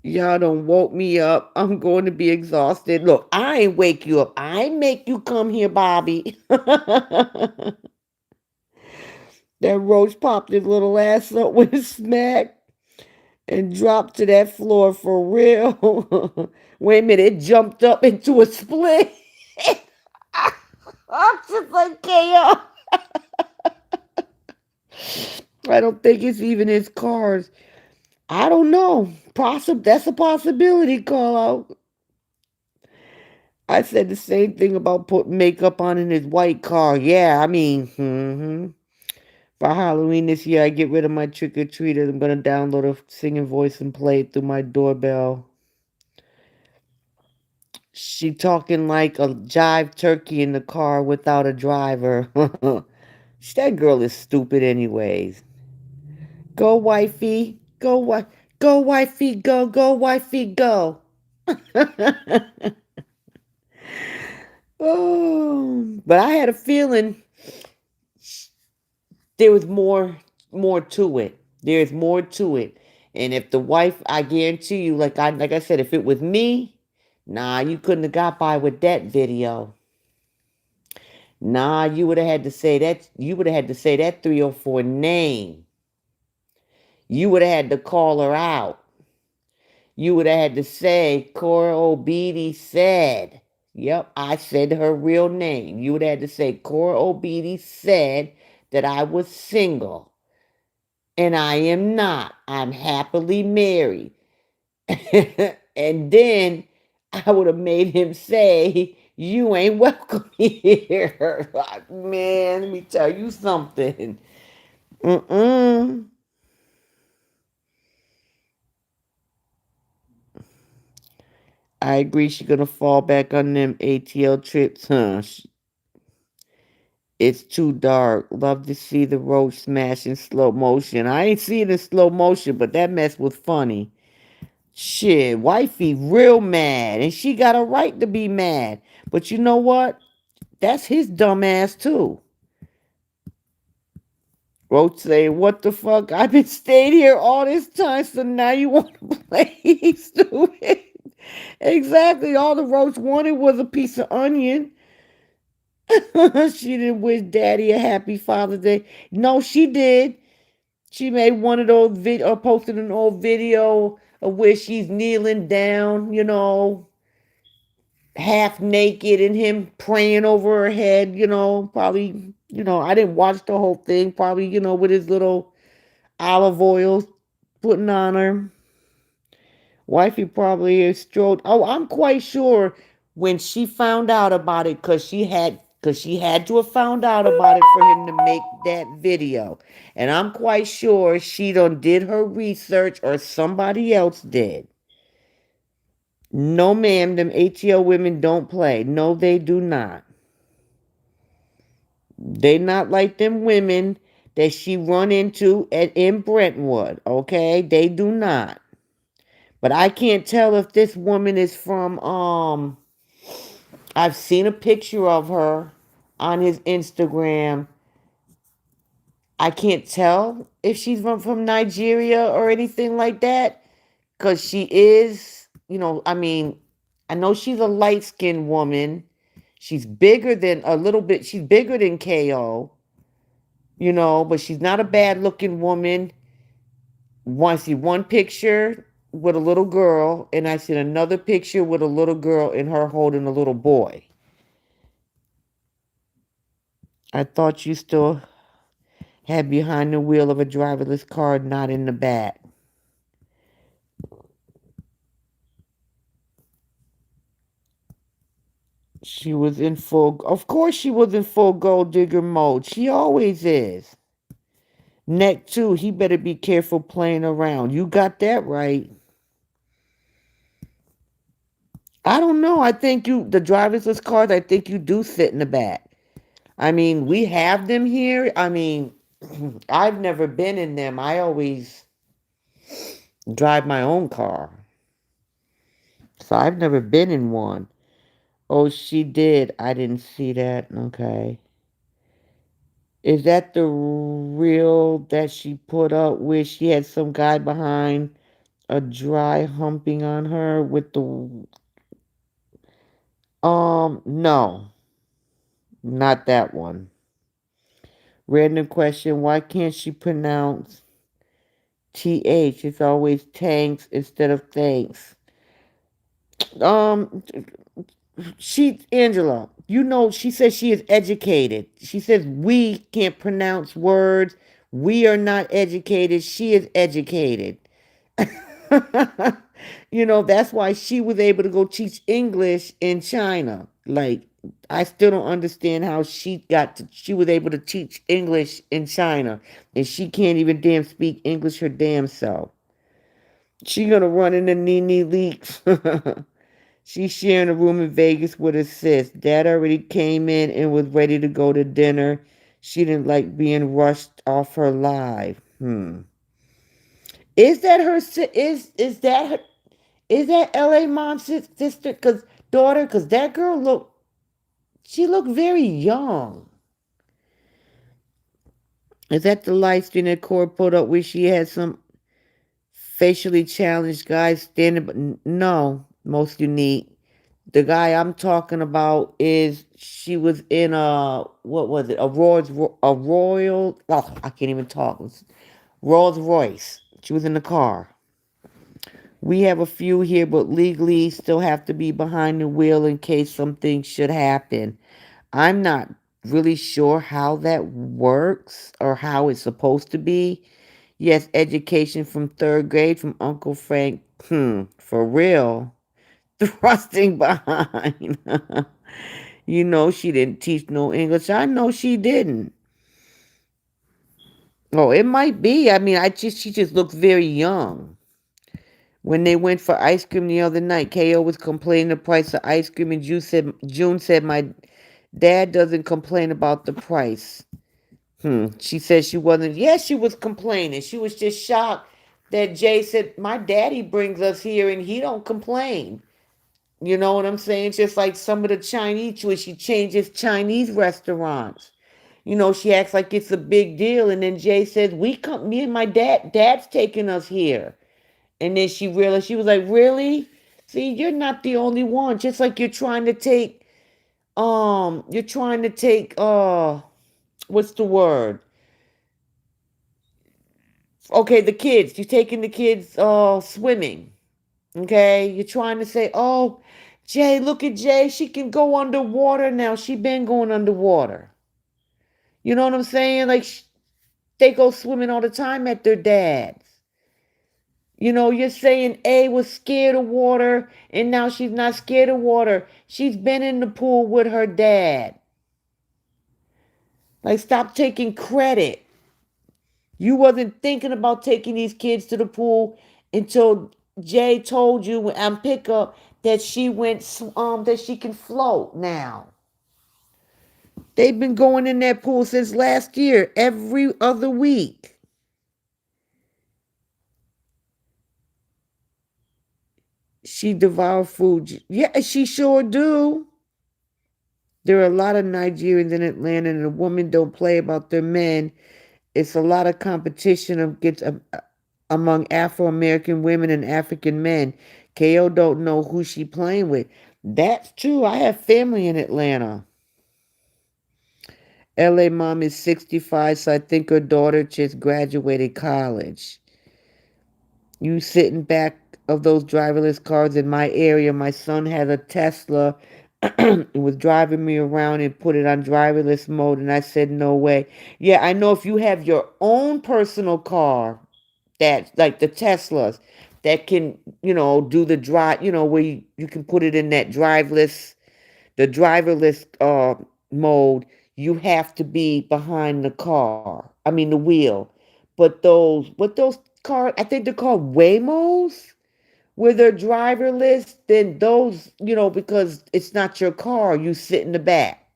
Y'all done woke me up. I'm going to be exhausted. Look, I ain't wake you up. I ain't make you come here, Bobby. That Roach popped his little ass up with a smack and dropped to that floor for real. Wait a minute, it jumped up into a split. I'm just like chaos. I don't think it's even his cars. I don't know. That's a possibility, call out. I said the same thing about putting makeup on in his white car. Yeah, I mean, for Halloween this year, I get rid of my trick or treaters. I'm gonna download a singing voice and play it through my doorbell. She talking like a jive turkey in the car without a driver. That girl is stupid, anyways. Go, wifey. Go, wifey. Go, wifey. Go. Oh, but I had a feeling there was more to it. There's more to it. And if the wife, I guarantee you, like I said, if it was me, nah, you couldn't have got by with that video. Nah, you would have had to say that. You would have had to say that 304 name. You would have had to call her out. You would have had to say, Cora Obedi said. Yep, I said her real name. You would have had to say, Cora Obedi said that I was single. And I am not. I'm happily married. And then I would have made him say, you ain't welcome here. Man, let me tell you something. Mm-mm. I agree she's gonna fall back on them ATL trips, huh? It's too dark. Love to see the road smash in slow motion. I ain't see it in slow motion, but that mess was funny. Shit, wifey real mad, and she got a right to be mad. But you know what? That's his dumb ass too. Roach saying, what the fuck? I've been staying here all this time, so now you want to play stupid. Exactly. All the Roach wanted was a piece of onion. She didn't wish daddy a happy Father's Day. No, she did. She made one of those or posted an old video of where she's kneeling down, half naked and him praying over her head, probably I didn't watch the whole thing. Probably, with his little olive oil putting on her. Wifey probably is strode. Oh, I'm quite sure when she found out about it, because she had to have found out about it for him to make that video. And I'm quite sure she done did her research or somebody else did. No, ma'am, them ATL women don't play. No, they do not. They not like them women that she run into in Brentwood, okay? They do not. But I can't tell if this woman is from I've seen a picture of her on his Instagram. I can't tell if she's from Nigeria or anything like that. Cause she is, I mean, I know she's a light-skinned woman. She's bigger than a little bit, she's bigger than KO, but she's not a bad looking woman. I see one picture with a little girl, and I see another picture with a little girl and her holding a little boy. I thought you still had behind the wheel of a driverless car, not in the back. She was in full, of course, she was in full gold digger mode. She always is. Neck too, he better be careful playing around. You got that right. I don't know. I think the driverless cars, I think you do sit in the back. I mean, we have them here. I mean, I've never been in them. I always drive my own car. So I've never been in one. Oh, she did. I didn't see that. Okay. Is that the reel that she put up where she had some guy behind a dry humping on her with the no, not that one. Random question, why can't she pronounce TH? It's always tanks instead of thanks. Um Angela, she says she is educated. She says we can't pronounce words. We are not educated. She is educated. That's why she was able to go teach English in China. Like, I still don't understand how she was able to teach English in China and she can't even damn speak English her damn self. She gonna run into Nene Leaks. She's sharing a room in Vegas with her sis. Dad already came in and was ready to go to dinner. She didn't like being rushed off her live. Is that her? Is that L.A. mom's sister? Cause daughter? Cause that girl she looked very young. Is that the light skin that Cora put up where she had some facially challenged guys standing? But no, most unique. The guy I'm talking about is she was in a what was it? A royal. Oh, I can't even talk. Rolls Royce. She was in the car. We have a few here, but legally still have to be behind the wheel in case something should happen. I'm not really sure how that works or how it's supposed to be. Yes, education from third grade from Uncle Frank. For real. Thrusting behind. She didn't teach no English. I know she didn't. Oh, it might be. I mean, she just looks very young. When they went for ice cream the other night, KO was complaining the price of ice cream, and June said my dad doesn't complain about the price. She said she wasn't. Yes, she was complaining. She was just shocked that Jay said, my daddy brings us here and he don't complain. You know what I'm saying? Just like some of the Chinese, when she changes Chinese restaurants. She acts like it's a big deal. And then Jay says, me and my dad's taking us here. And then she realized, she was like, really? See, you're not the only one. Just like you're trying to take, what's the word? Okay, the kids. You're taking the kids, swimming. Okay? You're trying to say, oh, Jay, look at Jay. She can go underwater now. She been going underwater. You know what I'm saying? Like they go swimming all the time at their dad's. You know, you're saying A was scared of water and now she's not scared of water. She's been in the pool with her dad. Like, stop taking credit. You wasn't thinking about taking these kids to the pool until Jay told you on pickup that she that she can float now. They've been going in that pool since last year, every other week. She devour food. Yeah, she sure do. There are a lot of Nigerians in Atlanta, and the women don't play about their men. It's a lot of competition among Afro American women and African men. KO don't know who she playing with. That's true. I have family in Atlanta. LA mom is 65, so I think her daughter just graduated college. You sitting back of those driverless cars in my area. My son had a Tesla and was driving me around and put it on driverless mode, and I said, no way. Yeah, I know if you have your own personal car, that like the Teslas that can, do the drive, where you can put it in that the driverless mode, you have to be behind the car. I mean the wheel. But those cars, I think they're called Waymos, where they're driverless, then those, because it's not your car, you sit in the back.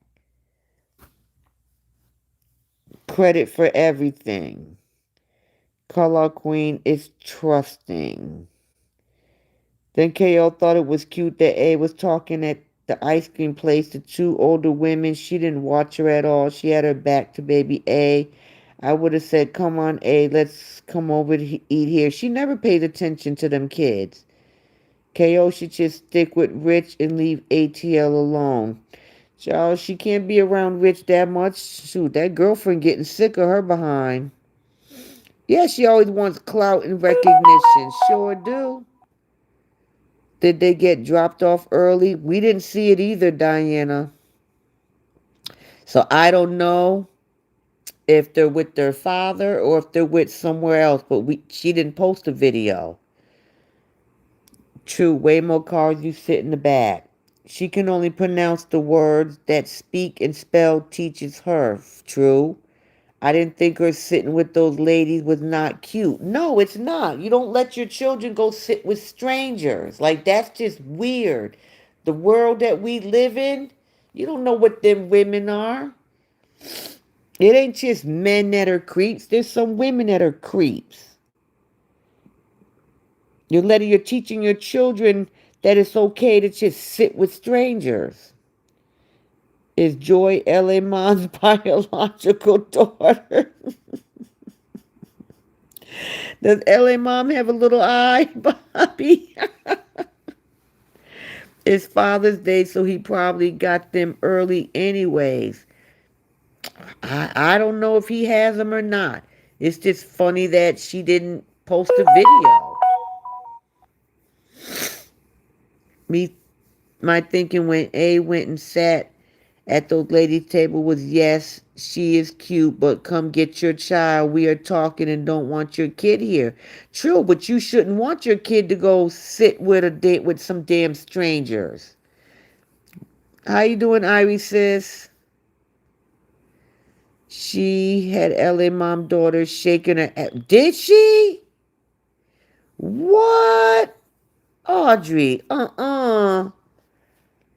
Credit for everything. Color Queen is trusting. Then KO thought it was cute that A was talking at the ice cream place to two older women. She didn't watch her at all. She had her back to baby A. I would have said, come on, A, let's come over to eat here. She never paid attention to them kids. KO should just stick with Rich and leave ATL alone. Charles, she can't be around Rich that much. Shoot, that girlfriend getting sick of her behind. Yeah, she always wants clout and recognition. Sure do. Did they get dropped off early? We didn't see it either, Diana. So I don't know if they're with their father or if they're with somewhere else, but she didn't post a video. True, Waymo cars you sit in the back. She can only pronounce the words that speak and spell teaches her. True. I didn't think her sitting with those ladies was not cute. No, it's not. You don't let your children go sit with strangers. Like, that's just weird. The world that we live in, you don't know what them women are. It ain't just men that are creeps. There's some women that are creeps. You're teaching your children that it's okay to just sit with strangers. Is Joy L.A. Mom's biological daughter? Does LA mom have a little eye, Bobby? It's Father's Day, so he probably got them early anyways. I don't know if he has them or not. It's just funny that she didn't post a video. Me, my thinking when A went and sat at those ladies' table was, yes, she is cute, but come get your child. We are talking and don't want your kid here. True, but you shouldn't want your kid to go sit with a date with some damn strangers. How you doing, Iris sis? She had LA mom daughter shaking her. Did she? What? Audrey,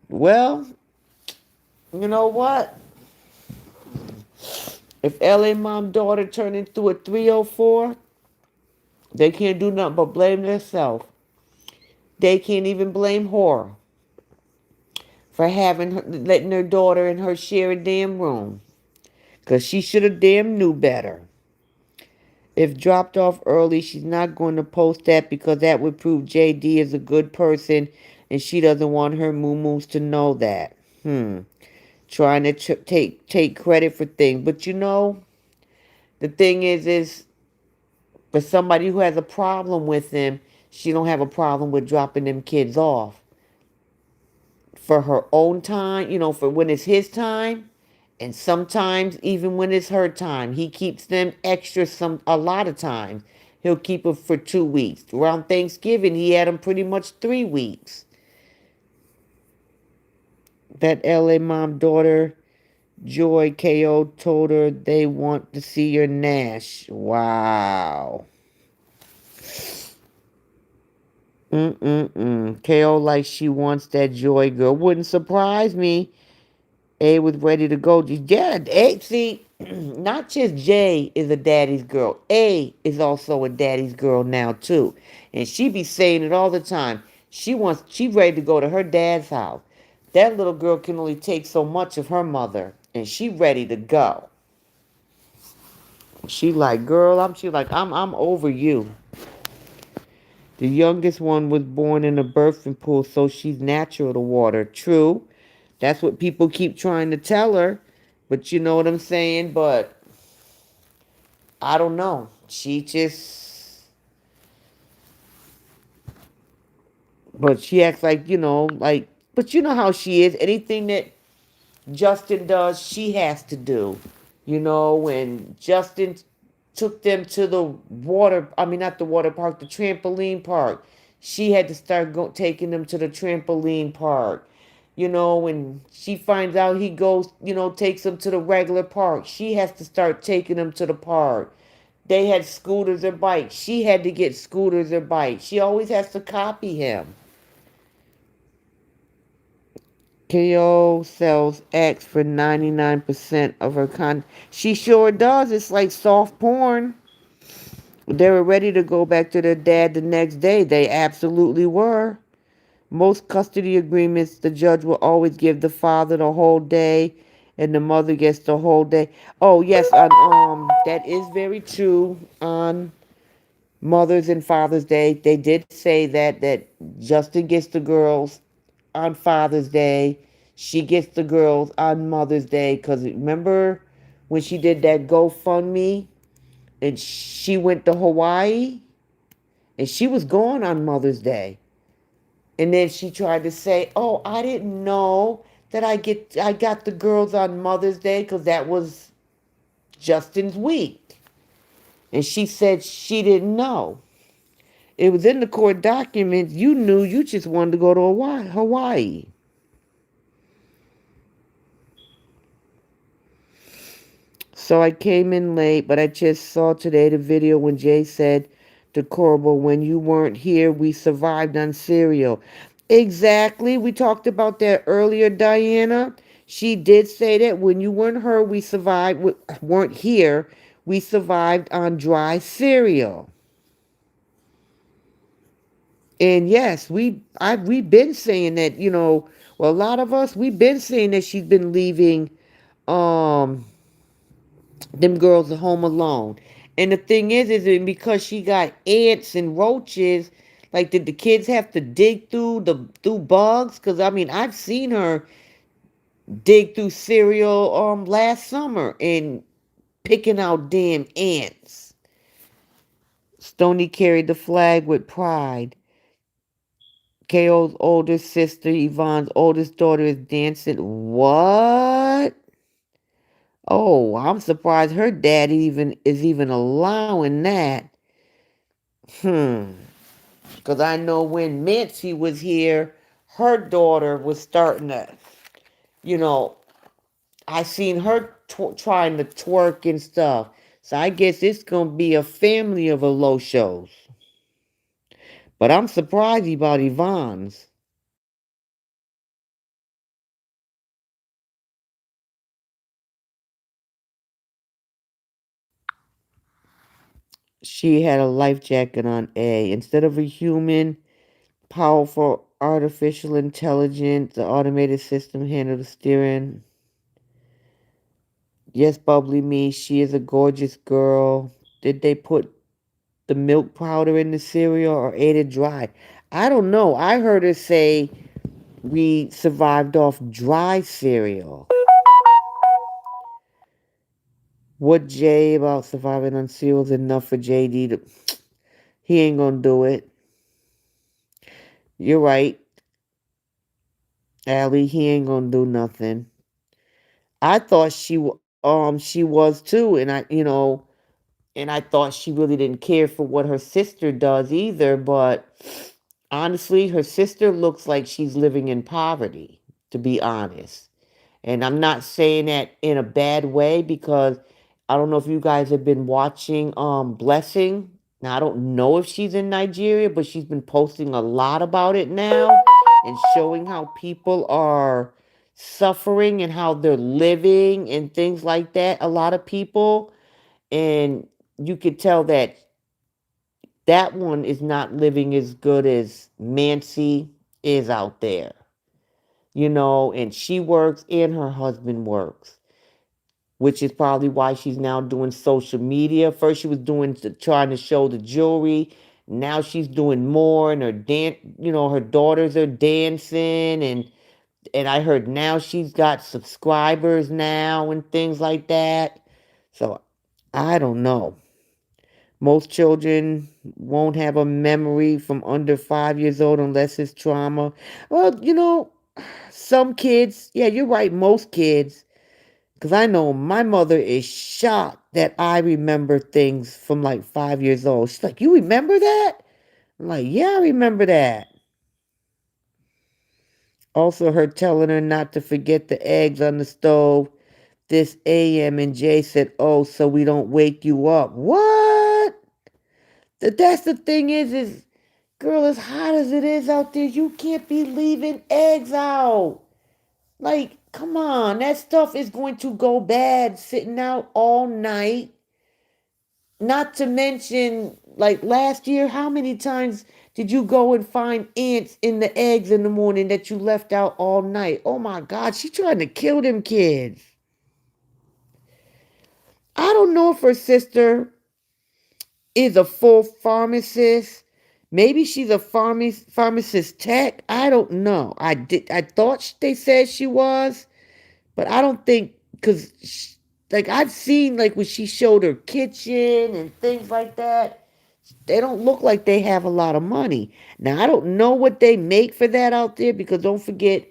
Well, you know what? If LA mom daughter turned into a 304, they can't do nothing but blame themselves. They can't even blame her for letting her daughter and her share a damn room. Because she should have damn knew better. If dropped off early, she's not going to post that because that would prove JD is a good person and she doesn't want her moo-moos to know that. Trying to take credit for things. But the thing is for somebody who has a problem with them, she don't have a problem with dropping them kids off. For her own time, for when it's his time, And sometimes, even when it's her time, he keeps them extra. A lot of times, he'll keep them for 2 weeks. Around Thanksgiving, he had them pretty much 3 weeks. That LA mom daughter Joy KO told her they want to see your Nash. Wow. KO like she wants that Joy girl. Wouldn't surprise me. A was ready to go. Yeah, A, see, not just J is a daddy's girl. A is also a daddy's girl now too. And she be saying it all the time. She ready to go to her dad's house. That little girl can only take so much of her mother. And she ready to go. I'm over you. The youngest one was born in a birthing pool, so she's natural to water. True. That's what people keep trying to tell her. But you know what I'm saying? But I don't know. But she acts like, but you know how she is. Anything that Justin does, she has to do. When Justin took them to the not the water park, the trampoline park, she had to start taking them to the trampoline park. When she finds out he goes, takes them to the regular park, she has to start taking them to the park. They had scooters or bikes. She had to get scooters or bikes. She always has to copy him. KO sells X for 99% of her content. She sure does. It's like soft porn. They were ready to go back to their dad the next day. They absolutely were. Most custody agreements, the judge will always give the father the whole day and the mother gets the whole day. Oh yes, that is very true. On Mother's and Father's Day, they did say that Justin gets the girls on Father's Day. She gets the girls on Mother's Day. Because remember when she did that GoFundMe and she went to Hawaii and she was gone on Mother's Day. And then she tried to say, "Oh, I didn't know that I got the girls on Mother's Day because that was Justin's week." And she said she didn't know. It was in the court documents. You knew you just wanted to go to Hawaii. So I came in late, but I just saw today the video when Jay said to Corbel, "When you weren't here, we survived on cereal." Exactly. We talked about that earlier, Diana. She did say that when you weren't here, we survived on dry cereal. And yes, we've been saying that, well, a lot of us, we've been saying that she's been leaving um them girls at home alone. And the thing is that because she got ants and roaches, like did the kids have to dig through bugs? Cause I've seen her dig through cereal last summer and picking out damn ants. Stoney carried the flag with pride. KO's older sister, Yvonne's oldest daughter, is dancing. What? Oh, I'm surprised her dad even allowing that. Hmm. Because I know when Nancy was here, her daughter was starting to, you know, I seen her trying to twerk and stuff. So I guess it's going to be a family of Aloshos. But I'm surprised about Yvonne's. She had a life jacket on A. Instead of a human, powerful artificial intelligence, the automated system handled the steering. Yes, bubbly me, she is a gorgeous girl. Did they put the milk powder in the cereal or ate it dry? I don't know. I heard her say we survived off dry cereal. What Jay about surviving on cereal is enough for JD to. He ain't gonna do it. You're right, Allie. He ain't gonna do nothing. I thought she was too, and I thought she really didn't care for what her sister does either, but honestly, her sister looks like she's living in poverty, to be honest. And I'm not saying that in a bad way because I don't know if you guys have been watching Blessing. Now I don't know if she's in Nigeria, but she's been posting a lot about it now and showing how people are suffering and how they're living and things like that. A lot of people, and you could tell that that one is not living as good as Nancy is out there. And she works and her husband works, which is probably why she's now doing social media. First, she was trying to show the jewelry. Now she's doing more, and her daughters are dancing, and I heard now she's got subscribers now and things like that. So I don't know. Most children won't have a memory from under 5 years old unless it's trauma. Well, some kids, yeah, you're right, most kids, because I know my mother is shocked that I remember things from like 5 years old. She's like, "You remember that?" I'm like, "Yeah, I remember that." Also, her telling her not to forget the eggs on the stove this AM, and Jay said, "Oh, so we don't wake you up." What? That's the thing is, girl, as hot as it is out there, you can't be leaving eggs out. Like, come on, that stuff is going to go bad sitting out all night. Not to mention, like last year, how many times did you go and find ants in the eggs in the morning that you left out all night? Oh my God, she trying to kill them kids. I don't know if her sister is a full pharmacist. Maybe she's a pharmacist tech. I don't know. I thought they said she was, but I don't think because like I've seen like when she showed her kitchen and things like that. They don't look like they have a lot of money. Now I don't know what they make for that out there because don't forget,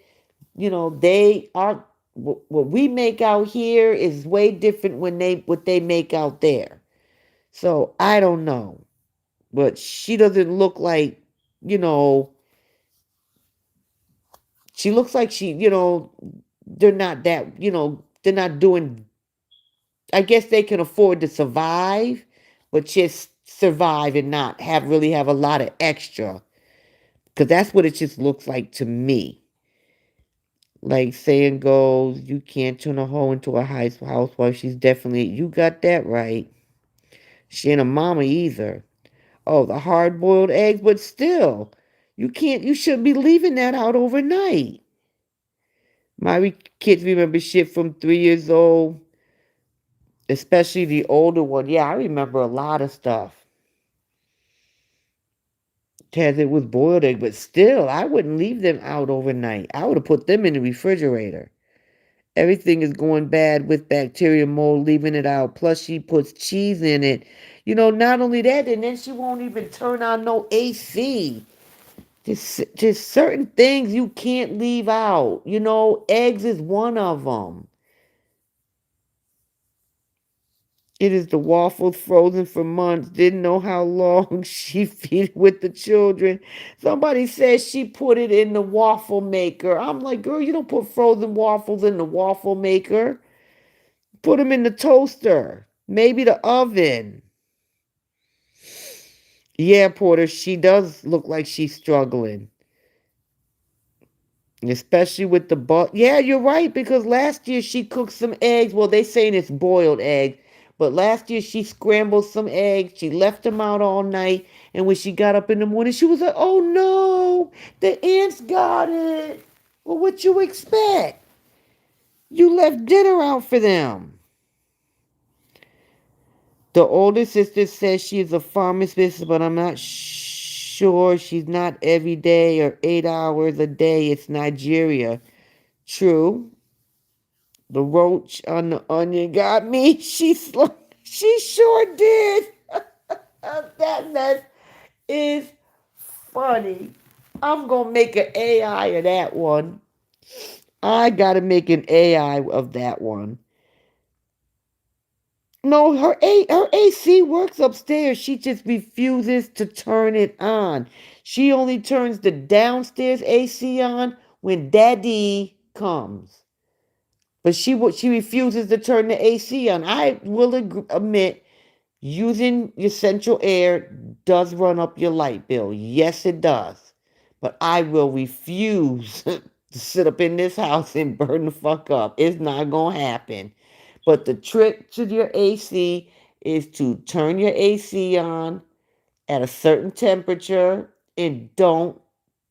they are what we make out here is way different when they what they make out there. So I don't know. But she doesn't look like, you know, she looks like they're not they're not doing, I guess they can afford to survive, but just survive and not have a lot of extra. Because that's what it just looks like to me. Like saying goes, you can't turn a hoe into a housewife. She's definitely, you got that right. She ain't a mama either. Oh, the hard boiled eggs, but still, you shouldn't be leaving that out overnight. My kids remember shit from 3 years old, especially the older one. Yeah, I remember a lot of stuff. As it was boiled egg, but still, I wouldn't leave them out overnight. I would have put them in the refrigerator. Everything is going bad with bacteria mold, leaving it out. Plus, she puts cheese in it. Not only that, and then she won't even turn on no AC. Just certain things you can't leave out. Eggs is one of them. It is the waffles frozen for months. Didn't know how long she feed with the children. Somebody says she put it in the waffle maker. I'm like, girl, you don't put frozen waffles in the waffle maker. Put them in the toaster. Maybe the oven. Yeah, Porter, she does look like she's struggling. Especially with the Yeah, you're right, because last year she cooked some eggs. Well, they saying it's boiled eggs. But last year she scrambled some eggs. She left them out all night. And when she got up in the morning, she was like, oh no, the ants got it. Well, what you expect? You left dinner out for them. The older sister says she is a pharmacist, but I'm not sure she's not every day or 8 hours a day. It's Nigeria. True. The roach on the onion got me. She sure did. That mess is funny. I'm gonna make an AI of that one. I gotta make an AI of that one. No, her AC works upstairs. She just refuses to turn it on. She only turns the downstairs AC on when Daddy comes. But she refuses to turn the AC on. I will admit, using your central air does run up your light bill. Yes, it does. But I will refuse to sit up in this house and burn the fuck up. It's not gonna happen. But the trick to your AC is to turn your AC on at a certain temperature and don't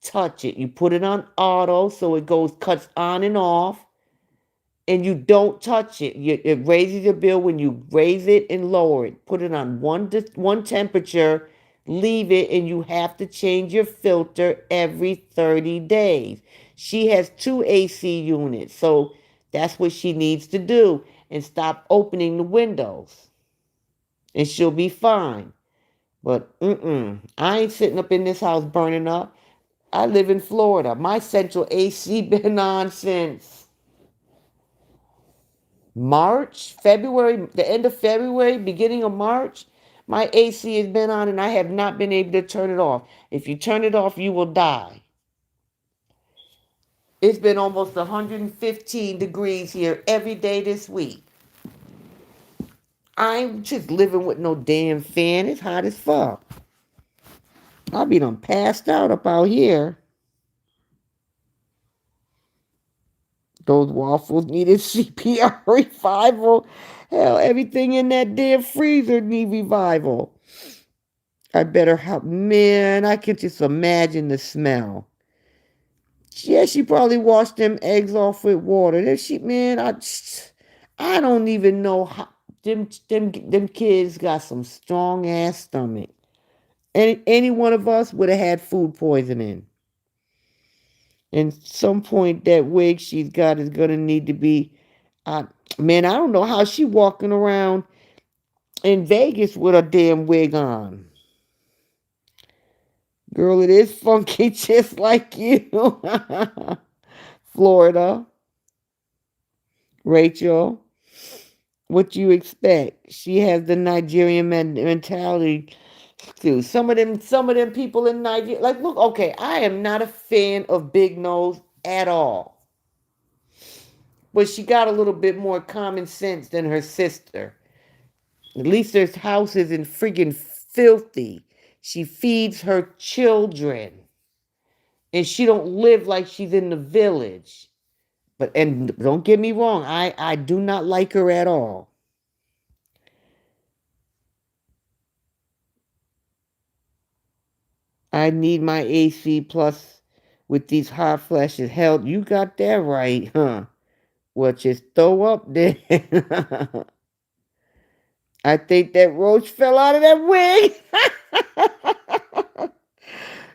touch it. You put it on auto so it goes cuts on and off, and you don't touch it. It raises your bill when you raise it and lower it. Put it on one temperature, leave it, and you have to change your filter every 30 days. She has two AC units, so that's what she needs to do, and stop opening the windows, and she'll be fine. But I ain't sitting up in this house burning up. I live in Florida. My central AC been on since March, February, the end of February, beginning of March. My AC has been on and I have not been able to turn it off. If you turn it off, you will die. It's been almost 115 degrees here every day this week. I'm just living with no damn fan. It's hot as fuck. I'll be done passed out up out here. Those waffles needed CPR revival. Hell, everything in that damn freezer need revival. I better help. Man, I can just imagine the smell. Yeah, she probably washed them eggs off with water. That she, man, I don't even know how them kids got some strong ass stomach. Any one of us would have had food poisoning. And some point that wig she's got is gonna need to be. Uh, man, I don't know how she walking around in Vegas with a damn wig on. Girl, it is funky just like you. Florida, Rachel, what you expect? She has the Nigerian mentality too. Some of them people in Nigeria, like, look, okay, I am not a fan of Big Nose at all, but she got a little bit more common sense than her sister. At least her house isn't friggin' filthy. She feeds her children, and she don't live like she's in the village. But and don't get me wrong, I do not like her at all. I need my AC plus with these hot flashes. Hell, you got that right, huh? Well, just throw up there. I think that roach fell out of that wig.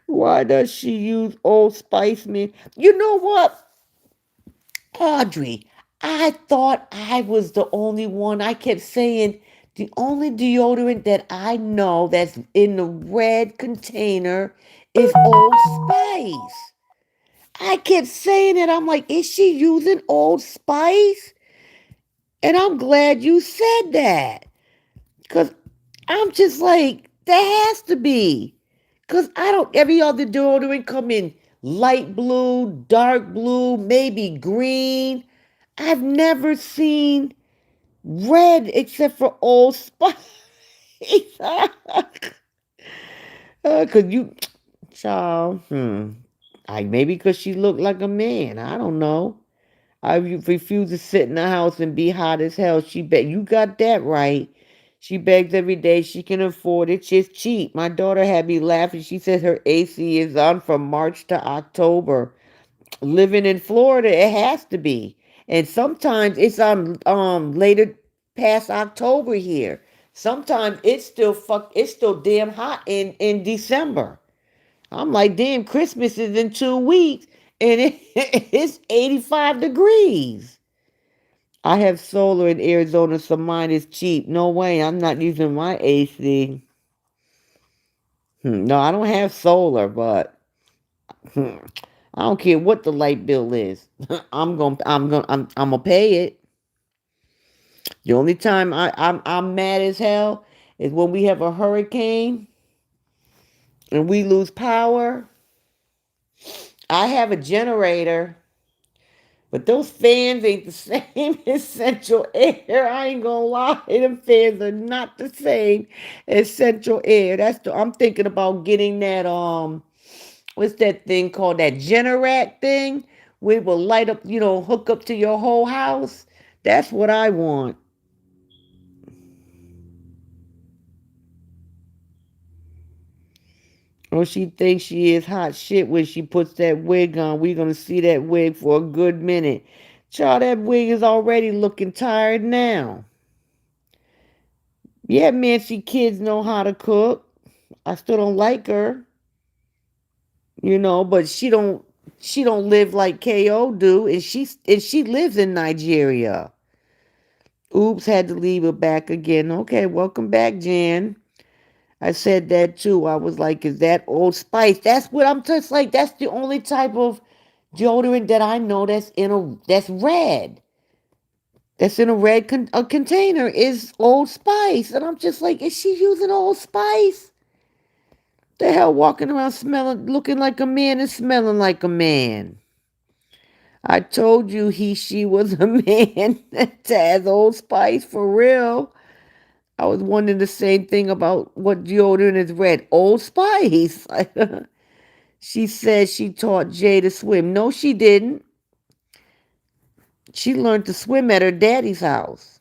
Why does she use Old Spice, man? You know what? Audrey, I thought I was the only one. I kept saying the only deodorant that I know that's in the red container is Old Spice. I kept saying it. I'm like, is she using Old Spice? And I'm glad you said that. Because I'm just like, there has to be. Because I don't, every other deodorant come in light blue, dark blue, maybe green. I've never seen red except for Old Spice. Because you, child, I, maybe because she looked like a man. I don't know. I refuse to sit in the house and be hot as hell. She bet you got that right. She begs every day she can afford it. She's cheap. My daughter had me laughing. She said her AC is on from March to October. Living in Florida, it has to be. And sometimes it's on later past October here. Sometimes it's still damn hot in December. I'm like, damn, Christmas is in 2 weeks and it's 85 degrees. I have solar in Arizona, so mine is cheap. No way, I'm not using my AC. No, I don't have solar, but I don't care what the light bill is. I'm gonna pay it. The only time I'm mad as hell is when we have a hurricane and we lose power. I have a generator, but those fans ain't the same as central air. I ain't gonna lie, them fans are not the same as central air. I'm thinking about getting that what's that thing called, that Generac thing? We will light up, hook up to your whole house. That's what I want. Oh, she thinks she is hot shit when she puts that wig on. We're gonna see that wig for a good minute. Child, that wig is already looking tired now. Yeah, man, she kids know how to cook. I still don't like her, but she don't live like KO do, and she lives in Nigeria. Oops, had to leave her back again. Okay, welcome back, Jan. I said that too. I was like, is that Old Spice? That's what I'm just like. That's the only type of deodorant that I know that's red. That's in a red a container is Old Spice. And I'm just like, is she using Old Spice? The hell walking around smelling, looking like a man and smelling like a man. I told you she was a man that has Old Spice for real. I was wondering the same thing about what deodorant is red. Old Spice. She said she taught Jay to swim. No, she didn't. She learned to swim at her daddy's house.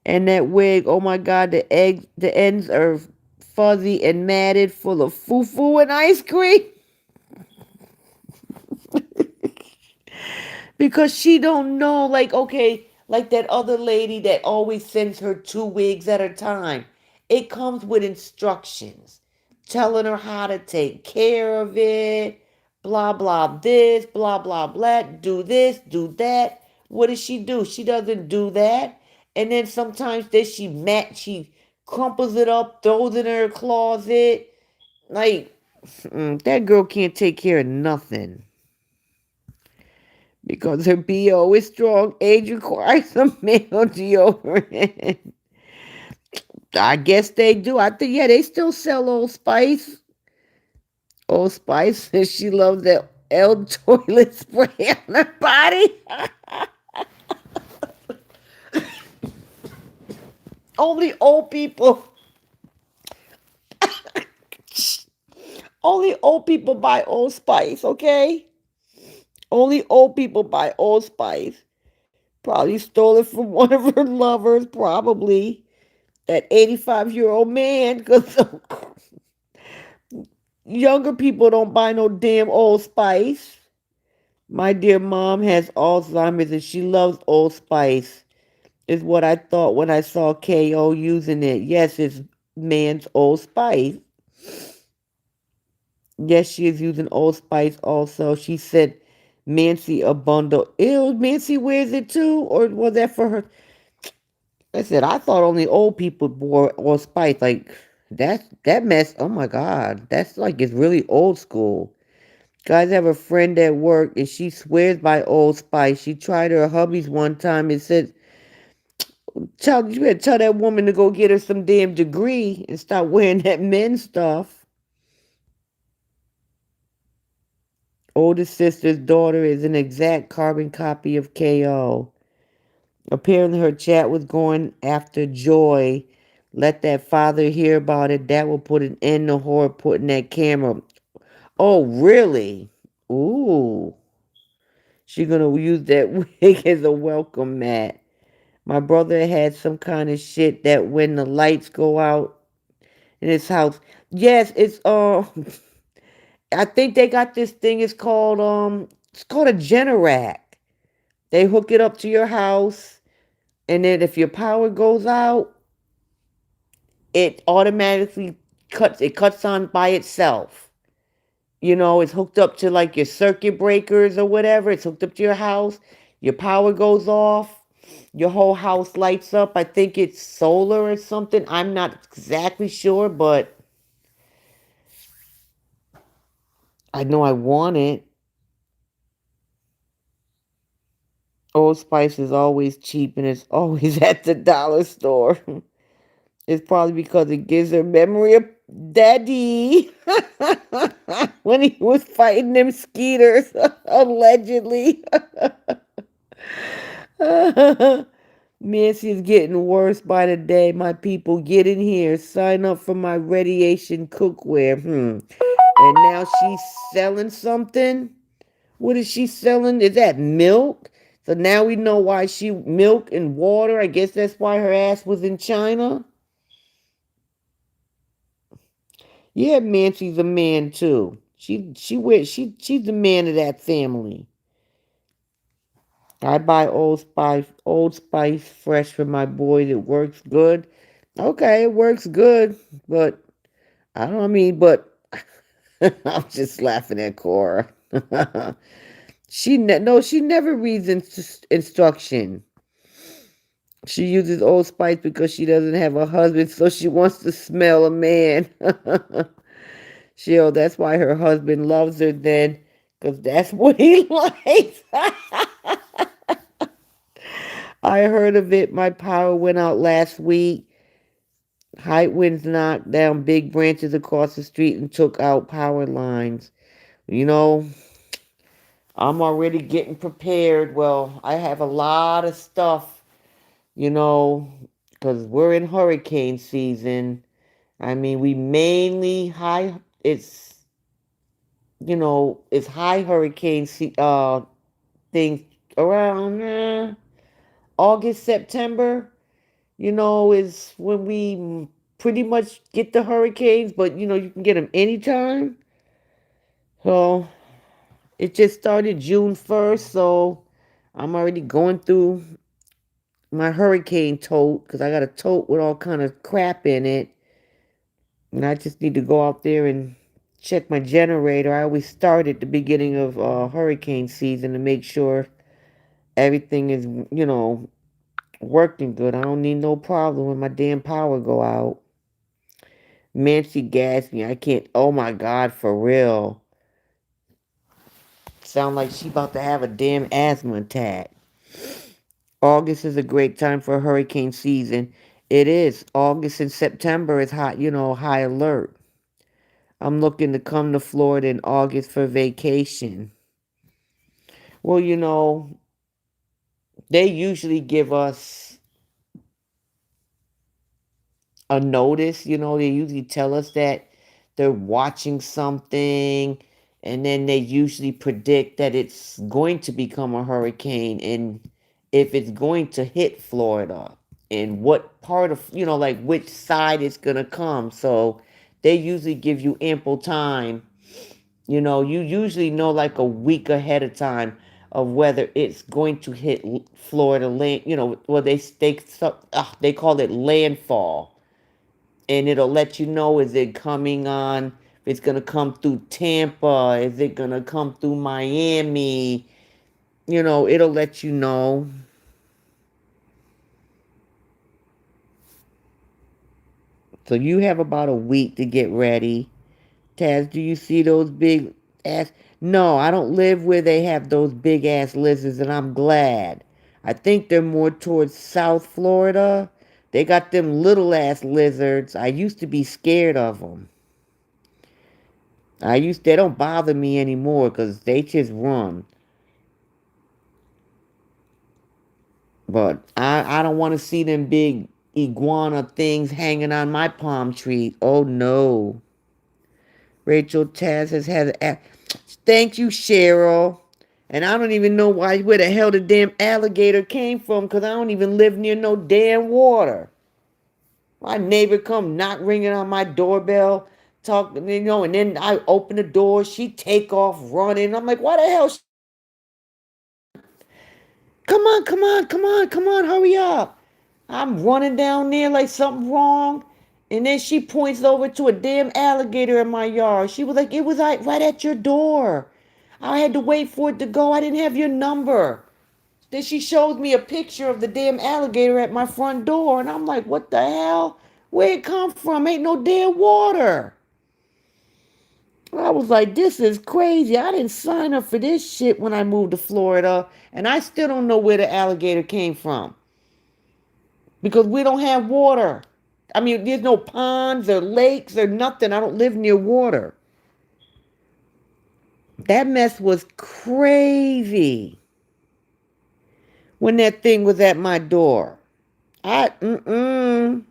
And that wig, oh my God, the ends are fuzzy and matted, full of foo-foo and ice cream. Because she don't know, like, okay, like that other lady that always sends her 2 wigs at a time. It comes with instructions telling her how to take care of it, blah blah this, blah blah blah, do this, do that. What does she do? She doesn't do that. And then sometimes she crumples it up, throws it in her closet. Like, that girl can't take care of nothing. Because her BO is strong, age requires a male deodorant. I guess they do. I think, yeah, they still sell Old Spice. Old Spice says she loves that L toilet spray on her body. Only old people, only old people buy Old Spice, okay? Only old people buy Old Spice. Probably stole it from one of her lovers, probably. That 85-year-old man, because younger people don't buy no damn Old Spice. My dear mom has Alzheimer's and she loves Old Spice, is what I thought when I saw KO using it. Yes, it's man's Old Spice. Yes, she is using Old Spice also. She sent Nancy a bundle. Ew, Nancy wears it too? Or was that for her? I said, I thought only old people wore Old Spice. Like, that mess, oh my God. That's like, it's really old school. Guys, I have a friend at work and she swears by Old Spice. She tried her hubby's one time and said, you better tell that woman to go get her some damn degree and stop wearing that men's stuff. Oldest sister's daughter is an exact carbon copy of KO. Apparently her chat was going after Joy. Let that father hear about it. That will put an end to her putting that camera. Oh, really? Ooh. She gonna use that wig as a welcome mat. My brother had some kind of shit that when the lights go out in his house. Yes, it's I think they got this thing, it's called a Generac. They hook it up to your house and then if your power goes out, it automatically cuts on by itself. It's hooked up to like your circuit breakers or whatever. It's hooked up to your house. Your power goes off. Your whole house lights up. I think it's solar or something. I'm not exactly sure, but I know I want it. Old Spice is always cheap and it's always at the dollar store. It's probably because it gives her memory of Daddy when he was fighting them skeeters, allegedly. Nancy is getting worse by the day. My people, get in here. Sign up for my radiation cookware. And now she's selling something. What is she selling? Is that milk? So now we know why she milk and water. I guess that's why her ass was in China. Yeah, Nancy's a man too. She's the man of that family. I buy Old Spice fresh for my boys. It works good. Okay, it works good, but I don't I mean, but I'm just laughing at Cora. No, she never reads instruction. She uses Old Spice because she doesn't have a husband, so she wants to smell a man. That's why her husband loves her then, because that's what he likes. I heard of it. My power went out last week. High winds knocked down big branches across the street and took out power lines. You know, I'm already getting prepared. Well, I have a lot of stuff, you know, because we're in hurricane season. I mean, we mainly it's high things around August, September, is when we pretty much get the hurricanes, but you can get them anytime. So it just started June 1st, so I'm already going through my hurricane tote because I got a tote with all kind of crap in it. And I just need to go out there and check my generator. I always start at the beginning of hurricane season to make sure everything is, working good. I don't need no problem when my damn power go out. Man, she gassed me. I can't. Oh my God, for real. Sound like she about to have a damn asthma attack. August is a great time for hurricane season. It is. August and September is hot, high alert. I'm looking to come to Florida in August for vacation. Well, they usually give us a notice. They usually tell us that they're watching something, and then they usually predict that it's going to become a hurricane and if it's going to hit Florida and what part of, like which side it's going to come. So they usually give you ample time. You usually know like a week ahead of time of whether it's going to hit Florida land. Well, they call it landfall, and it'll let you know, is it coming on, if it's going to come through Tampa, is it going to come through Miami. It'll let you know. So you have about a week to get ready. Taz, do you see those big ass? No, I don't live where they have those big ass lizards, and I'm glad. I think they're more towards South Florida. They got them little ass lizards. I used to be scared of them. They don't bother me anymore because they just run. But I don't want to see them big iguana things hanging on my palm tree. Oh no. Rachel Taz has had thank you, Cheryl. And I don't even know where the hell the damn alligator came from because I don't even live near no damn water. My neighbor come knock ringing on my doorbell, talking, and then I open the door, she take off running. I'm like, why the hell? Come on, come on, come on, come on, hurry up. I'm running down there like something wrong. And then she points over to a damn alligator in my yard. She was like, it was like right at your door. I had to wait for it to go. I didn't have your number. Then she shows me a picture of the damn alligator at my front door. And I'm like, what the hell? Where it come from? Ain't no damn water. I was like, this is crazy. I didn't sign up for this shit when I moved to Florida, and I still don't know where the alligator came from because we don't have water. I mean, there's no ponds or lakes or nothing. I don't live near water. That mess was crazy when that thing was at my door. Mm-mm.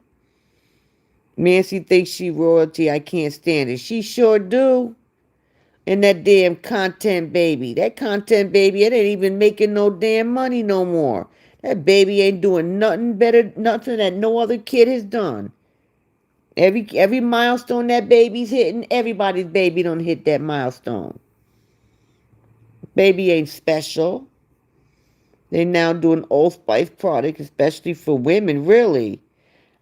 Nancy thinks she royalty. I can't stand it. She sure do. And that damn content baby. That content baby, it ain't even making no damn money no more. That baby ain't doing nothing better, nothing that no other kid has done. Every milestone that baby's hitting, everybody's baby don't hit that milestone. Baby ain't special. They now doing Old Spice product, especially for women, really.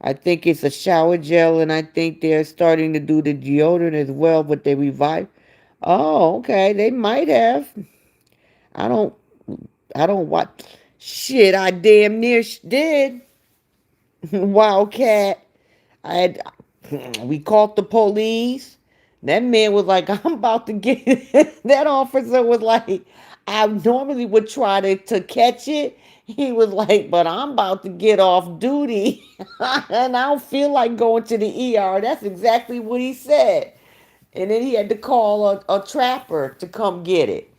I think it's a shower gel, and I think they're starting to do the deodorant as well, but they revive. Oh, okay. They might have. I don't. I don't watch. Shit, I damn near did. Wildcat. I had. We called the police. That man was like, I'm about to get. That officer was like, I normally would try to catch it. He was like, but I'm about to get off duty. And I don't feel like going to the ER. That's exactly what he said. And then he had to call a trapper to come get it.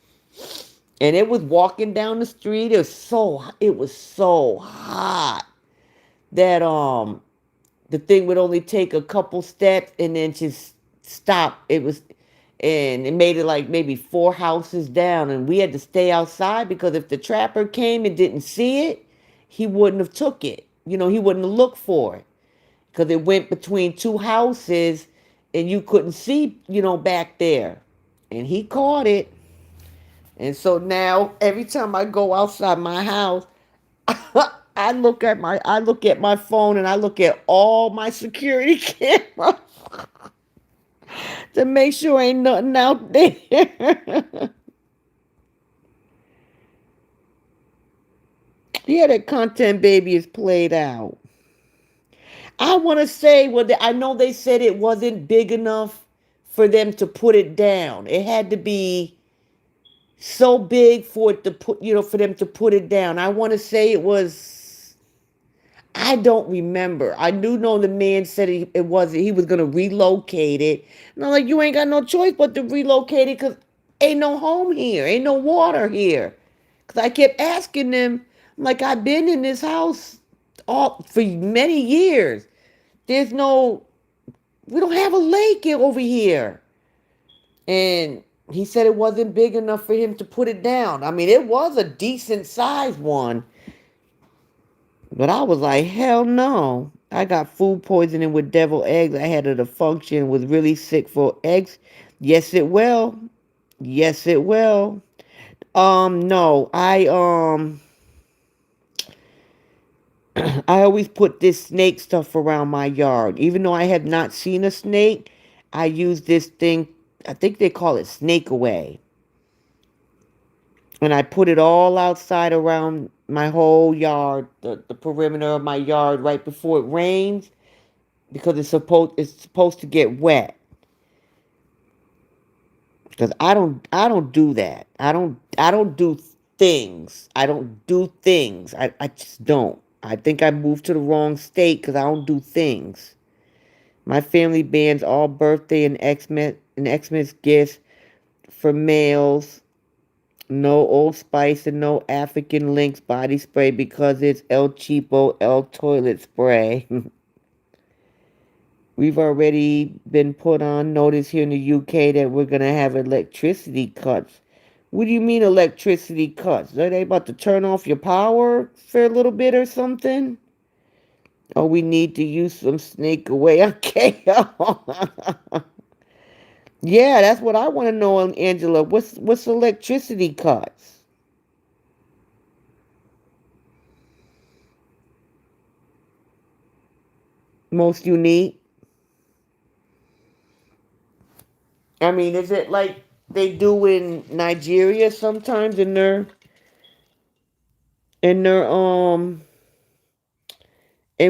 And it was walking down the street. It was so hot that the thing would only take a couple steps and then just stop. And it made it like maybe four houses down, and we had to stay outside because if the trapper came and didn't see it, he wouldn't have took it. He wouldn't have looked for it because it went between two houses, and you couldn't see, back there. And he caught it. And so now every time I go outside my house, I look at my phone and I look at all my security cameras to make sure ain't nothing out there. Yeah, that content baby is played out. I want to say, well, I know they said it wasn't big enough for them to put it down. It had to be so big for it to for them to put it down. I want to say it was. I don't remember. I do know the man said he was gonna relocate it. And I'm like, you ain't got no choice but to relocate it because ain't no home here, ain't no water here. Because I kept asking them, I'm like, I've been in this house all for many years. There's no, we don't have a lake over here. And he said it wasn't big enough for him to put it down. I mean, it was a decent sized one. But I was like, hell no. I got food poisoning with devil eggs. I had a function, was really sick for eggs. Yes, it will. Yes, it will. No. I always put this snake stuff around my yard. Even though I have not seen a snake, I use this thing. I think they call it snake away. And I put it all outside around my whole yard, the perimeter of my yard right before it rains because it's supposed to get wet. Because I don't do that. I don't do things. I don't do things. I just don't. I think I moved to the wrong state because I don't do things. My family bans all birthday and Xmas gifts for males. No Old Spice and no African Lynx body spray because it's El Cheapo El toilet spray. We've already been put on notice here in the UK that we're going to have electricity cuts. What do you mean electricity cuts? Are they about to turn off your power for a little bit or something? Oh, we need to use some snake away. Okay. Yeah, that's what I want to know, Angela. What's electricity cuts? Most unique. I mean, is it like they do in Nigeria sometimes in their and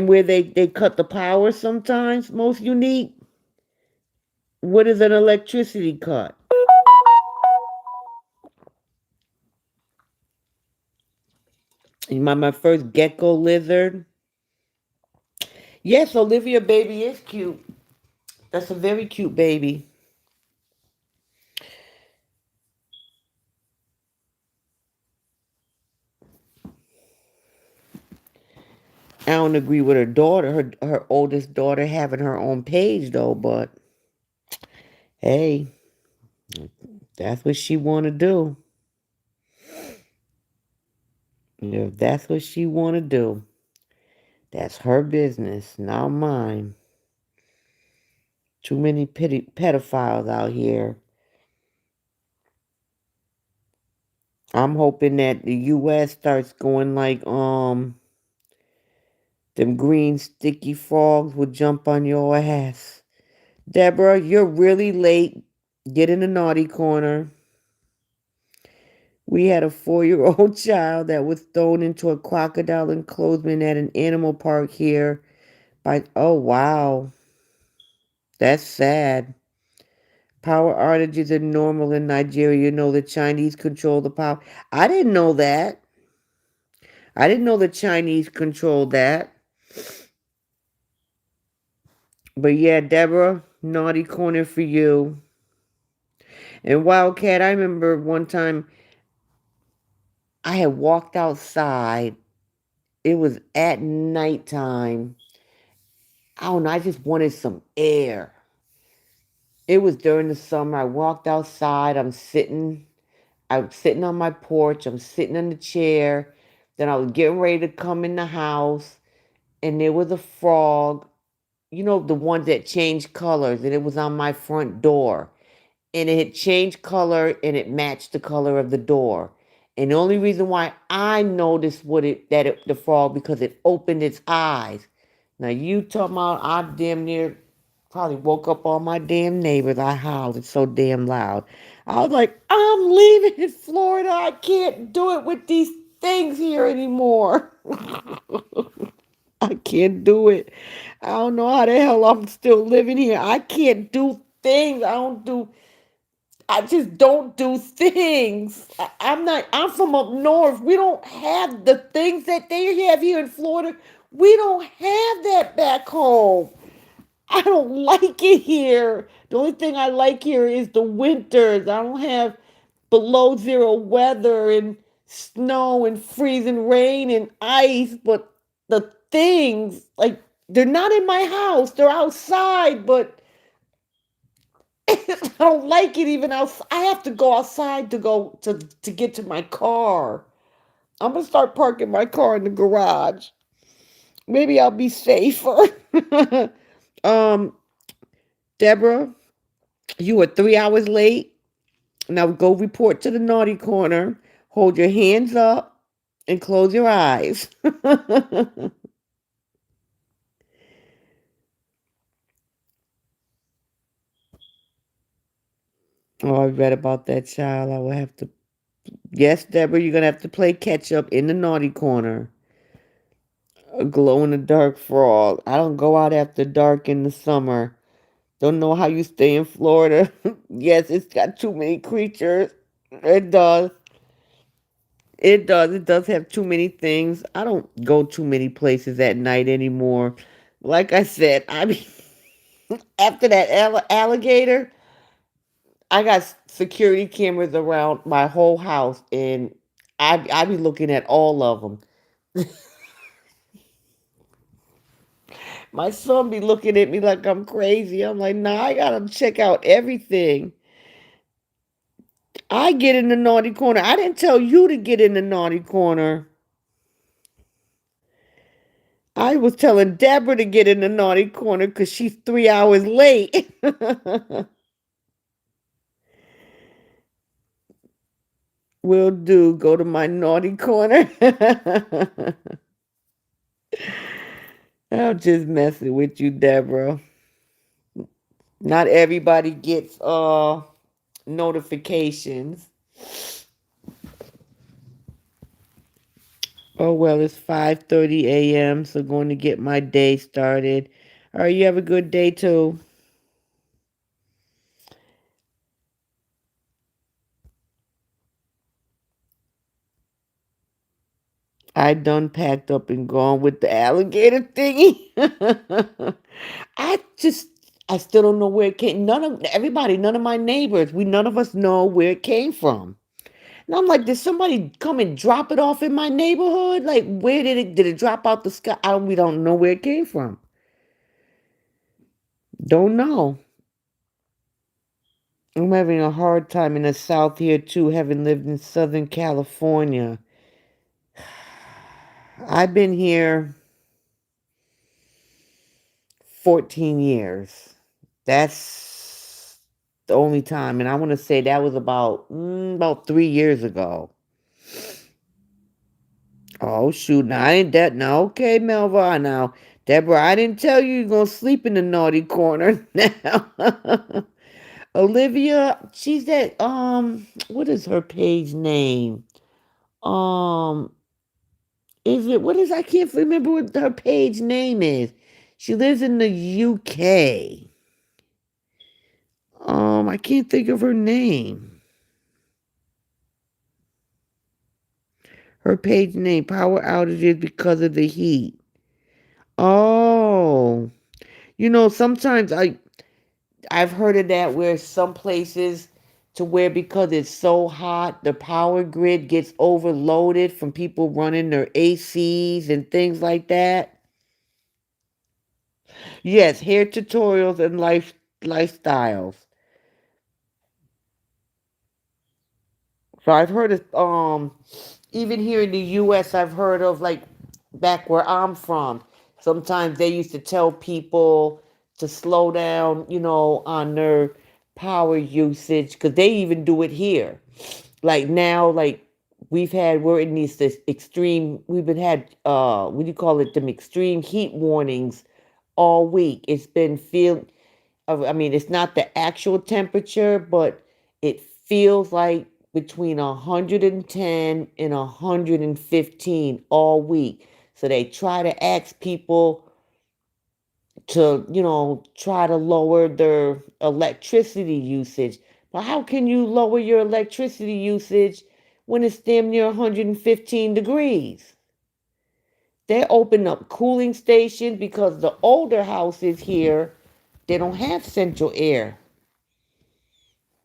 where they cut the power sometimes, most unique? What is an electricity cut? My first gecko lizard. Yes, Olivia baby is cute. That's a very cute baby. I don't agree with her daughter, her oldest daughter having her own page though, but hey, that's what she wanna do. If that's what she wanna do, that's her business, not mine. Too many pedophiles out here. I'm hoping that the US starts going like them green sticky frogs will jump on your ass. Deborah, you're really late. Get in the naughty corner. We had a 4-year old child that was thrown into a crocodile enclosement at an animal park here by, oh wow, that's sad. Power outages are normal in Nigeria. You know the Chinese control the power. I didn't know that. I didn't know the Chinese controlled that. But yeah, Deborah, naughty corner for you. And Wildcat, I remember one time I had walked outside. It was at nighttime. I don't know, I just wanted some air. It was during the summer. I walked outside. I'm sitting on my porch. I'm sitting in the chair. Then I was getting ready to come in the house. And there was a frog, the ones that change colors. And it was on my front door. And it had changed color and it matched the color of the door. And the only reason why I noticed the frog because it opened its eyes. Now you talking about I damn near probably woke up all my damn neighbors. I howled. It's so damn loud. I was like, I'm leaving in Florida. I can't do it with these things here anymore. I can't do it. I don't know how the hell I'm still living here. I can't do things. I just don't do things. I'm from up north. We don't have the things that they have here in Florida. We don't have that back home. I don't like it here. The only thing I like here is the winters. I don't have below zero weather and snow and freezing rain and ice, but the things, like, they're not in my house. They're outside, but I don't like it even outside. I have to go outside to get to my car. I'm gonna start parking my car in the garage. Maybe I'll be safer. um, Deborah, you were 3 hours late. Now go report to the naughty corner. Hold your hands up and close your eyes. Oh, I read about that child. I will have to. Yes, Deborah, you're gonna have to play catch up in the naughty corner. A glow in the dark frog. I don't go out after dark in the summer. Don't know how you stay in Florida. Yes, it's got too many creatures. It does. It does. It does have too many things. I don't go too many places at night anymore. Like I said, I mean, after that alligator, I got security cameras around my whole house, and I be looking at all of them. My son be looking at me like I'm crazy. I'm like, nah, I gotta check out everything. I get in the naughty corner. I didn't tell you to get in the naughty corner. I was telling Deborah to get in the naughty corner because she's 3 hours late. Will do. Go to my naughty corner. I'm just messing with you, Deborah. Not everybody gets notifications. Oh well, it's 5:30 a.m. So going to get my day started. All right, you have a good day too. I done packed up and gone with the alligator thingy. I just, I still don't know where it came. None of my neighbors, none of us know where it came from. And I'm like, did somebody come and drop it off in my neighborhood? Like, where did it drop out the sky? We don't know where it came from. Don't know. I'm having a hard time in the South here too, having lived in Southern California. I've been here 14 years. That's the only time, and I want to say that was about 3 years ago. Oh shoot! Now I ain't that now. Okay, Melva. Now, Deborah, I didn't tell you you're gonna sleep in the naughty corner. Now, Olivia, she's at what is her page name? Um, is it what is I can't remember what her page name is. She lives in the UK. I can't think of her name. Her page name, power outages because of the heat. Oh. Sometimes I've heard of that where some places to where because it's so hot, the power grid gets overloaded from people running their ACs and things like that. Yes, hair tutorials and lifestyles. So I've heard of even here in the US I've heard of like back where I'm from. Sometimes they used to tell people to slow down, on their power usage cuz they even do it here. Like now like we're in this extreme we've been had what do you call it them extreme heat warnings all week. It's been feel I mean, it's not the actual temperature, but it feels like between 110 and 115 all week. So they try to ask people to, try to lower their electricity usage. But how can you lower your electricity usage when it's damn near 115 degrees? They open up cooling stations because the older houses here, they don't have central air.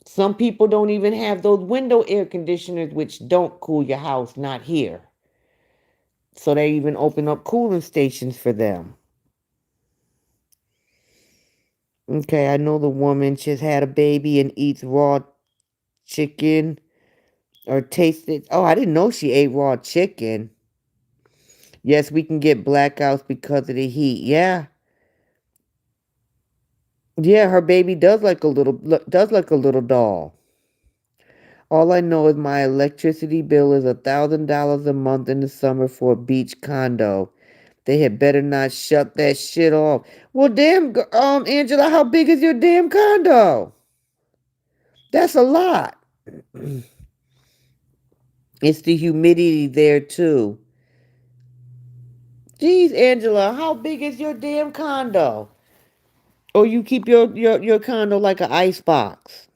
Some people don't even have those window air conditioners, which don't cool your house, not here. So they even open up cooling stations for them. Okay, I know the woman just had a baby and eats raw chicken or tasted. Oh, I didn't know she ate raw chicken. Yes, we can get blackouts because of the heat. Yeah. Yeah, her baby does like a little doll. All I know is my electricity bill is $1,000 a month in the summer for a beach condo. They had better not shut that shit off. Well, damn, Angela, how big is your damn condo? That's a lot. It's the humidity there too. Geez, Angela, how big is your damn condo? Or you keep your condo like an ice box?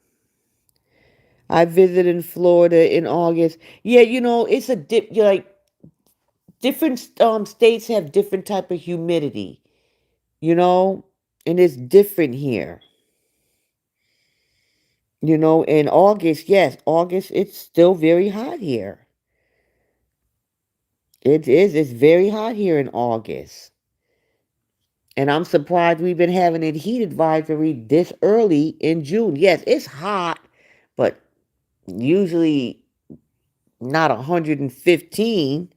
I visited in Florida in August. Yeah, it's a dip. You're like different states have different type of humidity. You know, and it's different here. In August, yes, August, it's still very hot here. It is, it's very hot here in August. And I'm surprised we've been having a heat advisory this early in June. Yes, it's hot, but usually not 115.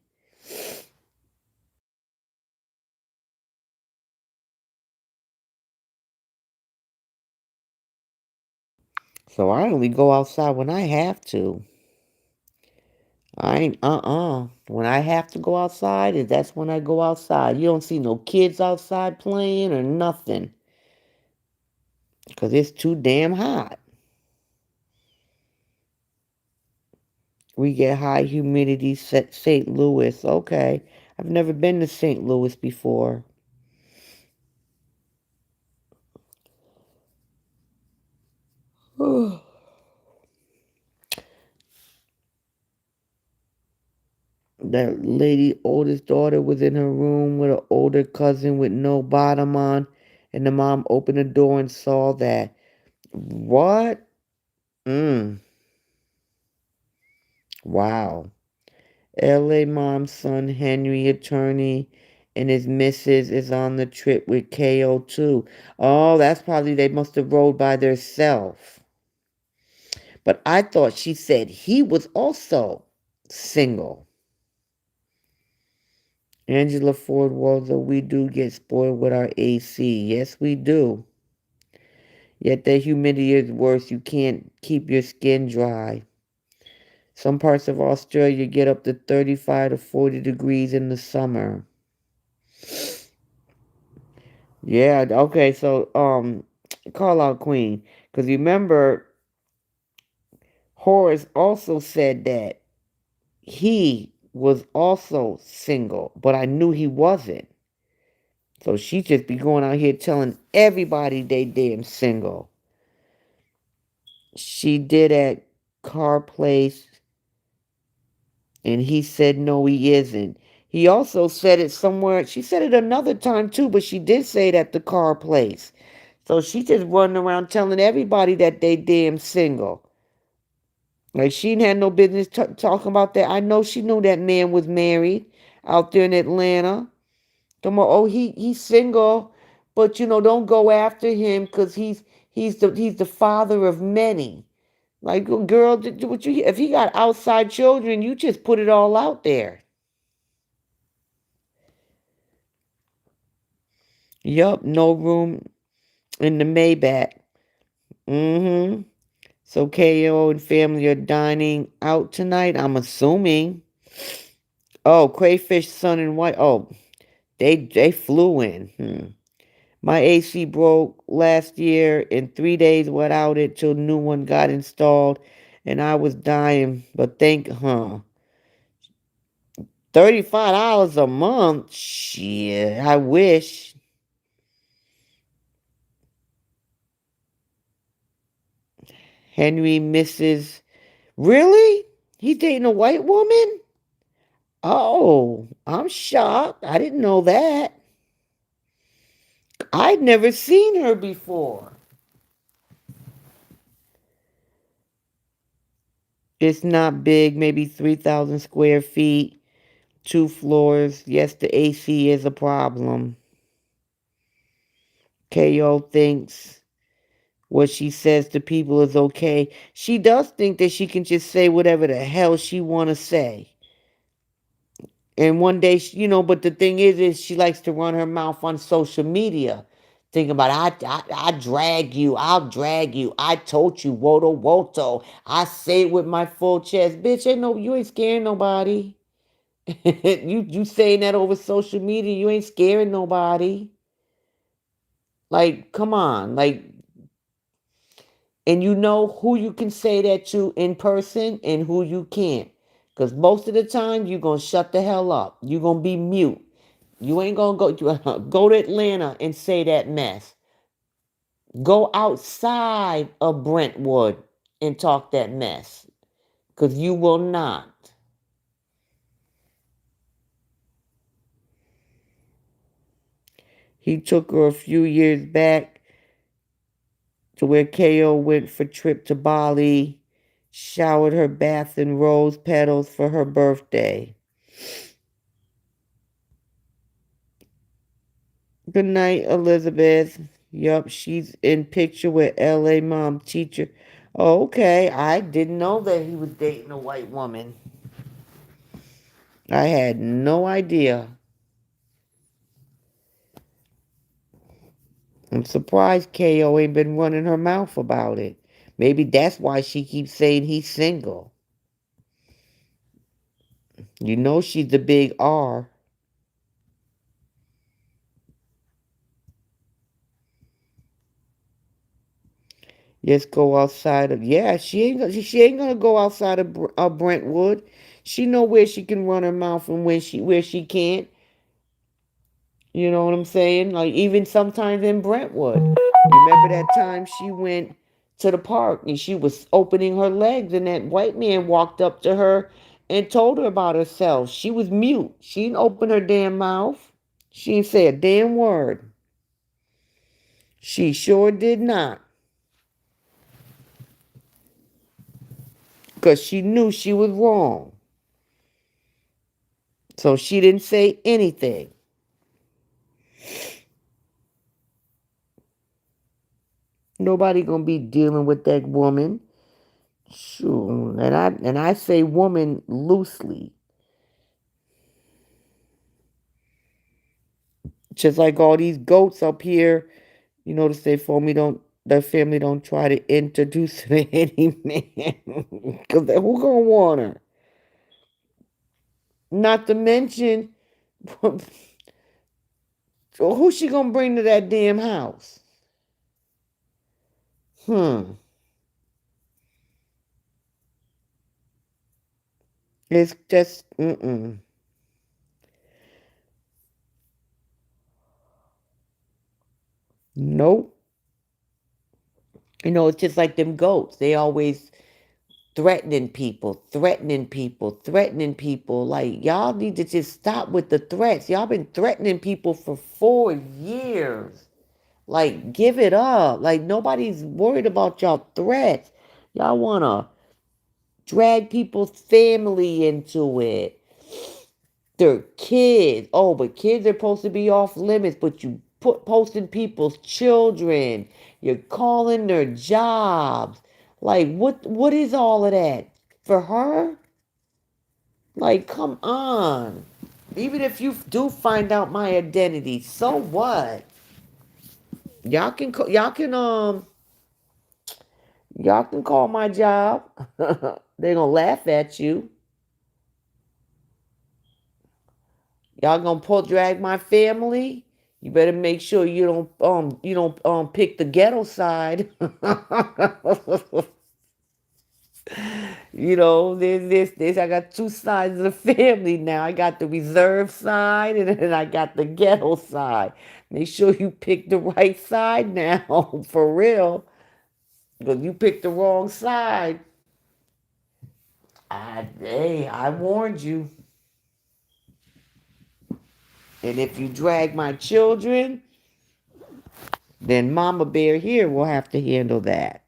So I only go outside when I have to. I ain't, When I have to go outside, that's when I go outside. You don't see no kids outside playing or nothing. Because it's too damn hot. We get high humidity, St. Louis. Okay. I've never been to St. Louis before. That lady oldest daughter was in her room with an older cousin with no bottom on, and the mom opened the door and saw that. What? Mm. Wow. LA mom's son Henry, attorney, and his missus is on the trip with KO too. Oh, that's probably they must have rode by themselves. But I thought she said he was also single. Angela Ford Waldo, we do get spoiled with our AC. Yes, we do. Yet the humidity is worse. You can't keep your skin dry. Some parts of Australia get up to 35 to 40 degrees in the summer. Yeah, okay, so call out Queen. Because remember, Horace also said that he was also single, but I knew he wasn't. So she just be going out here telling everybody they damn single. She did at Car Place, and he said no, he isn't. He also said it somewhere. She said it another time too, but she did say it at the Car Place. So she just running around telling everybody that they damn single. Like she ain't had no business talking about that. I know she knew that man was married out there in Atlanta. Come on, oh he's single, but don't go after him because he's the father of many. Like girl, what you if he got outside children, you just put it all out there. Yup, no room in the Maybach. Mm-hmm. So KO and family are dining out tonight, I'm assuming. Oh, Crayfish, Sun and White. Oh, they flew in. My AC broke last year in 3 days without it till new one got installed, and I was dying. But $35 a month. Shit, I wish. Henry misses. Really? He's dating a white woman? Oh, I'm shocked. I didn't know that. I'd never seen her before. It's not big, maybe 3,000 square feet, 2 floors. Yes, the AC is a problem. KO thinks what she says to people is okay. She does think that she can just say whatever the hell she want to say. And one day, but the thing is she likes to run her mouth on social media. Think about I drag you, I'll drag you. I told you, woto woto. I say it with my full chest. Bitch, you ain't scaring nobody. you saying that over social media, you ain't scaring nobody. Like, come on. Like, and you know who you can say that to in person and who you can't. Because most of the time, you're going to shut the hell up. You're going to be mute. You ain't going to go to Atlanta and say that mess. Go outside of Brentwood and talk that mess. Because you will not. He took her a few years back to where KO went for trip to Bali, showered her bath in rose petals for her birthday. Good night, Elizabeth. Yup, she's in picture with LA mom teacher. Oh, okay, I didn't know that he was dating a white woman. I had no idea. I'm surprised KO ain't been running her mouth about it. Maybe that's why she keeps saying he's single. You know she's the big R. Just go outside of she ain't gonna go outside of Brentwood. She know where she can run her mouth and where she can't. You know what I'm saying? Like even sometimes in Brentwood. Remember that time she went to the park and she was opening her legs and that white man walked up to her and told her about herself. She was mute. She didn't open her damn mouth. She didn't say a damn word. She sure did not. Because she knew she was wrong. So she didn't say anything. Nobody gonna be dealing with that woman. Sure. And I say woman loosely. Just like all these goats up here, you notice their family don't try to introduce her to any man. Cause who gonna want her? Not to mention, who she gonna bring to that damn house? Hmm. It's just nope. It's just like them goats. They always threatening people, threatening people, threatening people. Like, y'all need to just stop with the threats. Y'all been threatening people for 4 years. Like, give it up. Like, nobody's worried about y'all threats. Y'all want to drag people's family into it. Their kids. Oh, but kids are supposed to be off limits, but you posting people's children. You're calling their jobs. Like, what is all of that? For her? Like, come on. Even if you do find out my identity, so what? Y'all can call my job. They're gonna laugh at you. Y'all gonna pull drag my family. You better make sure you don't pick the ghetto side. There's this. I got two sides of the family now. I got the reserve side and then I got the ghetto side. Make sure you pick the right side now, for real. Because you picked the wrong side. I warned you. And if you drag my children, then Mama Bear here will have to handle that.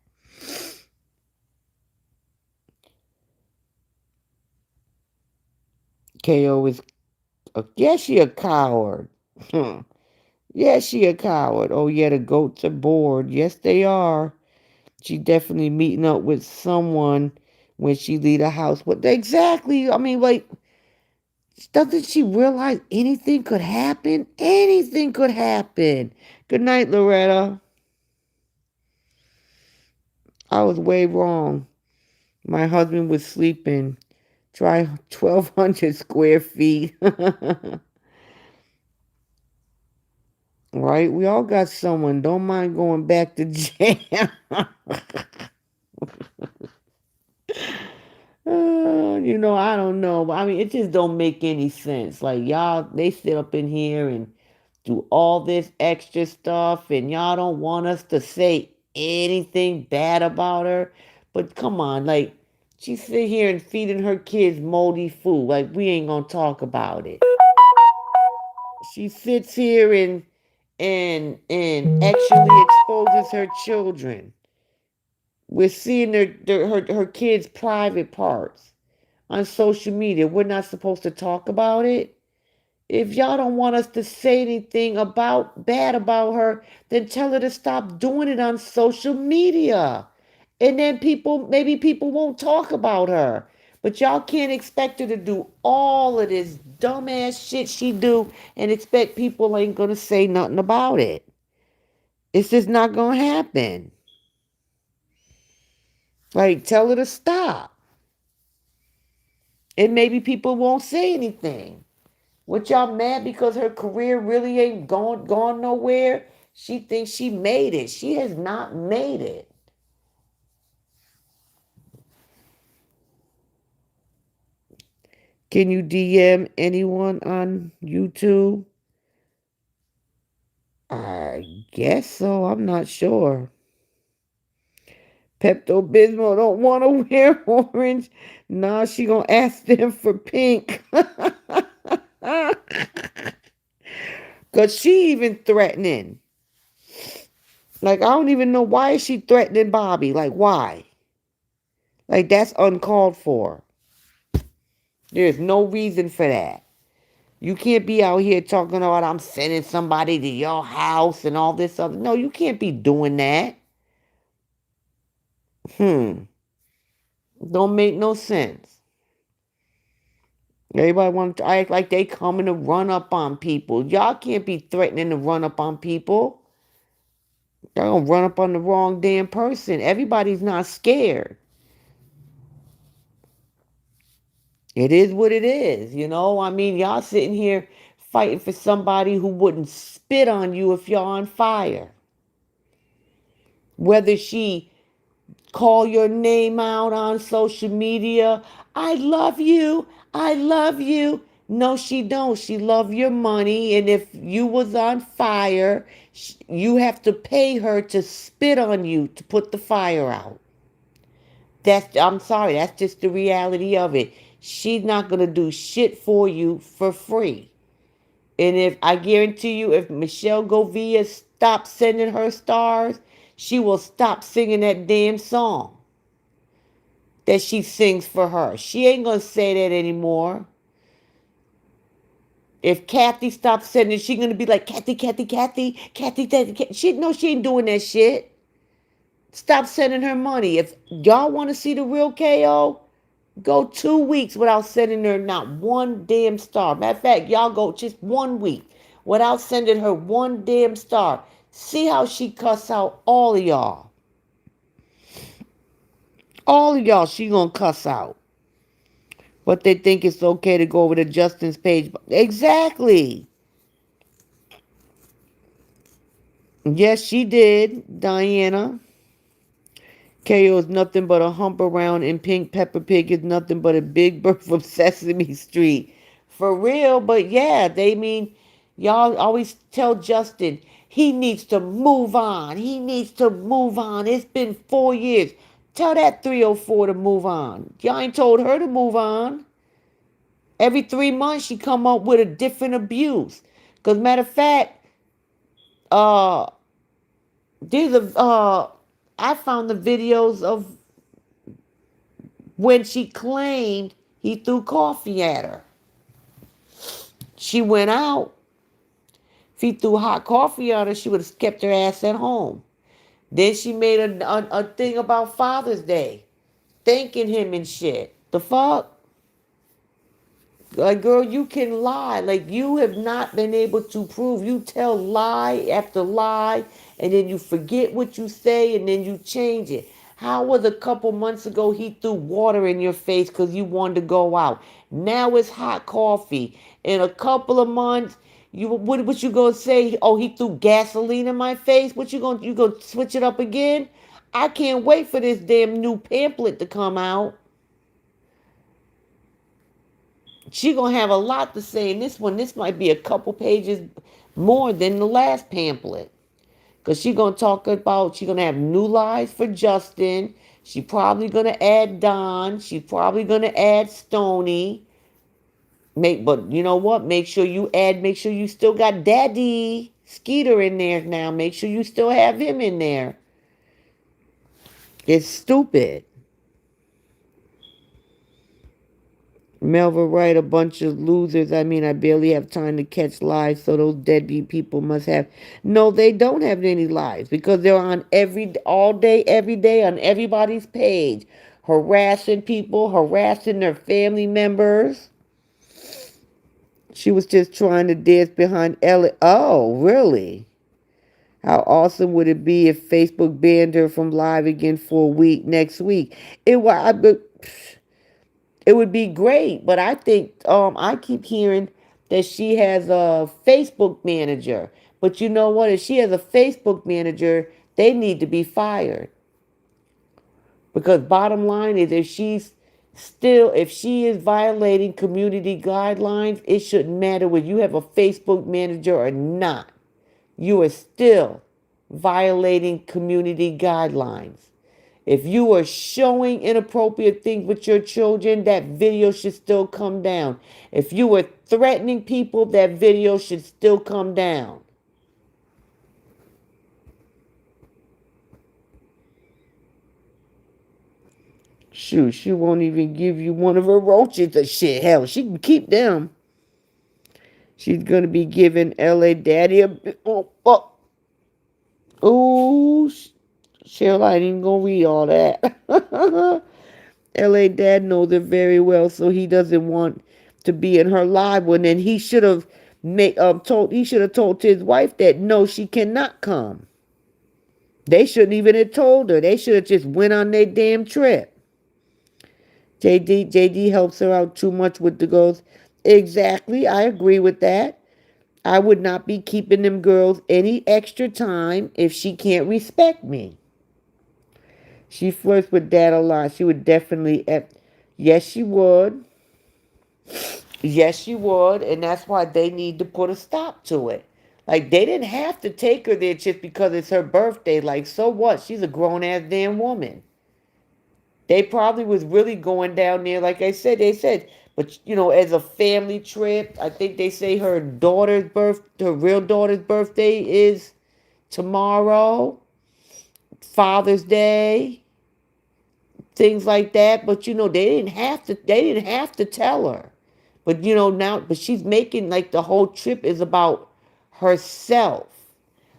KO is, yeah, she a coward. Hmm. Yeah, she a coward. Oh, yeah, the goats are bored. Yes, they are. She definitely meeting up with someone when she leave the house. But exactly, I mean, like, doesn't she realize anything could happen? Anything could happen. Good night, Loretta. I was way wrong. My husband was sleeping. Try 1,200 square feet. Right? We all got someone. Don't mind going back to jail. I don't know. But I mean, it just don't make any sense. Like, y'all, they sit up in here and do all this extra stuff, and y'all don't want us to say anything bad about her. But come on, like, she sit here and feeding her kids moldy food. Like, we ain't gonna talk about it. She sits here and actually exposes her children. We're seeing her kids' private parts on social media. We're not supposed to talk about it. If y'all don't want us to say anything bad about her, then tell her to stop doing it on social media. And then maybe people won't talk about her. But y'all can't expect her to do all of this dumbass shit she do and expect people ain't gonna say nothing about it. It's just not gonna happen. Like, tell her to stop. And maybe people won't say anything. What, y'all mad because her career really ain't gone nowhere? She thinks she made it. She has not made it. Can you DM anyone on YouTube? I guess so. I'm not sure. Pepto-Bismol don't want to wear orange. Nah, she gonna ask them for pink. Cause she even threatening. Like, I don't even know why is she threatening Bobby. Like, why? Like, that's uncalled for. There's no reason for that. You can't be out here talking about I'm sending somebody to your house and all this other. No, you can't be doing that. Don't make no sense. Everybody want to act like they coming to run up on people. Y'all can't be threatening to run up on people. They're gonna run up on the wrong damn person. Everybody's not scared. It is what it is, you know? I mean, y'all sitting here fighting for somebody who wouldn't spit on you if you're on fire. Whether she call your name out on social media, I love you, I love you. No, she don't. She love your money, and if you was on fire, you have to pay her to spit on you to put the fire out. I'm sorry, that's just the reality of it. She's not going to do shit for you for free. And if I guarantee you, if Michelle Govia stops sending her stars, she will stop singing that damn song that she sings for her. She ain't going to say that anymore. If Kathy stops sending, she going to be like, Kathy, Kathy, Kathy, Kathy, Kathy, Kathy. She ain't doing that shit. Stop sending her money. If y'all want to see the real KO, go 2 weeks without sending her not one damn star. Matter of fact, y'all go just 1 week without sending her one damn star. See how she cuss out all of y'all. All of y'all, she gonna cuss out. But they think it's okay to go over to Justin's page. Exactly. Yes, she did, Diana. KO is nothing but a hump around, and Pink Pepper Pig is nothing but a big bird from Sesame Street. For real, but yeah, they mean, y'all always tell Justin, he needs to move on. He needs to move on. It's been 4 years. Tell that 304 to move on. Y'all ain't told her to move on. Every 3 months, she come up with a different abuse. Because matter of fact, uh, there's I found the videos of when she claimed he threw coffee at her. She went out. If he threw hot coffee on her, she would have kept her ass at home. Then she made a thing about Father's Day, thanking him and shit. The fuck? Like, girl, you can lie. Like, you have not been able to prove. You tell lie after lie, and then you forget what you say, and then you change it. How was a couple months ago he threw water in your face because you wanted to go out? Now it's hot coffee. In a couple of months, what you gonna say? Oh, he threw gasoline in my face. What you gonna switch it up again? I can't wait for this damn new pamphlet to come out. She gonna have a lot to say in this one. This might be a couple pages more than the last pamphlet. Because she gonna talk about, she gonna have new lies for Justin. She probably gonna add Don. She probably gonna add Stony. But you know what? Make sure you still got Daddy Skeeter in there now. Make sure you still have him in there. It's stupid. Melva Wright, a bunch of losers. I mean, I barely have time to catch lives, so those deadbeat people must have. No, they don't have any lives because they're on all day, every day on everybody's page, harassing people, harassing their family members. She was just trying to dance behind Ellie. Oh, really? How awesome would it be if Facebook banned her from live again for a week next week? It would be great, but I think I keep hearing that she has a Facebook manager. But you know what? If she has a Facebook manager, they need to be fired. Because bottom line is if she is violating community guidelines, it shouldn't matter whether you have a Facebook manager or not. You are still violating community guidelines. If you are showing inappropriate things with your children, that video should still come down. If you are threatening people, that video should still come down. Shoot, she won't even give you one of her roaches or shit. Hell, she can keep them. She's gonna be giving LA Daddy a ooh, Cheryl, I ain't even gonna read all that. LA Dad knows it very well, so he doesn't want to be in her live one. And he should have told his wife that no, she cannot come. They shouldn't even have told her. They should have just went on their damn trip. JD helps her out too much with the girls. Exactly, I agree with that. I would not be keeping them girls any extra time if she can't respect me. She flirts with dad a lot. She would definitely, yes, she would. Yes, she would. And that's why they need to put a stop to it. Like, they didn't have to take her there just because it's her birthday. Like, so what? She's a grown ass damn woman. They probably was really going down there, like I said, but as a family trip. I think they say her real daughter's birthday is tomorrow, Father's Day, things like that. But they didn't have to tell her. But now, but she's making like the whole trip is about herself.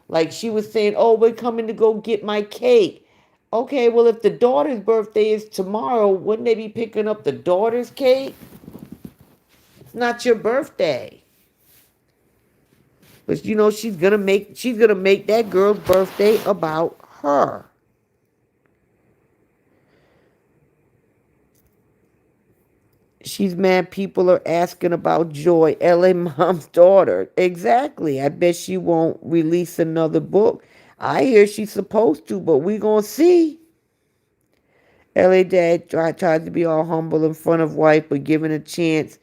Like she was saying, oh, we're coming to go get my cake. Okay, well, if the daughter's birthday is tomorrow, wouldn't they be picking up the daughter's cake? It's not your birthday. But she's gonna make that girl's birthday about her. She's mad people are asking about Joy, LA Mom's daughter. Exactly. I bet she won't release another book. I hear she's supposed to, but we gonna see. LA Dad tried to be all humble in front of wife, but given a chance,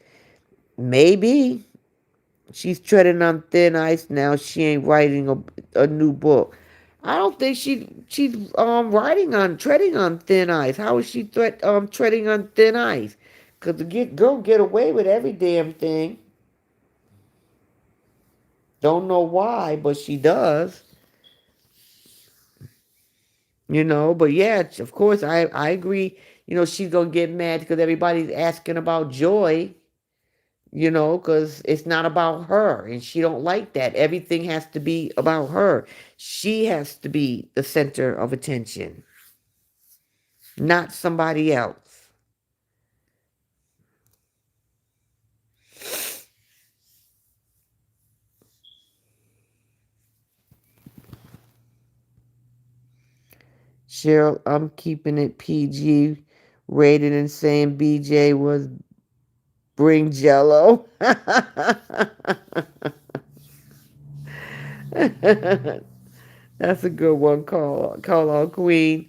maybe. She's treading on thin ice now. She ain't writing a new book. I don't think she's treading on thin ice. How is she treading on thin ice? Cause the girl get away with every damn thing. Don't know why, but she does. But yeah, of course I agree. She's gonna get mad because everybody's asking about Joy. Because it's not about her, and she don't like that. Everything has to be about her. She has to be the center of attention, not somebody else. Cheryl, I'm keeping it PG rated and saying BJ was bring Jello. That's a good one. Call on Queen.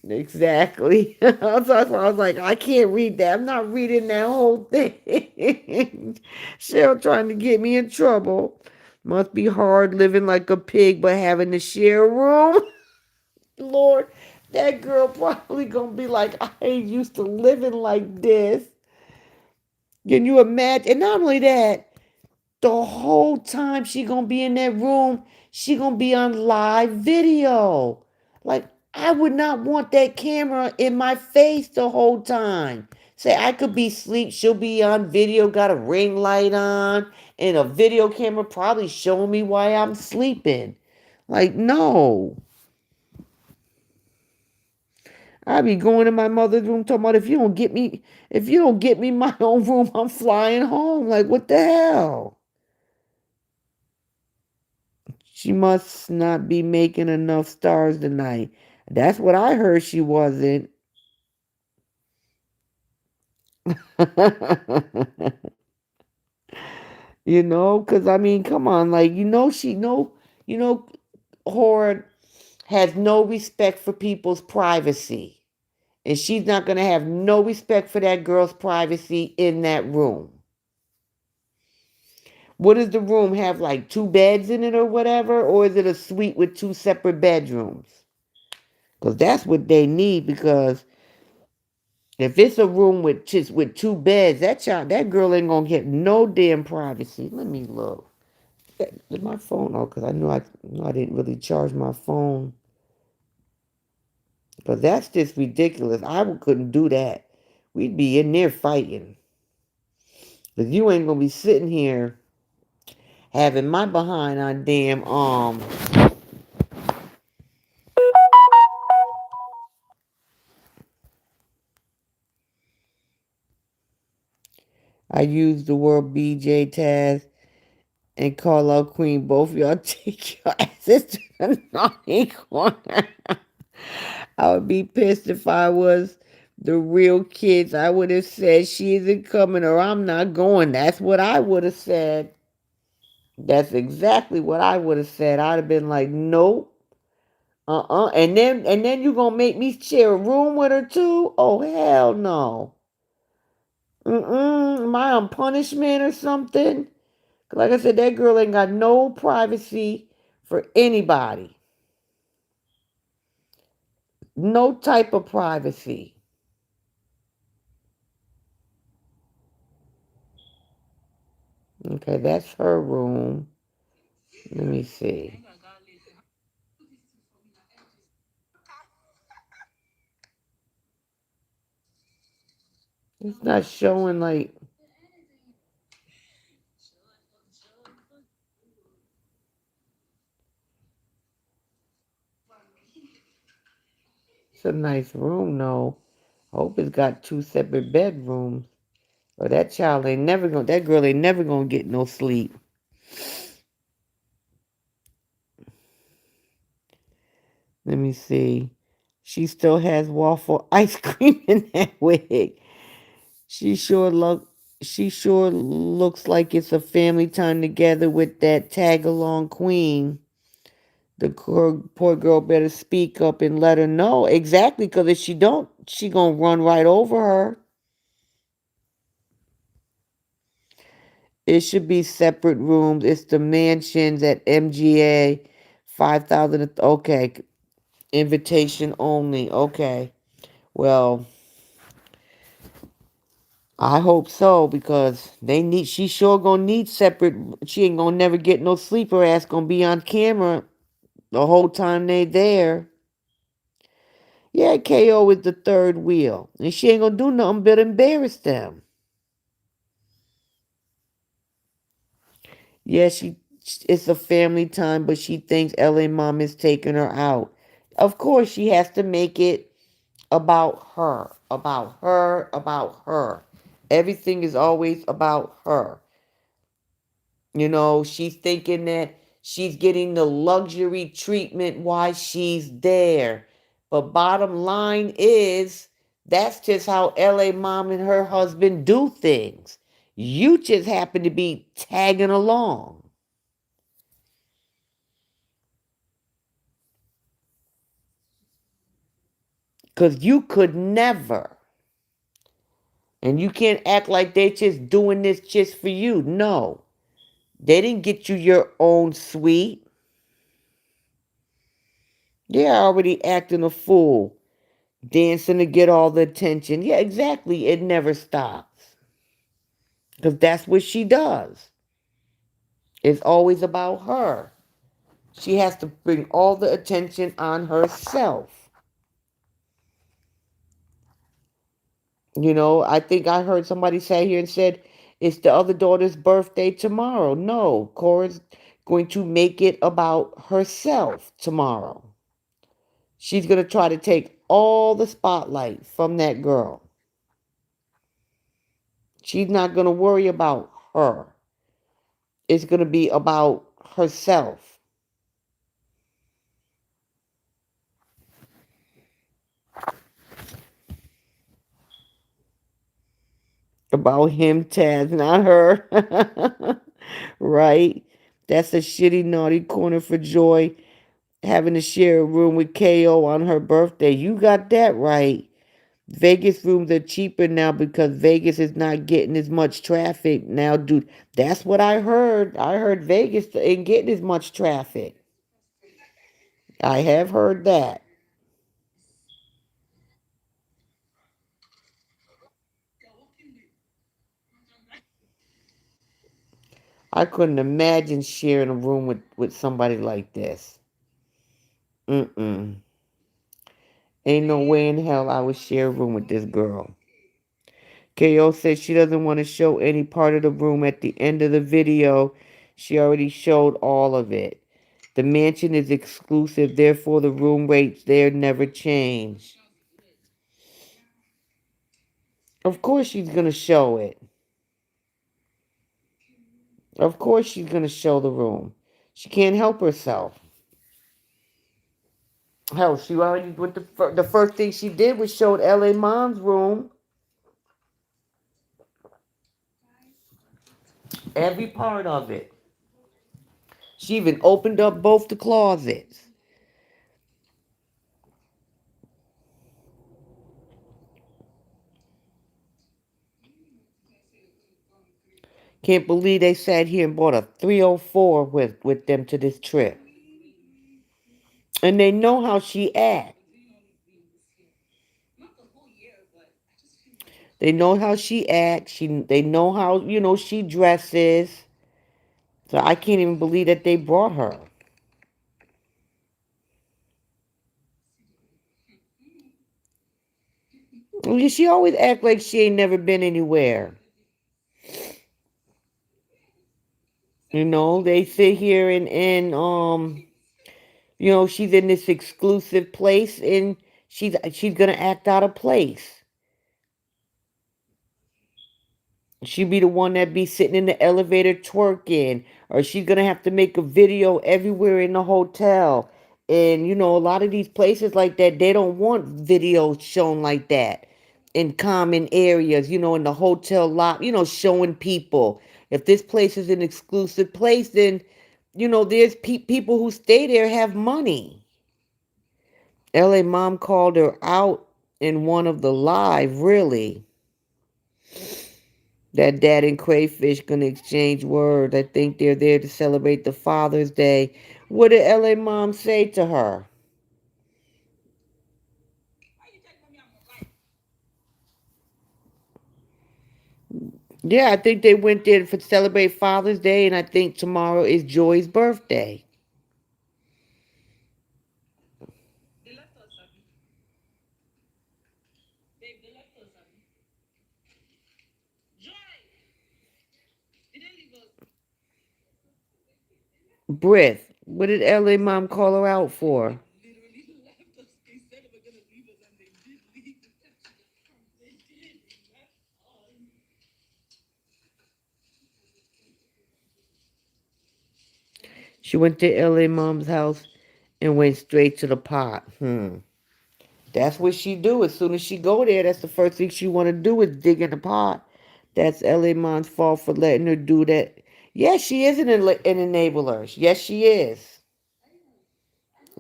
Exactly. So that's why I was like, I can't read that. I'm not reading that whole thing. Cheryl trying to get me in trouble. Must be hard living like a pig but having to share a room. Lord, that girl probably gonna be like, I ain't used to living like this. Can you imagine? And not only that, the whole time she gonna be in that room, she gonna be on live video. Like, I would not want that camera in my face the whole time. Say I could be asleep, she'll be on video, got a ring light on, and a video camera probably showing me why I'm sleeping. Like, no. I be going in my mother's room talking about if you don't get me my own room, I'm flying home. Like, what the hell? She must not be making enough stars tonight. That's what I heard she wasn't. Because I mean, come on, like, you know, Horde has no respect for people's privacy. And she's not going to have no respect for that girl's privacy in that room. What does the room have, like two beds in it or whatever? Or is it a suite with two separate bedrooms? Because that's what they need. Because if it's a room with just with two beds, that girl ain't gonna get no damn privacy. Let me look. Did my phone off? Because I didn't really charge my phone. But that's just ridiculous. Couldn't do that. We'd be in there fighting. Because you ain't gonna be sitting here having my behind on damn I use the word BJ Taz and call out Queen. Both of y'all take your asses to the naughty corner. I would be pissed if I was the real kids. I would have said she isn't coming or I'm not going. That's what I would have said. That's exactly what I would have said. I'd have been like, nope. And then you gonna make me share a room with her too? Oh hell no. Am I on punishment or something? Like I said, that girl ain't got no privacy for anybody. No type of privacy. Okay, that's her room. Let me see. It's not showing like it's a nice room, though. Hope it's got two separate bedrooms. But that girl ain't never gonna get no sleep. Let me see. She still has waffle ice cream in that wig. She sure look. She sure looks like it's a family time together with that tag along queen. The poor girl better speak up and let her know exactly. Because if she don't, she gonna run right over her. It should be separate rooms. It's the mansions at MGA, 5,000. Okay, invitation only. Okay. Well, I hope so because she sure gonna need separate. She ain't gonna never get no sleep. Her ass gonna be on camera the whole time they there. Yeah, KO is the third wheel. And she ain't gonna do nothing but embarrass them. Yeah, it's a family time, but she thinks LA mom is taking her out. Of course, she has to make it about her, about her, about her. Everything is always about her. She's thinking that she's getting the luxury treatment while she's there. But bottom line is, that's just how LA mom and her husband do things. You just happen to be tagging along. Because you could never. And you can't act like they just doing this just for you. No. They didn't get you your own suite. They're already acting a fool, dancing to get all the attention. Yeah, exactly. It never stops. Because that's what she does. It's always about her. She has to bring all the attention on herself. I think I heard somebody say here and said, it's the other daughter's birthday tomorrow. No, Cora's going to make it about herself tomorrow. She's going to try to take all the spotlight from that girl. She's not going to worry about her. It's going to be about herself. About him, Taz, not her. Right? That's a shitty, naughty corner for Joy having to share a room with KO on her birthday. You got that right. Vegas rooms are cheaper now because Vegas is not getting as much traffic now, dude. That's what I heard. I heard Vegas ain't getting as much traffic. I have heard that. I couldn't imagine sharing a room with somebody like this. Mm-mm. Ain't no way in hell I would share a room with this girl. KO said she doesn't want to show any part of the room at the end of the video. She already showed all of it. The mansion is exclusive, therefore the room rates there never change. Of course she's going to show it. Of course she's going to show the room. She can't help herself. Hell, she already, with the first thing she did was showed LA Mom's room. Every part of it. She even opened up both the closets. Can't believe they sat here and bought a 304 with them to this trip. And they know how she acts. They know how she acts. They know how, she dresses. So I can't even believe that they brought her. She always act like she ain't never been anywhere. They sit here and she's in this exclusive place and she's gonna act out of place. She'd be the one that be sitting in the elevator twerking, or she's gonna have to make a video everywhere in the hotel. And a lot of these places like that, they don't want videos shown like that in common areas, in the hotel lot, showing people. If this place is an exclusive place, then there's people who stay there have money. LA Mom called her out in one of the live, really. That Dad and Crayfish gonna exchange words. I think they're there to celebrate the Father's Day. What did LA Mom say to her? Yeah, I think they went there to celebrate Father's Day, and I think tomorrow is Joy's birthday. Breath. What did LA Mom call her out for? She went to LA Mom's house and went straight to the pot. That's what she do. As soon as she go there, that's the first thing she want to do is dig in the pot. That's LA Mom's fault for letting her do that. Yes, she is an enabler. Yes, she is.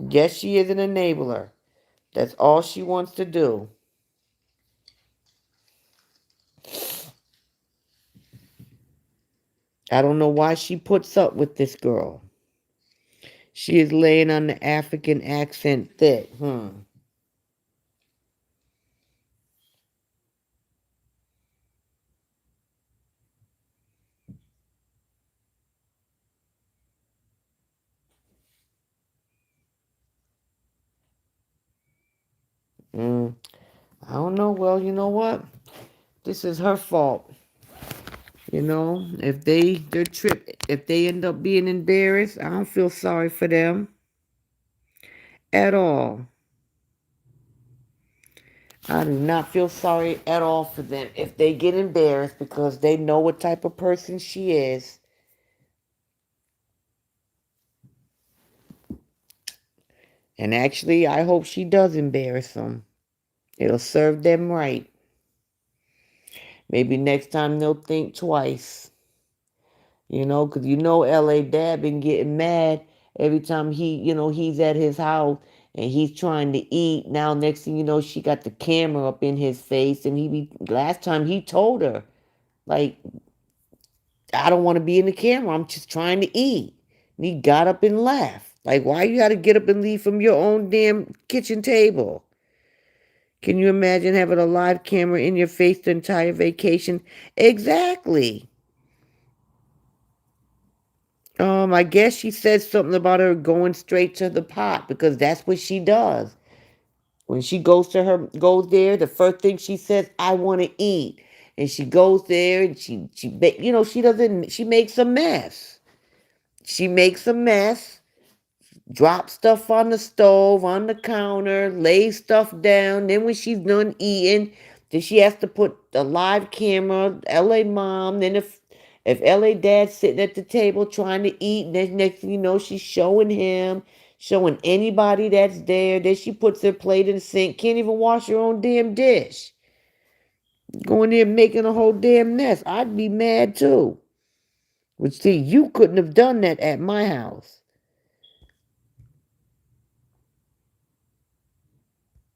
Yes, she is an enabler. That's all she wants to do. I don't know why she puts up with this girl. She is laying on the African accent thick. Mm. I don't know. Well, you know what? This is her fault. If they end up being embarrassed, I don't feel sorry for them at all. I do not feel sorry at all for them if they get embarrassed because they know what type of person she is. And actually, I hope she does embarrass them. It'll serve them right. Maybe next time they'll think twice. Because LA Dad been getting mad every time he's at his house and he's trying to eat. Now, next thing you know, she got the camera up in his face. And last time he told her, like, I don't want to be in the camera. I'm just trying to eat. And he got up and left. Like, why you got to get up and leave from your own damn kitchen table? Can you imagine having a live camera in your face the entire vacation? Exactly. I guess she said something about her going straight to the pot because that's what she does. When she goes there, the first thing she says, "I want to eat," and she goes there and she doesn't, she makes a mess. She makes a mess, drops stuff on the stove, on the counter, lays stuff down. Then when she's done eating, then she has to put a live camera, LA mom. Then if LA dad's sitting at the table trying to eat, then next thing you know, she's showing him, showing anybody that's there. Then she puts her plate in the sink, can't even wash her own damn dish. Going there making a whole damn mess. I'd be mad too. But see, you couldn't have done that at my house.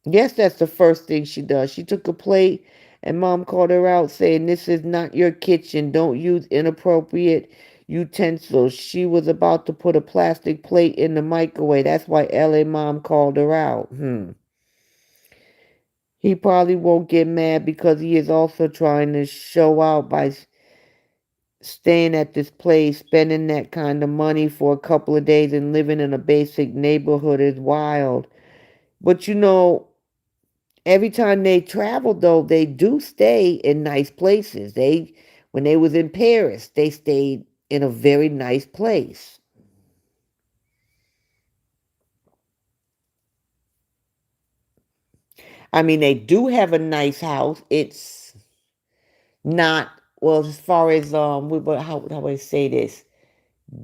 Yes, that's the first thing she does. She took a plate and mom called her out saying, "This is not your kitchen. Don't use inappropriate utensils." She was about to put a plastic plate in the microwave. That's why LA mom called her out. He probably won't get mad because he is also trying to show out by staying at this place, spending that kind of money for a couple of days and living in a basic neighborhood is wild. But every time they travel though, they do stay in nice places. When they was in Paris, they stayed in a very nice place. I mean, they do have a nice house. It's not, well, as far as how would I say this?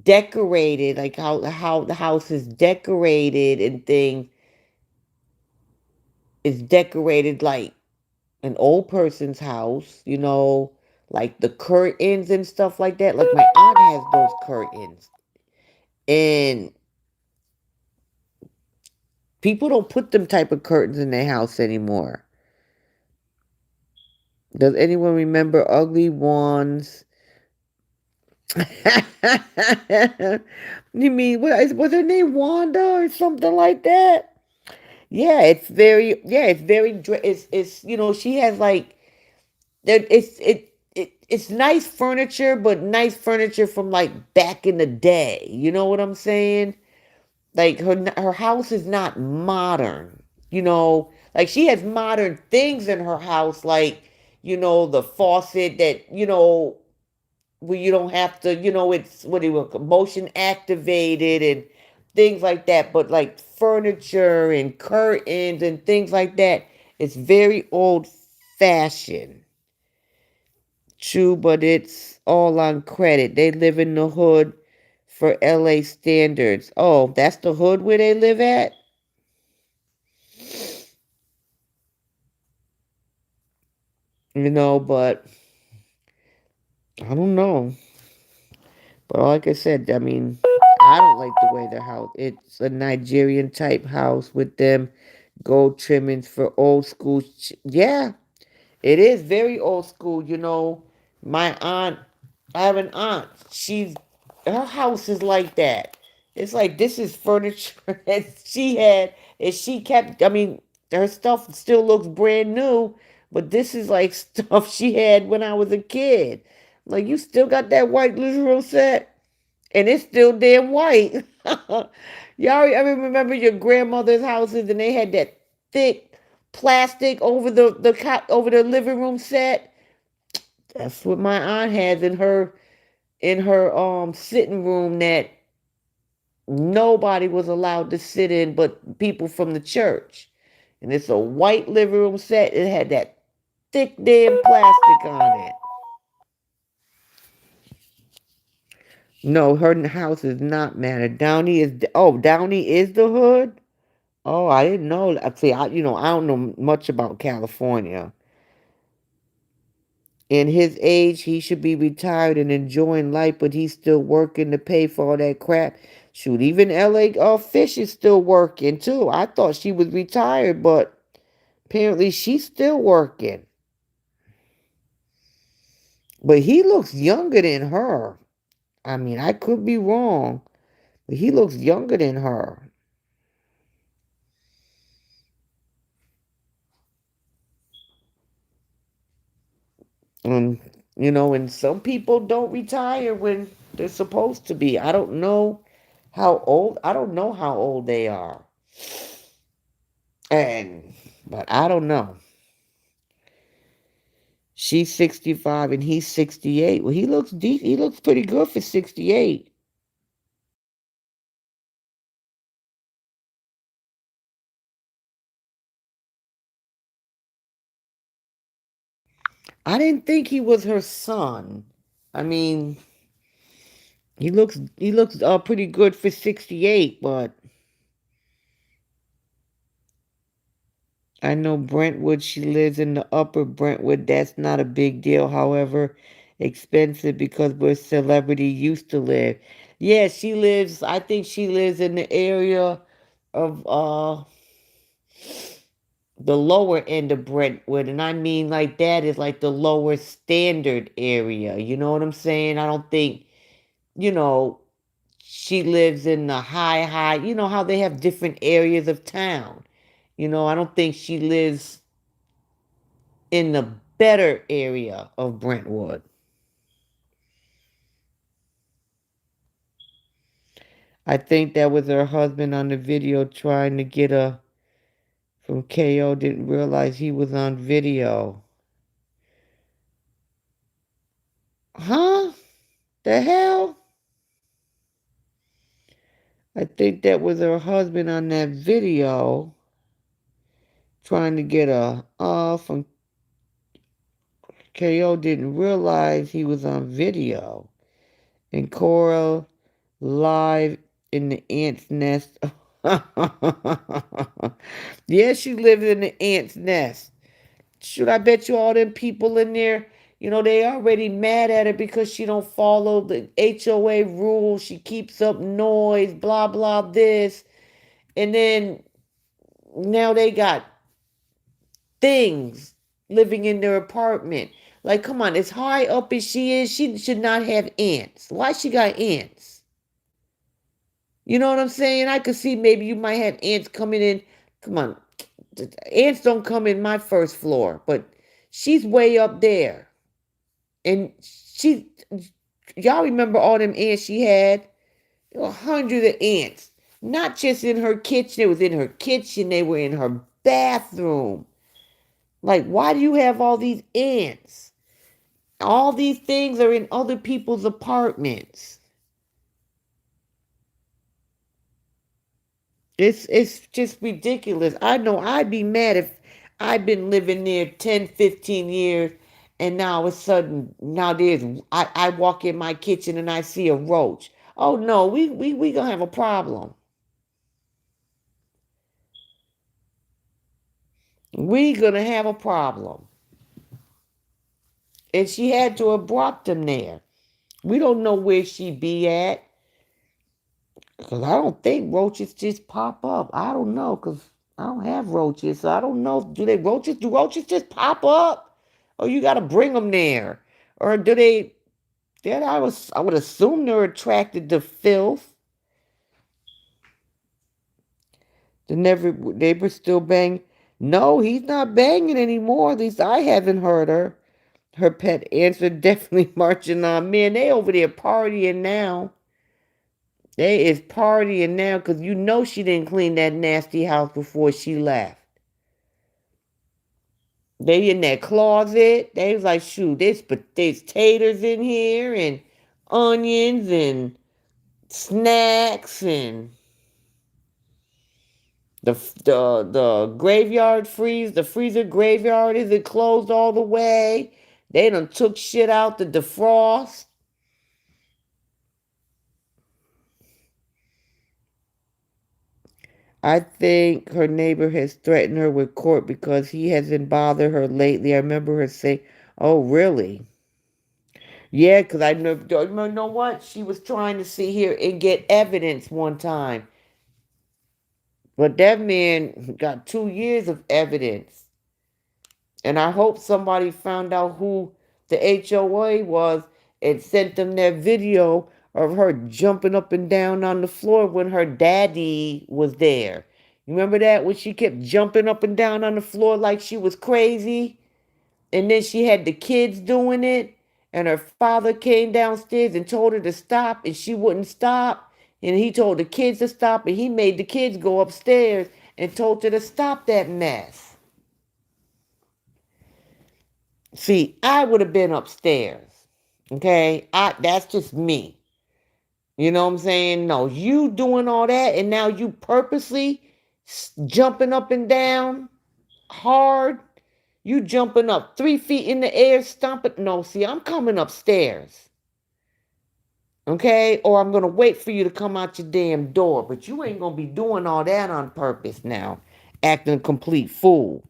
Decorated, like how the house is decorated and things is decorated like an old person's house, like the curtains and stuff like that. Like my aunt has those curtains. And people don't put them type of curtains in their house anymore. Does anyone remember ugly ones? You mean was her name Wanda or something like that? It's she has like it's nice furniture, but nice furniture from like back in the day. You know what I'm saying? Like her house is not modern. Like she has modern things in her house, like the faucet that where you don't have to, it's what do you call motion activated and things like that. But like furniture and curtains and things like that, it's very old fashioned. True, but it's all on credit. They live in the hood for LA standards. Oh, that's the hood where they live at? But I don't know. But like I said, I mean, I don't like the way the house. It's a Nigerian type house with them gold trimmings for old school. Yeah, it is very old school. My aunt, I have an aunt. Her house is like that. It's like this is furniture that she had, and she kept. I mean, her stuff still looks brand new, but this is like stuff she had when I was a kid. Like you still got that white living room set, and it's still damn white. Y'all ever remember your grandmother's houses and they had that thick plastic over the cot over the living room set? That's what my aunt has in her sitting room that nobody was allowed to sit in but people from the church. And it's a white living room set. It had that thick damn plastic on it. No, her house is not manor. Downey is the hood. Oh, I didn't know. See, I don't know much about California. In his age, he should be retired and enjoying life, but he's still working to pay for all that crap. Shoot, even LA Fish is still working too. I thought she was retired, but apparently she's still working. But he looks younger than her. I mean, I could be wrong, but he looks younger than her. And and some people don't retire when They're supposed to be. I don't know how old. I don't know how old they are. And but I don't know. She's 65 and he's 68. Well, he looks deep. He looks pretty good for 68. I didn't think he was her son. I mean, he looks pretty good for 68, but I know Brentwood, she lives in the upper Brentwood. That's not a big deal. However, expensive because where celebrity used to live. Yeah, she lives, I think she lives in the area of the lower end of Brentwood. And I mean like that is like the lower standard area. You know what I'm saying? I don't think, you know, she lives in the high, you know how they have different areas of town. I don't think she lives in the better area of Brentwood. I think that was her husband on the video trying to get her from KO, didn't realize he was on video. Huh? The hell? I think that was her husband on that video trying to get her from KO, didn't realize he was on video. And Cora live in the ant's nest. Yeah, she lives in the ant's nest. Should I bet you all them people in there, they already mad at her because she don't follow the HOA rules. She keeps up noise, blah, blah, this. And then now they got things living in their apartment. Like, come on, as high up as she is, she should not have ants. Why she got ants? You know what I'm saying? I could see maybe you might have ants coming in. Come on, ants don't come in my first floor, but she's way up there. And y'all remember all them ants she had? There were hundreds of ants. Not just in her kitchen. It was in her kitchen. They were in her bathroom. Like, why do you have all these ants? All these things are in other people's apartments. It's just ridiculous. I know I'd be mad if I've been living there 10, 15 years and now all of a sudden now I walk in my kitchen and I see a roach. Oh no, we gonna have a problem. We gonna have a problem. And she had to have brought them there. We don't know where she be at. Because I don't think roaches just pop up. I don't know, because I don't have roaches. So I don't know. Do roaches just pop up? Or you got to bring them there? Or do they, I would assume they're attracted to filth. The neighbor still bang. No, he's not banging anymore. At least I haven't heard her. Her pet ants are definitely marching on. Man, they over there partying now. They is partying now because she didn't clean that nasty house before she left. They in that closet. They was like, shoot, there's taters in here and onions and snacks and the the freezer graveyard isn't closed all the way. They done took shit out to defrost. I think her neighbor has threatened her with court because he hasn't bothered her lately. I remember her saying, "Oh, really?" Yeah, because I know what? She was trying to sit here and get evidence one time. But that man got 2 years of evidence. And I hope somebody found out who the HOA was and sent them that video of her jumping up and down on the floor when her daddy was there. You remember that? When she kept jumping up and down on the floor like she was crazy? And then she had the kids doing it. and her father came downstairs and told her to stop, and she wouldn't stop. And he told the kids to stop, and he made the kids go upstairs and told her to stop that mess. See, I would have been upstairs. Okay? That's just me. You know what I'm saying? No, you doing all that and now you purposely jumping up and down hard. You jumping up 3 feet in the air, stomping. No, see, I'm coming upstairs. Okay? Or I'm going to wait for you to come out your damn door. But you ain't going to be doing all that on purpose now. Acting a complete fool.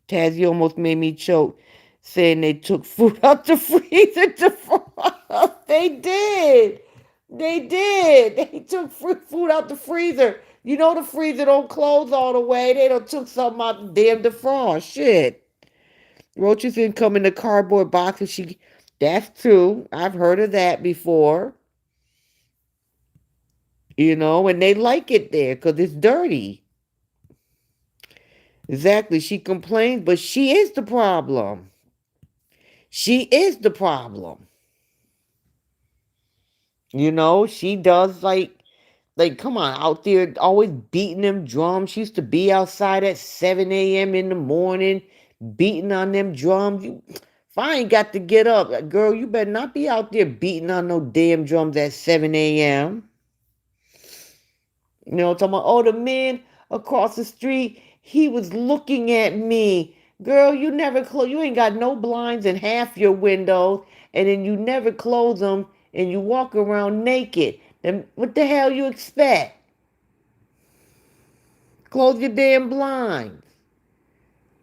Tazzy almost made me choke saying they took food out the freezer to frost. They did. They did. They took food out the freezer. You know the freezer don't close all the way. They done took something out the damn defrost. Shit. Roaches didn't come in the cardboard boxes. That's true. I've heard of that before. You know, and they like it there because it's dirty. Exactly. She complains, but she is the problem. She is the problem. You know, she does like come on, out there always beating them drums. She used to be outside at 7 a.m. in the morning, beating on them drums. If I ain't got to get up, girl, you better not be out there beating on no damn drums at 7 a.m. You know, talking about, oh, the man across the street, he was looking at me. Girl, you never close, you ain't got no blinds in half your windows, and then you never close them, and you walk around naked. Then what the hell you expect? Close your damn blinds.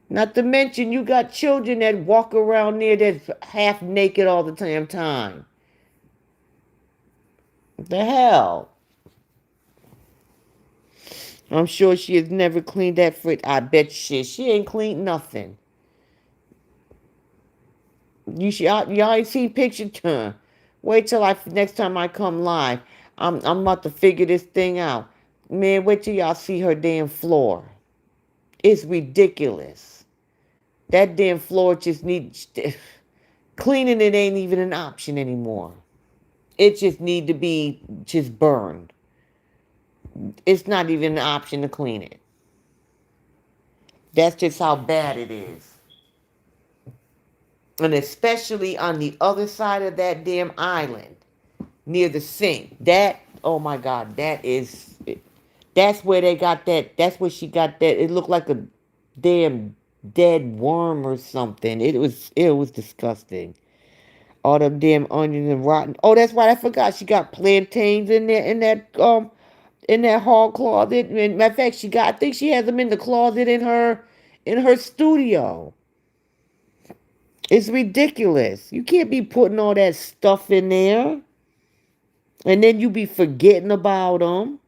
Not to mention you got children that walk around there that's half naked all the damn time. What the hell? I'm sure she has never cleaned that fridge. I bet she ain't cleaned nothing. Y'all ain't seen picture. Wait till next time I come live. I'm about to figure this thing out. Man, wait till y'all see her damn floor. It's ridiculous. That damn floor just needs cleaning. It ain't even an option anymore. It just need to be just burned. It's not even an option to clean it. That's just how bad it is. And especially on the other side of that damn island, near the sink. Oh my God, that's where they got that. That's where she got that. It looked like a damn dead worm or something. It was disgusting. All them damn onions and rotten. Oh, that's right. I forgot. She got plantains in there in that hall closet. And matter of fact, I think she has them in the closet in her studio. It's ridiculous. You can't be putting all that stuff in there. And then you be forgetting about them.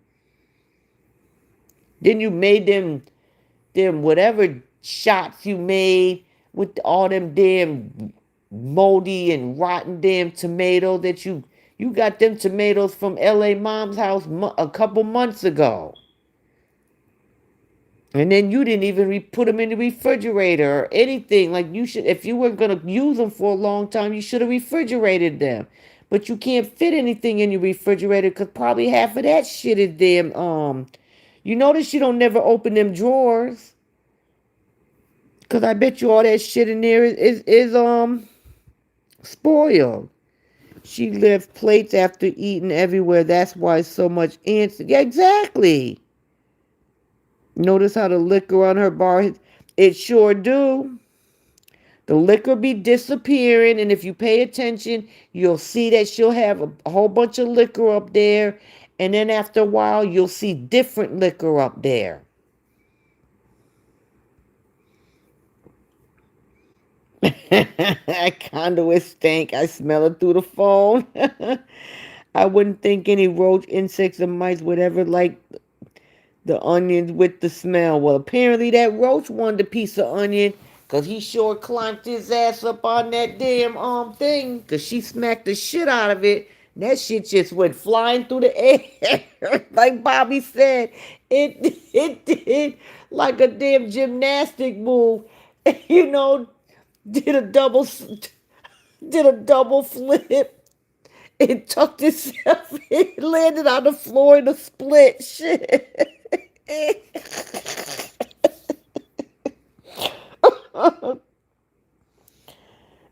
Then you made them whatever shots you made with all them damn moldy and rotten damn tomatoes that you got them tomatoes from LA Mom's house a couple months ago. And then you didn't even put them in the refrigerator or anything. Like you should, if you were going to use them for a long time, you should have refrigerated them. But you can't fit anything in your refrigerator because probably half of that shit is damn, you notice you don't never open them drawers. Because I bet you all that shit in there is spoiled. She left plates after eating everywhere. That's why so much ants. Yeah, exactly. Notice how the liquor on her bar, it sure do. The liquor be disappearing, and if you pay attention, you'll see that she'll have a whole bunch of liquor up there, and then after a while, you'll see different liquor up there. That conduit stink. I smell it through the phone. I wouldn't think any roach, insects, or mice would ever like the onions with the smell. Well, apparently that roach wanted a piece of onion because he sure climbed his ass up on that damn thing because she smacked the shit out of it. And that shit just went flying through the air. Like Bobby said, it did like a damn gymnastic move. You know, did a double did a double flip and tucked itself in, landed on the floor in a split. Shit.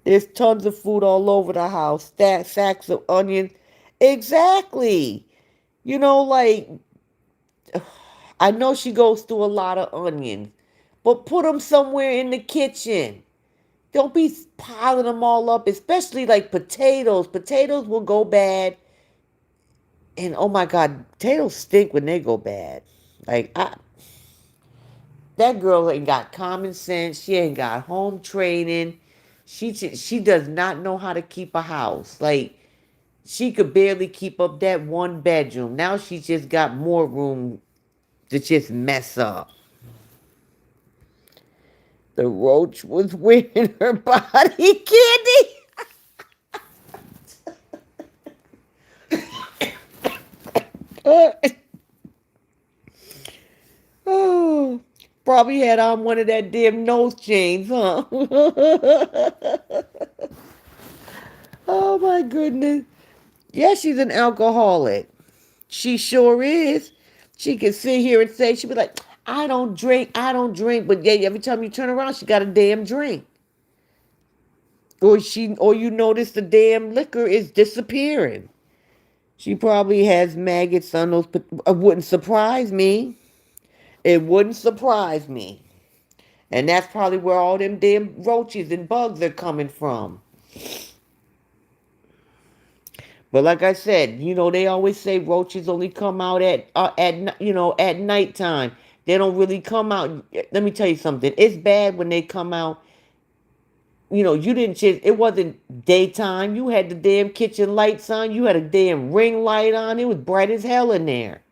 There's tons of food all over the house. Sacks of onions. Exactly. You know, like, I know she goes through a lot of onions, but put them somewhere in the kitchen. Don't be piling them all up, especially like potatoes. Potatoes will go bad. And oh my God, potatoes stink when they go bad. Like, that girl ain't got common sense. She ain't got home training. She does not know how to keep a house. Like, she could barely keep up that one bedroom. Now she's just got more room to just mess up. The roach was wearing her body candy. Oh, probably had on one of that damn nose chains, huh? Oh my goodness. Yeah, she's an alcoholic. She sure is. She can sit here and say, she'll be like, I don't drink. But yeah, every time you turn around, she got a damn drink. Or you notice the damn liquor is disappearing. She probably has maggots on those. It wouldn't surprise me. It wouldn't surprise me. And that's probably where all them damn roaches and bugs are coming from. But like I said, they always say roaches only come out at nighttime. They don't really come out. Let me tell you something. It's bad when they come out. You didn't just. It wasn't daytime. You had the damn kitchen lights on. You had a damn ring light on. It was bright as hell in there.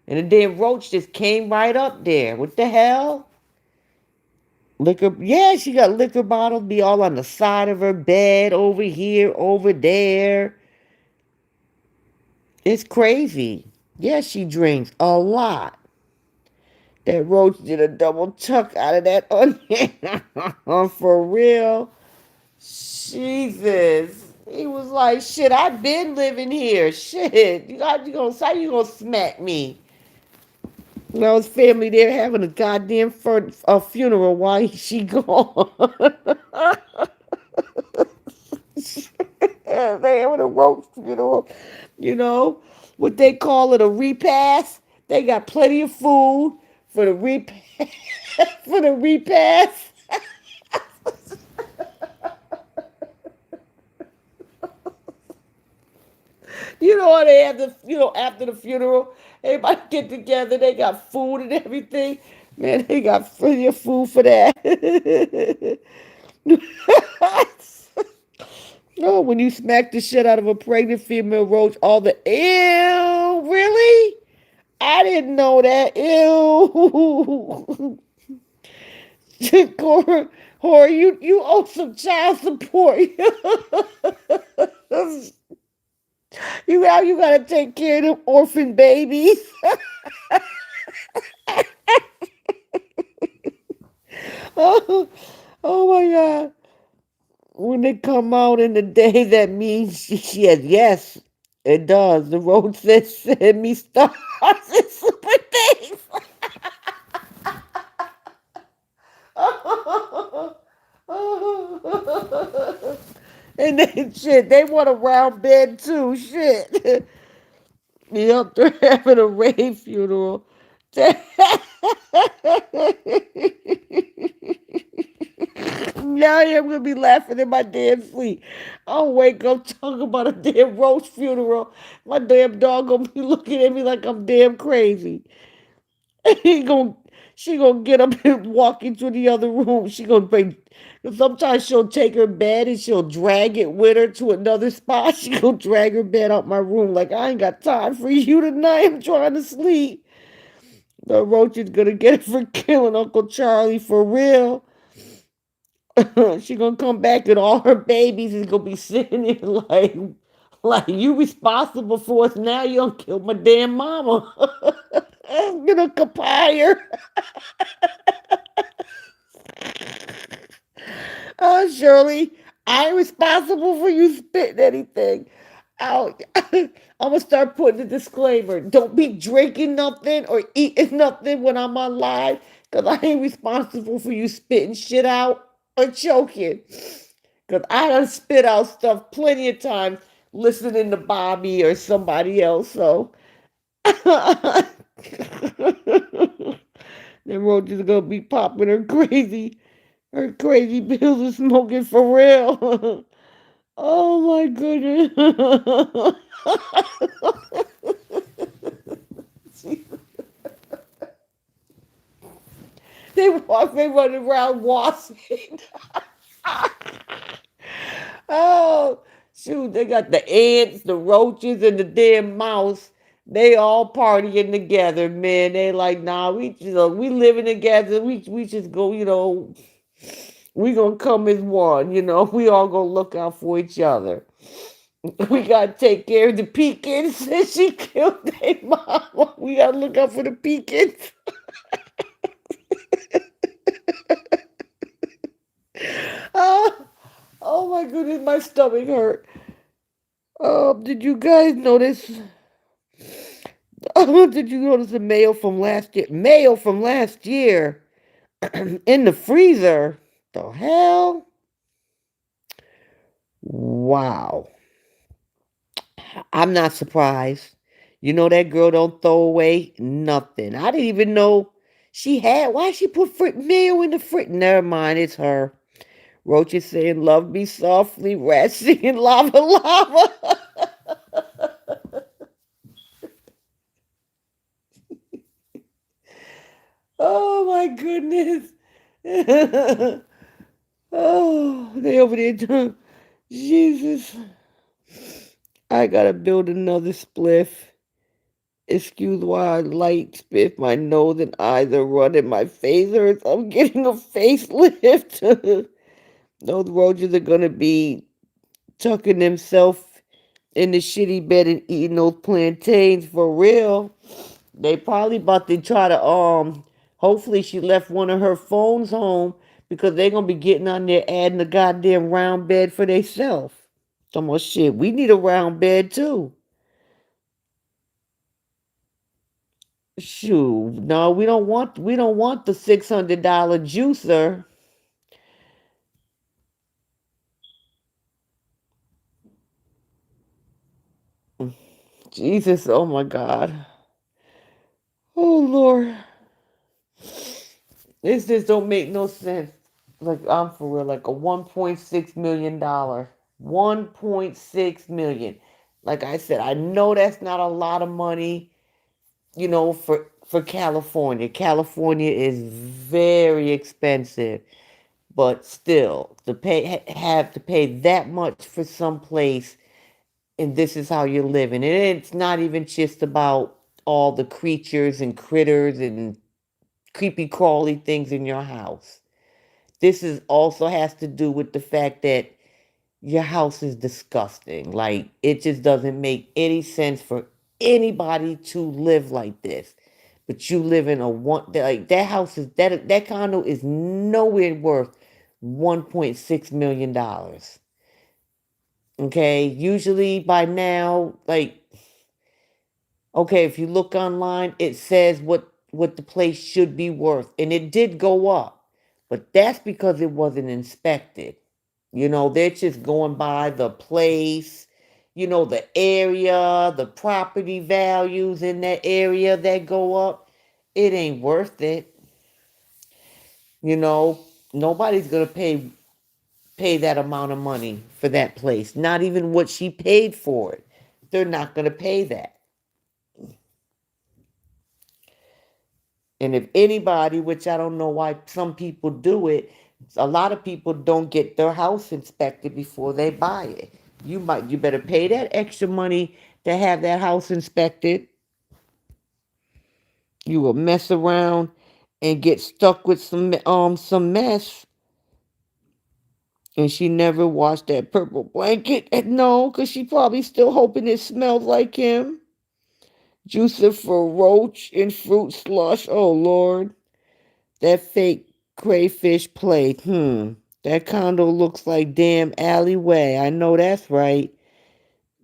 And the damn roach just came right up there. What the hell? Liquor. Yeah, she got liquor bottles be all on the side of her bed, over here, over there. It's crazy. Yeah, she drinks a lot. That roach did a double tuck out of that onion. For real. Jesus. He was like, shit, I've been living here. Shit. How you gonna smack me? His family there having a goddamn a funeral while she gone. They having a roast funeral. You know what they call it, a repast. They got plenty of food for the repast. For the repast. How they have after the funeral, everybody get together. They got food and everything. Man, they got plenty of food for that. No, when you smack the shit out of a pregnant female roach, all the ew, really? I didn't know that. Ew. Cora, you owe some child support. You gotta take care of them orphan babies. Oh, oh my God. When they come out in the day, that means she has, yes, it does. The road says send me stars and super things. And then shit, they want a round bed too. Shit. Yep, they're having a rave funeral. Now I'm gonna be laughing in my damn sleep. I'll wake up talking about a damn roast funeral. My damn dog gonna be looking at me like I'm damn crazy. He gonna, she gonna get up and walk into the other room. She gonna bring. Sometimes she'll take her bed and she'll drag it with her to another spot. She gonna drag her bed out my room like I ain't got time for you tonight. I'm trying to sleep. The roach is gonna get it for killing Uncle Charlie for real. She gonna come back and all her babies is gonna be sitting there like you responsible for us now. You don't kill my damn mama. I'm gonna compare. Oh, Shirley, I ain't responsible for you spitting anything out. I'm gonna start putting a disclaimer. Don't be drinking nothing or eating nothing when I'm on live, because I ain't responsible for you spitting shit out or choking. Because I done spit out stuff plenty of times listening to Bobby or somebody else. So then Roach gonna be popping her crazy pills and smoking for real. Oh my goodness. They run around washing. Oh, shoot, they got the ants, the roaches, and the damn mouse. They all partying together, man. They like, nah, we living together. We just go, we gonna come as one, We all gonna look out for each other. We gotta take care of the peekins. Since she killed their mama, we gotta look out for the peekins. Oh, oh my goodness, my stomach hurt. Did you guys notice? Did you notice the mail from last year? Mail from last year in the freezer. The hell? Wow. I'm not surprised. You know that girl don't throw away nothing. I didn't even know she had. Why she put mail in the fridge? Never mind, it's her. Roach is saying, "Love me softly." Rat singing, "Lava, lava." Oh my goodness. Oh, they over there doing. Jesus. I gotta build another spliff. Excuse why I light spiff. My nose and eyes are running. My face hurts. I'm getting a facelift. Those roaches are gonna be tucking themselves in the shitty bed and eating those plantains for real. They probably about to try to hopefully she left one of her phones home because they're gonna be getting on there adding a goddamn round bed for themselves. So much shit. We need a round bed too. Shoot. No, we don't want the $600 juicer. Jesus, oh my God. Oh Lord. This just don't make no sense. Like I'm for real, like a $1.6 million. 1.6 million. Like I said, I know that's not a lot of money, for California. California is very expensive, but still, to have to pay that much for some place, and this is how you're living. And it's not even just about all the creatures and critters and creepy crawly things in your house. This is also has to do with the fact that your house is disgusting. Like it just doesn't make any sense for anybody to live like this. But you live in a one like that house is that condo is nowhere worth $1.6 million. Okay, usually by now, like, okay, if you look online, it says what the place should be worth, and it did go up, but that's because it wasn't inspected. They're just going by the place, the area, the property values in that area that go up. It ain't worth it. You know, Nobody's gonna pay that amount of money for that place. Not even what she paid for it. They're not gonna pay that. And if anybody, which I don't know why some people do it, a lot of people don't get their house inspected before they buy it. You better pay that extra money to have that house inspected. You will mess around and get stuck with some mess. And she never washed that purple blanket. And no, because she probably still hoping it smells like him. Juicer for roach and fruit slush. Oh Lord. That fake crayfish plate. That condo looks like damn alleyway. I know that's right.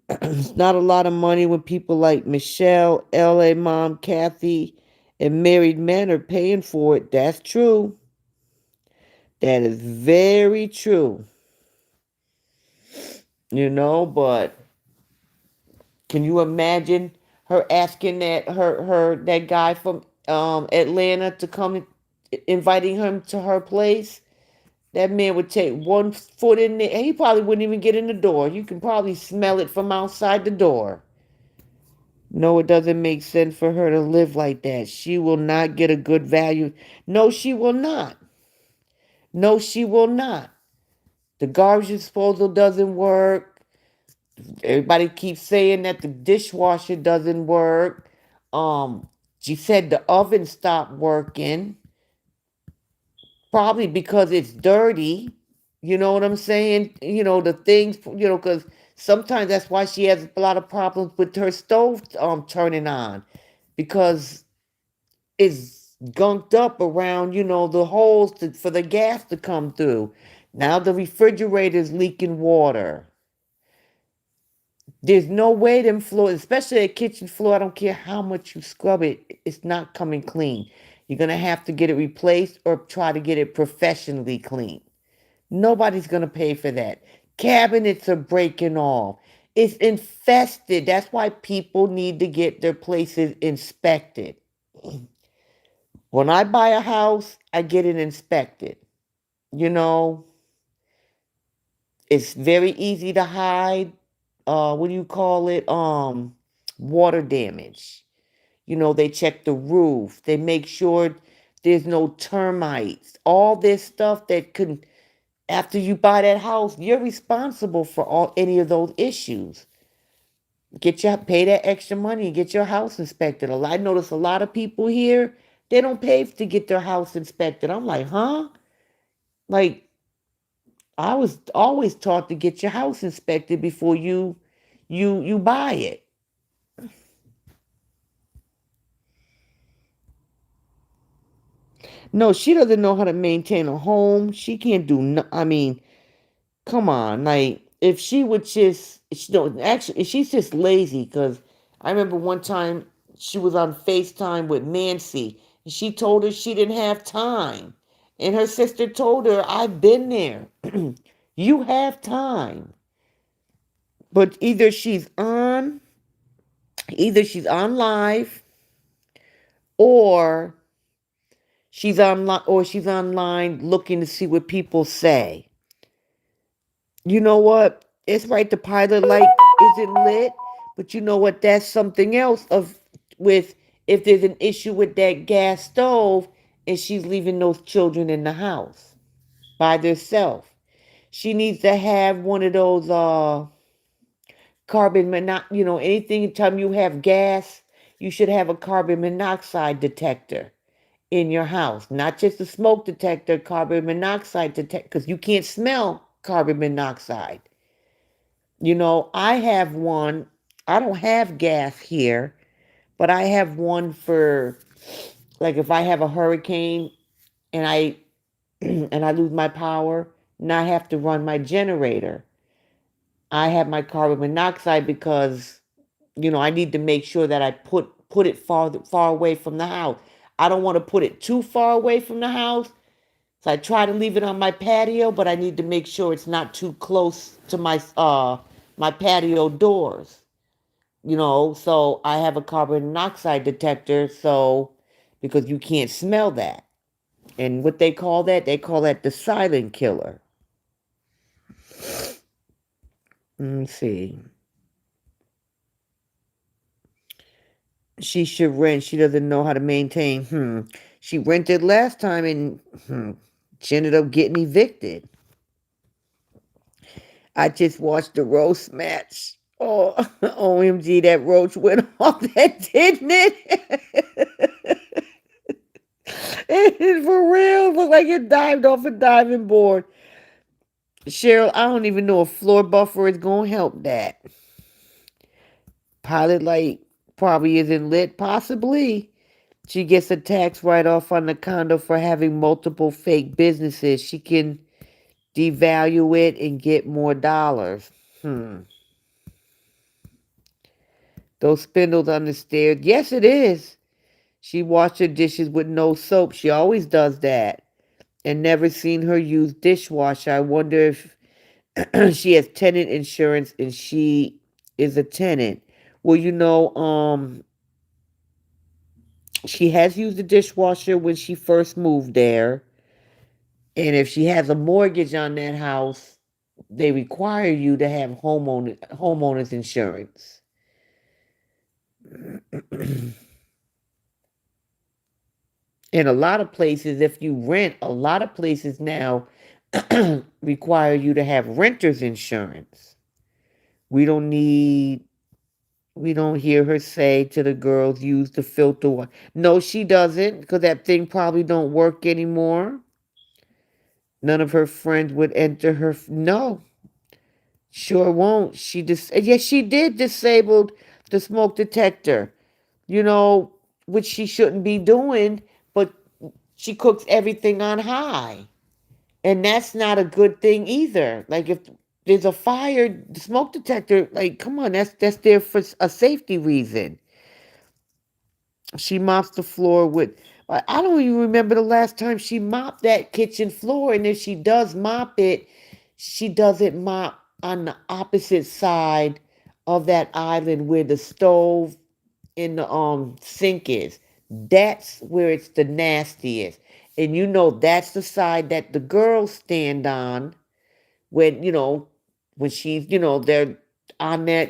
It's not a lot of money when people like Michelle, LA mom, Kathy, and married men are paying for it. That's true. That is very true. But can you imagine her asking that guy from Atlanta to come, inviting him to her place? That man would take one foot in there, and he probably wouldn't even get in the door. You can probably smell it from outside the door. No, it doesn't make sense for her to live like that. She will not get a good value. No, she will not. No, she will not. The garbage disposal doesn't work. Everybody keeps saying that the dishwasher doesn't work. Um, she said the oven stopped working, probably because it's dirty. You know what I'm saying? The things, because sometimes that's why she has a lot of problems with her stove turning on, because it's gunked up around, the holes for the gas to come through. Now the refrigerator's leaking water. There's no way them floors, especially a kitchen floor, I don't care how much you scrub it, it's not coming clean. You're going to have to get it replaced or try to get it professionally clean. Nobody's going to pay for that. Cabinets are breaking off. It's infested. That's why people need to get their places inspected. When I buy a house, I get it inspected. You know, it's very easy to hide. What do you call it? Water damage. They check the roof. They make sure there's no termites. All this stuff that could, after you buy that house, you're responsible for all any of those issues. Pay that extra money and get your house inspected. I notice a lot of people here, they don't pay to get their house inspected. I'm like, huh? Like, I was always taught to get your house inspected before you buy it. No, she doesn't know how to maintain a home. She can't do no, I mean, come on. Like, if she would just, she don't actually, she's just lazy. Because I remember one time she was on FaceTime with Nancy, and she told her she didn't have time. And her sister told her, I've been there. You have time. But either she's on live, or she's online looking to see what people say. You know what? It's right, the pilot light isn't lit, but you know what? That's something else of with if there's an issue with that gas stove and she's leaving those children in the house by themselves. She needs to have one of those carbon monoxide, anything time you have gas, you should have a carbon monoxide detector in your house. Not just a smoke detector, carbon monoxide detector, because you can't smell carbon monoxide. I have one. I don't have gas here, but I have one for, like, if I have a hurricane and I and I lose my power and I have to run my generator. I have my carbon monoxide because I need to make sure that I put it far away from the house. I don't want to put it too far away from the house. So I try to leave it on my patio, but I need to make sure it's not too close to my patio doors. So I have a carbon monoxide detector, so because you can't smell that. And what they call that the silent killer. Let's see. She should rent. She doesn't know how to maintain. She rented last time, and she ended up getting evicted. I just watched the roast match. Oh, OMG, that roach went off that, didn't it? It for real looked like it dived off a diving board. Cheryl, I don't even know if floor buffer is going to help that. Pilot light probably isn't lit. Possibly. She gets a tax write off on the condo for having multiple fake businesses. She can devalue it and get more dollars. Those spindles on the stairs. Yes, it is. She washed her dishes with no soap. She always does that. And never seen her use dishwasher. I wonder if she has tenant insurance and she is a tenant. Well, she has used the dishwasher when she first moved there. And if she has a mortgage on that house, they require you to have homeowners insurance. In a lot of places, if you rent, a lot of places now require you to have renter's insurance. We don't need we don't hear her say to the girls, use the filter one. No, she doesn't, because that thing probably don't work anymore. None of her friends would enter her. No, sure won't. Yes, she did disabled the smoke detector. You know, which she shouldn't be doing, but she cooks everything on high. And that's not a good thing either. Like if there's a fire, the smoke detector, like come on, that's there for a safety reason. She mops the floor with I don't even remember the last time she mopped that kitchen floor. And if she does mop it, she doesn't mop on the opposite side of that island where the stove and the sink is. That's where it's the nastiest. And that's the side that the girls stand on when when she's they're on that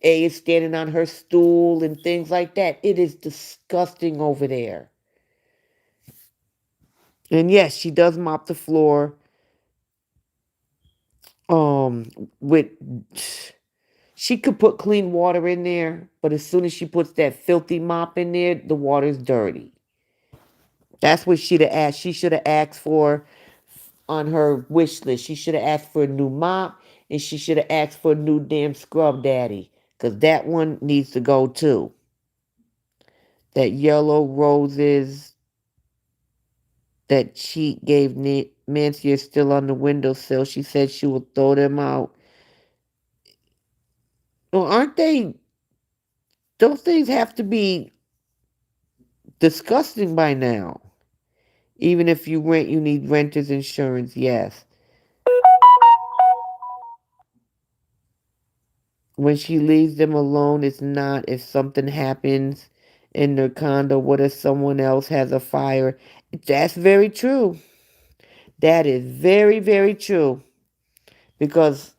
A is standing on her stool and things like that. It is disgusting over there. And yes, she does mop the floor um with she could put clean water in there, but as soon as she puts that filthy mop in there, the water's dirty. That's what she should have asked for on her wish list. She should have asked for a new mop, and she should have asked for a new damn scrub daddy, because that one needs to go too. That yellow roses that Cheat gave Nancy are still on the windowsill. She said she will throw them out. Well, aren't they? Those things have to be disgusting by now. Even if you rent, you need renter's insurance. Yes. When she leaves them alone, it's not if something happens in their condo. What if someone else has a fire? That's very true. That is very, very true. Because,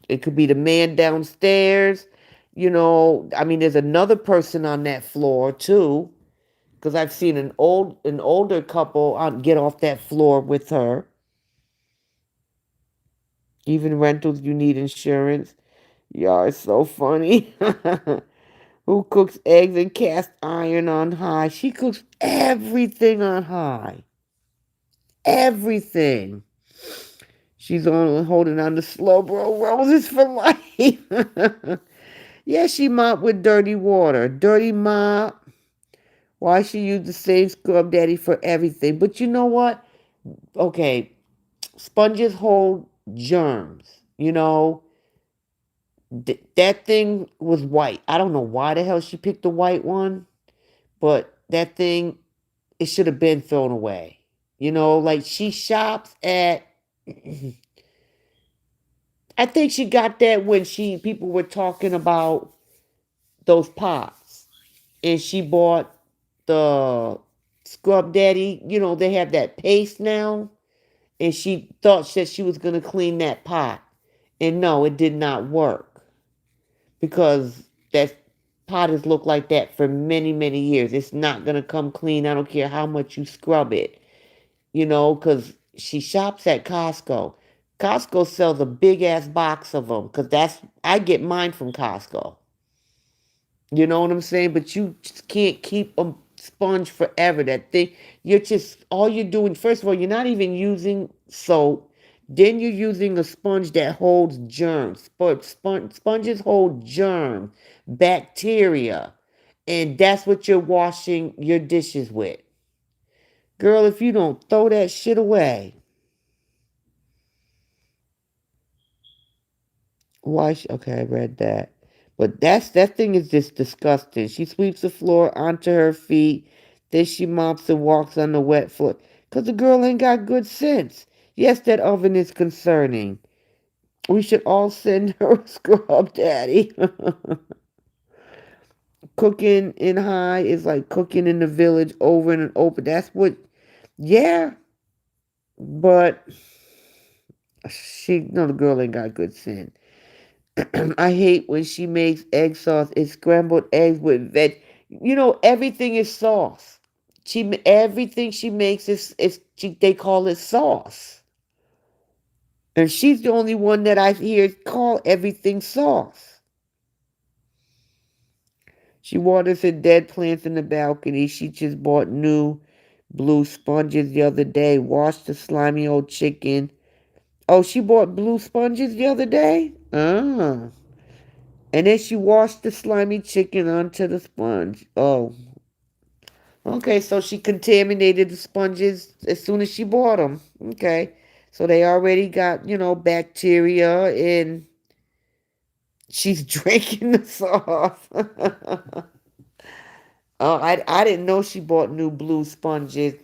it could be the man downstairs. I mean, there's another person on that floor too. Because I've seen an older couple get off that floor with her. Even rentals, you need insurance. Y'all are so funny. Who cooks eggs and cast iron on high? She cooks everything on high. Everything. She's only holding on to slow bro roses for life. Yeah, she mopped with dirty water. Dirty mop. Why she use the same scrub daddy for everything? But you know what? Okay, sponges hold germs. That thing was white. I don't know why the hell she picked the white one, but that thing, it should have been thrown away. Like she shops at I think she got that when people were talking about those pots, and she bought the scrub daddy. They have that paste now, and she thought that she was going to clean that pot. And no, it did not work, because that pot has looked like that for many, many years. It's not going to come clean. I don't care how much you scrub it, because she shops at Costco. Costco sells a big ass box of them, because I get mine from Costco. You know what I'm saying? But you just can't keep a sponge forever. That thing, all you're doing, first of all, you're not even using soap. Then you're using a sponge that holds germs. Sponges hold germs, bacteria. And that's what you're washing your dishes with. Girl, if you don't throw that shit away. Okay, I read that. But that thing is just disgusting. She sweeps the floor onto her feet, then she mops and walks on the wet floor. 'Cause the girl ain't got good sense. Yes, that oven is concerning. We should all send her a scrub daddy. Cooking in high is like cooking in the village over and over. That's what, yeah, but no, the girl ain't got good sense. I hate when she makes egg sauce. It's scrambled eggs with veg. Everything is sauce. Everything she makes they call it sauce. And she's the only one that I hear call everything sauce. She waters her dead plants in the balcony. She just bought new blue sponges the other day. Washed the slimy old chicken. Oh, she bought blue sponges the other day? Ah. And then she washed the slimy chicken onto the sponge. Oh, okay. So she contaminated the sponges as soon as she bought them. Okay. So they already got, bacteria and she's drinking the sauce. Oh, I didn't know she bought new blue sponges.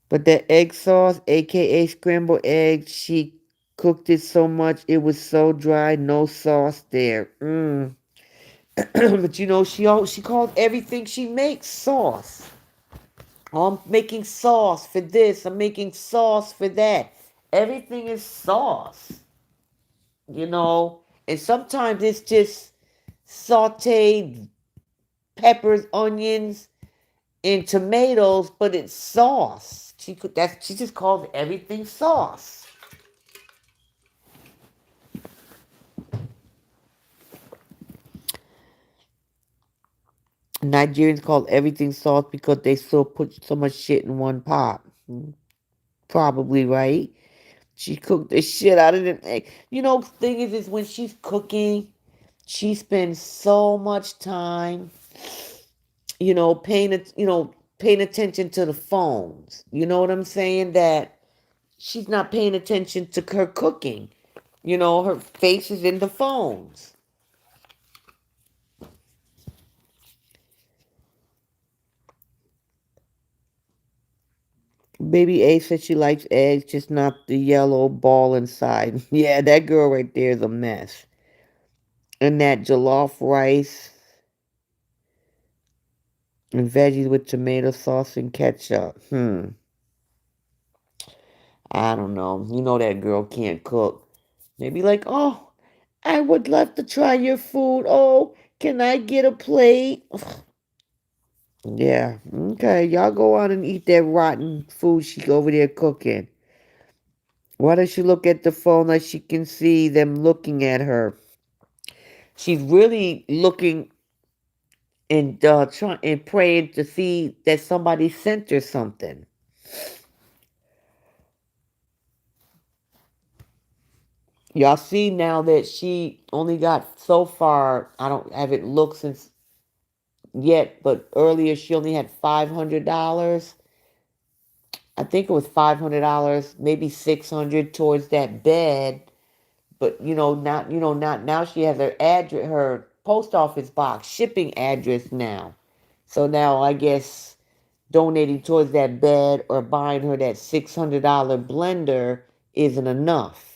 But that egg sauce, aka scrambled eggs, she cooked it so much it was so dry, no sauce there. But she called everything she makes sauce. Oh, I'm making sauce for this. I'm making sauce for that. Everything is sauce, you know. And sometimes it's just sauteed peppers, onions, and tomatoes, but it's sauce. She just calls everything sauce. Nigerians call everything sauce because they still put so much shit in one pot. Probably right. She cooked the shit out of the egg. Thing is when she's cooking, she spends so much time, paying attention to the phones. You know what I'm saying? That she's not paying attention to her cooking. Her face is in the phones. Baby A said she likes eggs, just not the yellow ball inside. Yeah, that girl right there is a mess. And that jollof rice and veggies with tomato sauce and ketchup. I don't know. That girl can't cook. They be like, oh, I would love to try your food. Oh, can I get a plate? Yeah, okay. Y'all go on and eat that rotten food she over there cooking. Why does she look at the phone like she can see them looking at her? She's really looking and trying and praying to see that somebody sent her something. Y'all see now that she only got so far. I don't haven't looked since yet, but earlier she only had $500. I think it was $500, maybe 600 towards that bed. But not now she has her address, her post office box, shipping address now. So now I guess donating towards that bed or buying her that $600 blender isn't enough.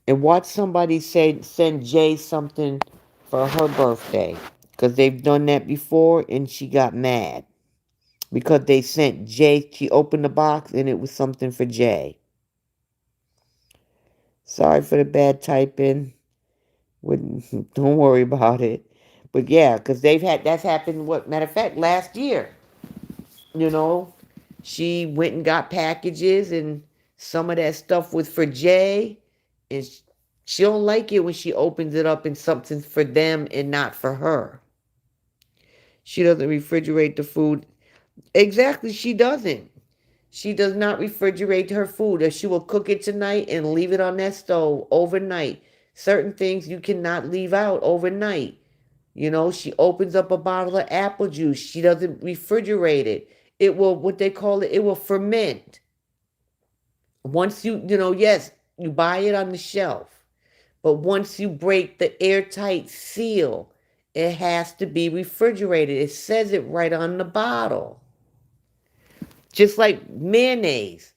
And watch somebody send Jay something for her birthday. Because they've done that before and she got mad. Because they sent Jay, she opened the box and it was something for Jay. Sorry for the bad typing. Don't worry about it. But yeah, because that's happened, what, matter of fact, last year. You know, she went and got packages and some of that stuff was for Jay. And she don't like it when she opens it up and something's for them and not for her. She doesn't refrigerate the food. Exactly, she doesn't. She does not refrigerate her food. Or she will cook it tonight and leave it on that stove overnight. Certain things you cannot leave out overnight. She opens up a bottle of apple juice. She doesn't refrigerate it. It will, what they call it, it will ferment. Once yes, you buy it on the shelf. But once you break the airtight seal, it has to be refrigerated. It says it right on the bottle. Just like mayonnaise.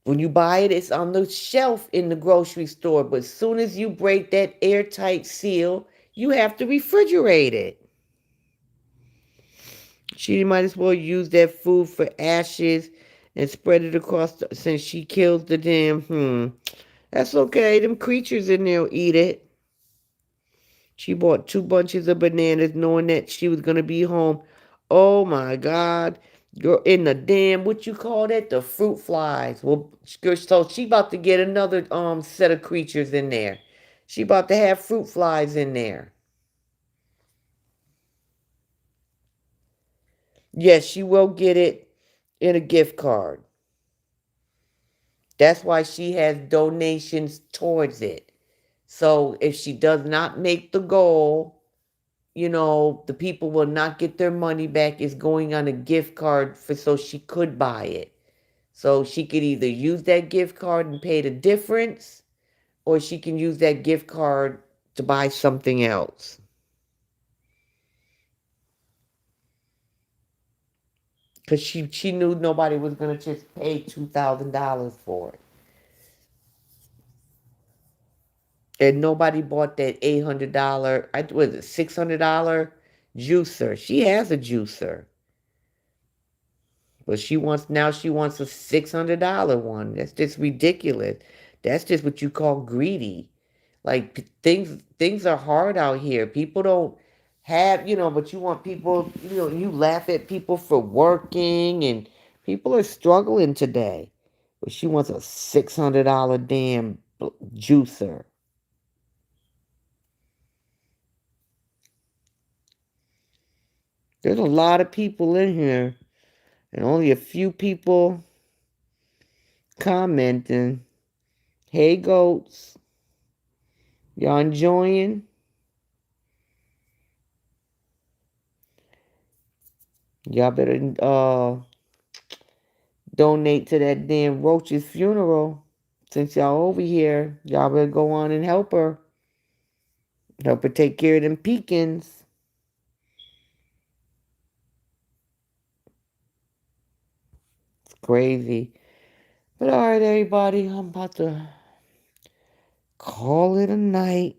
When you buy it, it's on the shelf in the grocery store. But as soon as you break that airtight seal, you have to refrigerate it. She might as well use that food for ashes and spread it across since she kills the damn. That's okay. Them creatures in there will eat it. She bought 2 bunches of bananas knowing that she was going to be home. Oh my God. Girl, in the damn, what you call that? The fruit flies. Well, so she about to get another set of creatures in there. She about to have fruit flies in there. Yes, she will get it in a gift card. That's why she has donations towards it. So if she does not make the goal, the people will not get their money back. It's going on a gift card for so she could buy it. So she could either use that gift card and pay the difference, or she can use that gift card to buy something else. Because she knew nobody was going to just pay $2,000 for it. And nobody bought that $800, was it $600 juicer. She has a juicer. But she wants a $600 one. That's just ridiculous. That's just what you call greedy. Like things are hard out here. People don't have, but you want people, you laugh at people for working and people are struggling today. But she wants a $600 damn juicer. There's a lot of people in here and only a few people commenting. Hey goats, y'all enjoying? Y'all better donate to that damn Roach's funeral. Since y'all over here, y'all better go on and help her. Help her take care of them Pekins. It's crazy. But all right, everybody, I'm about to call it a night.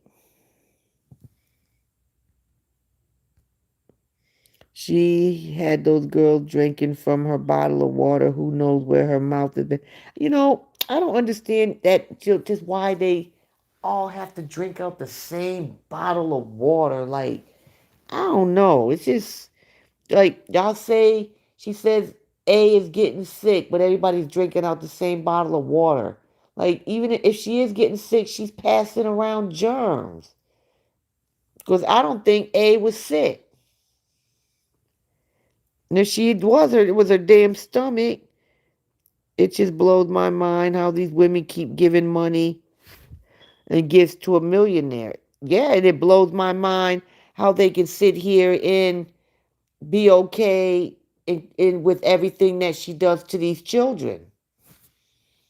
She had those girls drinking from her bottle of water. Who knows where her mouth has been? I don't understand that just why they all have to drink out the same bottle of water. Like, I don't know. It's just like y'all say, she says A is getting sick, but everybody's drinking out the same bottle of water. Like, even if she is getting sick, she's passing around germs. Because I don't think A was sick. And if she was, it was her damn stomach. It just blows my mind how these women keep giving money and gifts to a millionaire. Yeah, and it blows my mind how they can sit here and be okay with everything that she does to these children.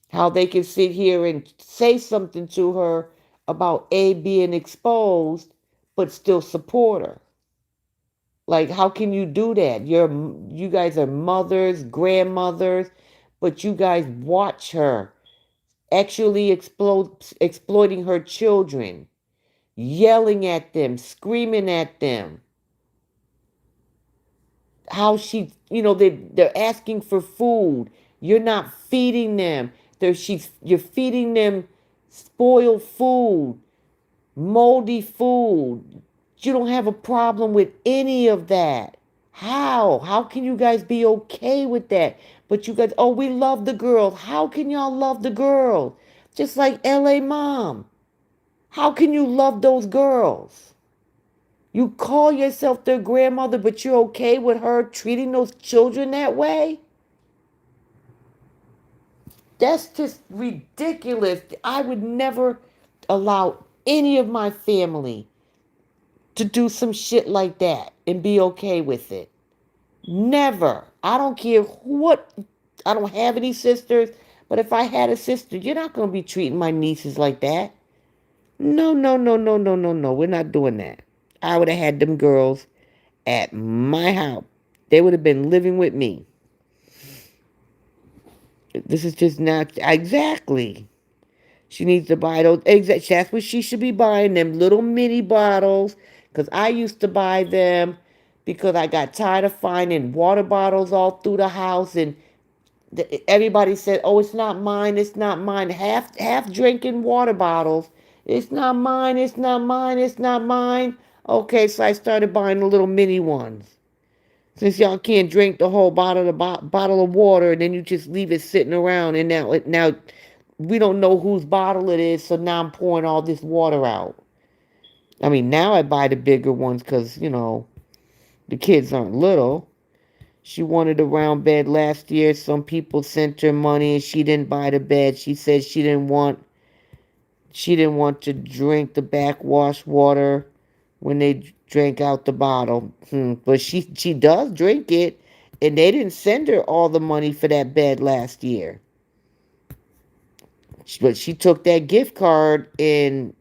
How they can sit here and say something to her about A being exposed, but still support her. Like, how can you do that? You guys are mothers, grandmothers, but you guys watch her actually exploiting her children, yelling at them, screaming at them. How they're asking for food. You're not feeding them. You're feeding them spoiled food, moldy food. You don't have a problem with any of that. How can you guys be okay with that? But you guys, oh, we love the girls. How can y'all love the girls? Just like LA Mom. How can you love those girls? You call yourself their grandmother, but you're okay with her treating those children that way? That's just ridiculous. I would never allow any of my family to do some shit like that and be okay with it. Never. I don't care what. I don't have any sisters, but if I had a sister, you're not going to be treating my nieces like that. No, no, no, no, no, no, no. We're not doing that. I would have had them girls at my house. They would have been living with me. This is just not exactly. She needs to buy those. Exactly. That's what she should be buying, them little mini bottles. Because I used to buy them because I got tired of finding water bottles all through the house. And everybody said, oh, it's not mine. It's not mine. Half drinking water bottles. It's not mine. It's not mine. It's not mine. Okay, so I started buying the little mini ones. Since y'all can't drink the whole bottle of water, and then you just leave it sitting around, and now we don't know whose bottle it is, so now I'm pouring all this water out. I mean, now I buy the bigger ones because, the kids aren't little. She wanted a round bed last year. Some people sent her money and she didn't buy the bed. She said she didn't want to drink the backwash water when they drank out the bottle. But she does drink it, and they didn't send her all the money for that bed last year. But she took that gift card and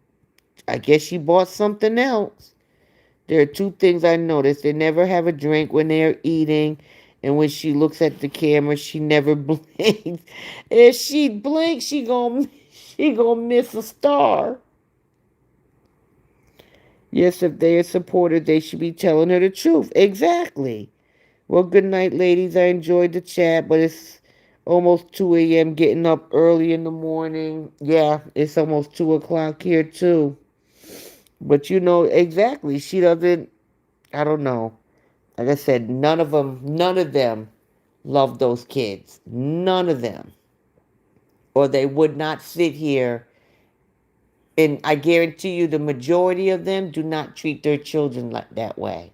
I guess she bought something else. There are two things I noticed. They never have a drink when they're eating, and when she looks at the camera, she never blinks. If she blinks, she gonna miss a star. Yes, if they are supported, they should be telling her the truth. Exactly. Well, good night, ladies. I enjoyed the chat, but it's almost 2 a.m. Getting up early in the morning. Yeah, it's almost 2 o'clock here, too. But exactly. She doesn't, I don't know. Like I said, none of them love those kids. None of them. Or they would not sit here. And I guarantee you, the majority of them do not treat their children like that way.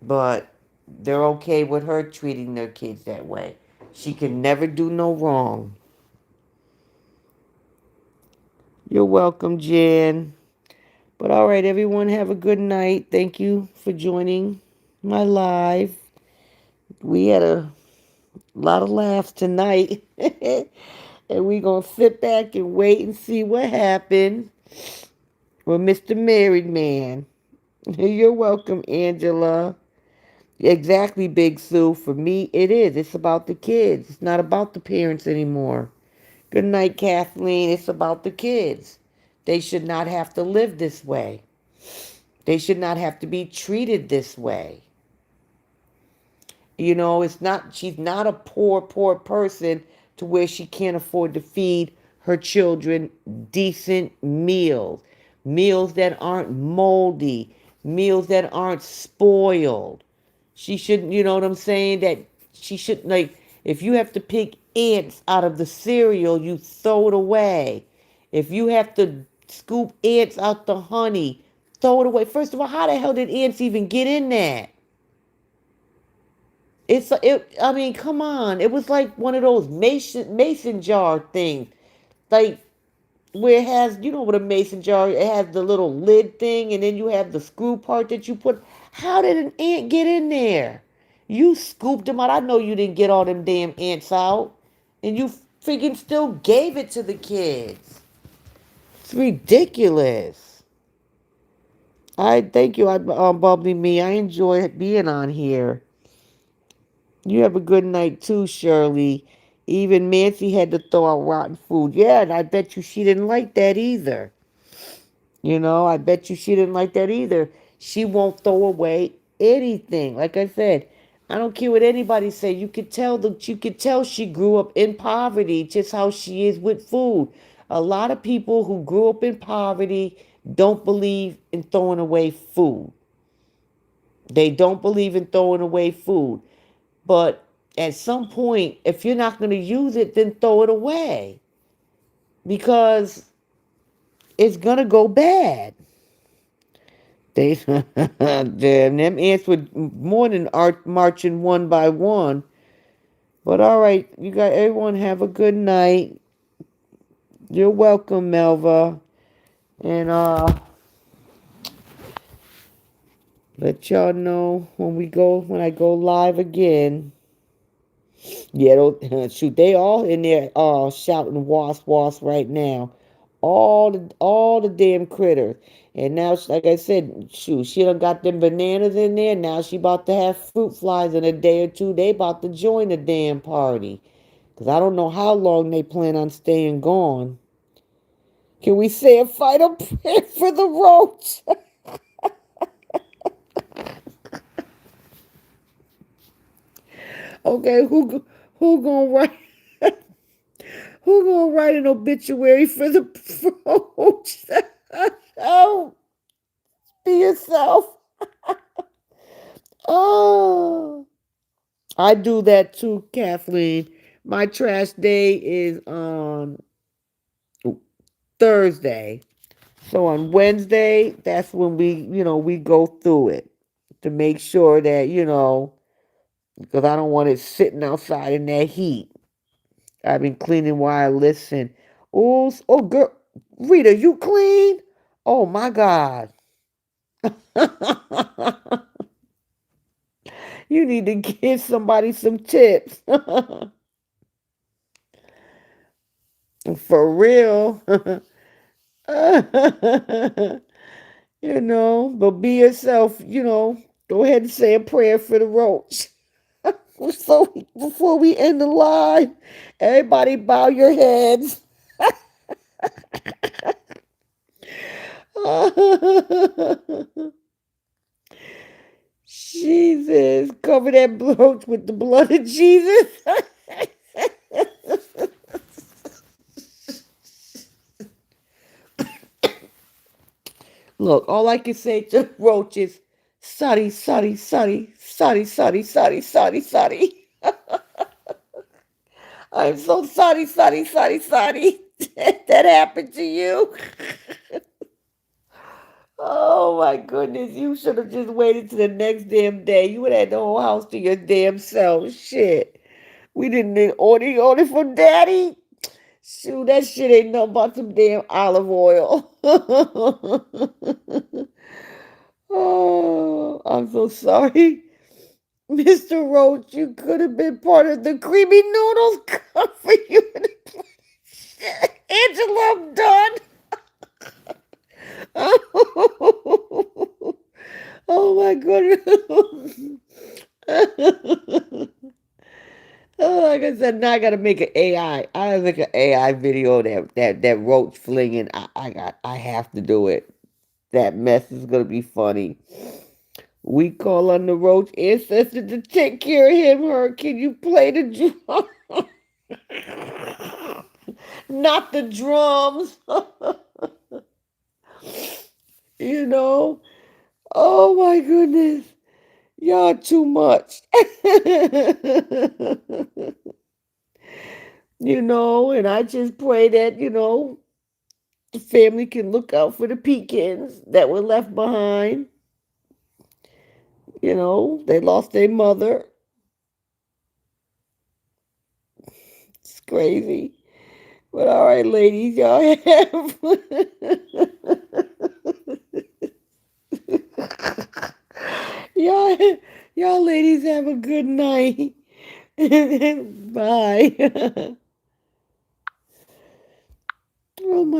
But they're okay with her treating their kids that way. She can never do no wrong. You're welcome, Jen. But all right, everyone, have a good night. Thank you for joining my live. We had a lot of laughs tonight. And we're going to sit back and wait and see what happened with Mr. Married Man. You're welcome, Angela. Exactly, Big Sue. For me, it is. It's about the kids. It's not about the parents anymore. Good night, Kathleen. It's about the kids. They should not have to live this way. They should not have to be treated this way. She's not a poor person to where she can't afford to feed her children decent meals. Meals that aren't moldy. Meals that aren't spoiled. She shouldn't, you know what I'm saying? That she shouldn't, like, if you have to pick ants out of the cereal, you throw it away. If you have to scoop ants out the honey, throw it away. First of all, how the hell did ants even get in there? I mean, come on. It was like one of those mason jar things. Like, where it has, what a mason jar, it has the little lid thing, and then you have the screw part that you put. How did an ant get in there? You scooped them out. I know you didn't get all them damn ants out. And you freaking still gave it to the kids. It's ridiculous. I thank you, Bubbly Me. I enjoy being on here. You have a good night too, Shirley. Even Nancy had to throw out rotten food. Yeah, and I bet you she didn't like that either. I bet you she didn't like that either. She won't throw away anything. Like I said, I don't care what anybody say. You could tell she grew up in poverty, just how she is with food. A lot of people who grew up in poverty don't believe in throwing away food. They don't believe in throwing away food. But at some point, if you're not going to use it, then throw it away. Because it's going to go bad. They, damn, them ants were more than marching one by one. But all right, you got everyone have a good night. You're welcome, Melva. And let y'all know when I go live again. Yeah, shoot, they all in there shouting wasp wasp right now. All the damn critters. And now, like I said, shoot, she done got them bananas in there. Now she about to have fruit flies in a day or two. They about to join the damn party. Because I don't know how long they plan on staying gone. Can we say a final prayer for the roach? Okay, who gonna write who gonna write an obituary for the roach? Oh, be yourself. Oh, I do that too, Kathleen. My trash day is on Thursday. So on Wednesday, that's when we go through it to make sure that, because I don't want it sitting outside in that heat. I've been cleaning while I listen. Oh, girl, Rita, you clean? Oh my God. You need to give somebody some tips. For real. But be yourself, Go ahead and say a prayer for the roach. So before we end the live, everybody bow your heads. Jesus, cover that roach with the blood of Jesus. Look, all I can say to the roach is, sorry, sorry, sorry, sorry, sorry, sorry, sorry, sorry. I'm so sorry, sorry, sorry, sorry. That happened to you. Oh my goodness, you should have just waited to the next damn day. You would have had the whole house to your damn self. Shit. We didn't need order from daddy. Shoot, that shit ain't nothing but some damn olive oil. Oh, I'm so sorry. Mr. Roach, you could have been part of the creamy noodles cover you. Angela, I'm done. Oh my goodness. Oh, like I said, now I gotta make an AI. I gotta make an AI video that roach flinging. I have to do it. That mess is gonna be funny. We call on the roach ancestor to take care of him. Her, can you play the drum? Not the drums. you know. Oh my goodness. Y'all too much. And I just pray that, the family can look out for the pecans that were left behind. They lost their mother. It's crazy. But all right, ladies, y'all have y'all, y'all ladies have a good night. Bye. Oh my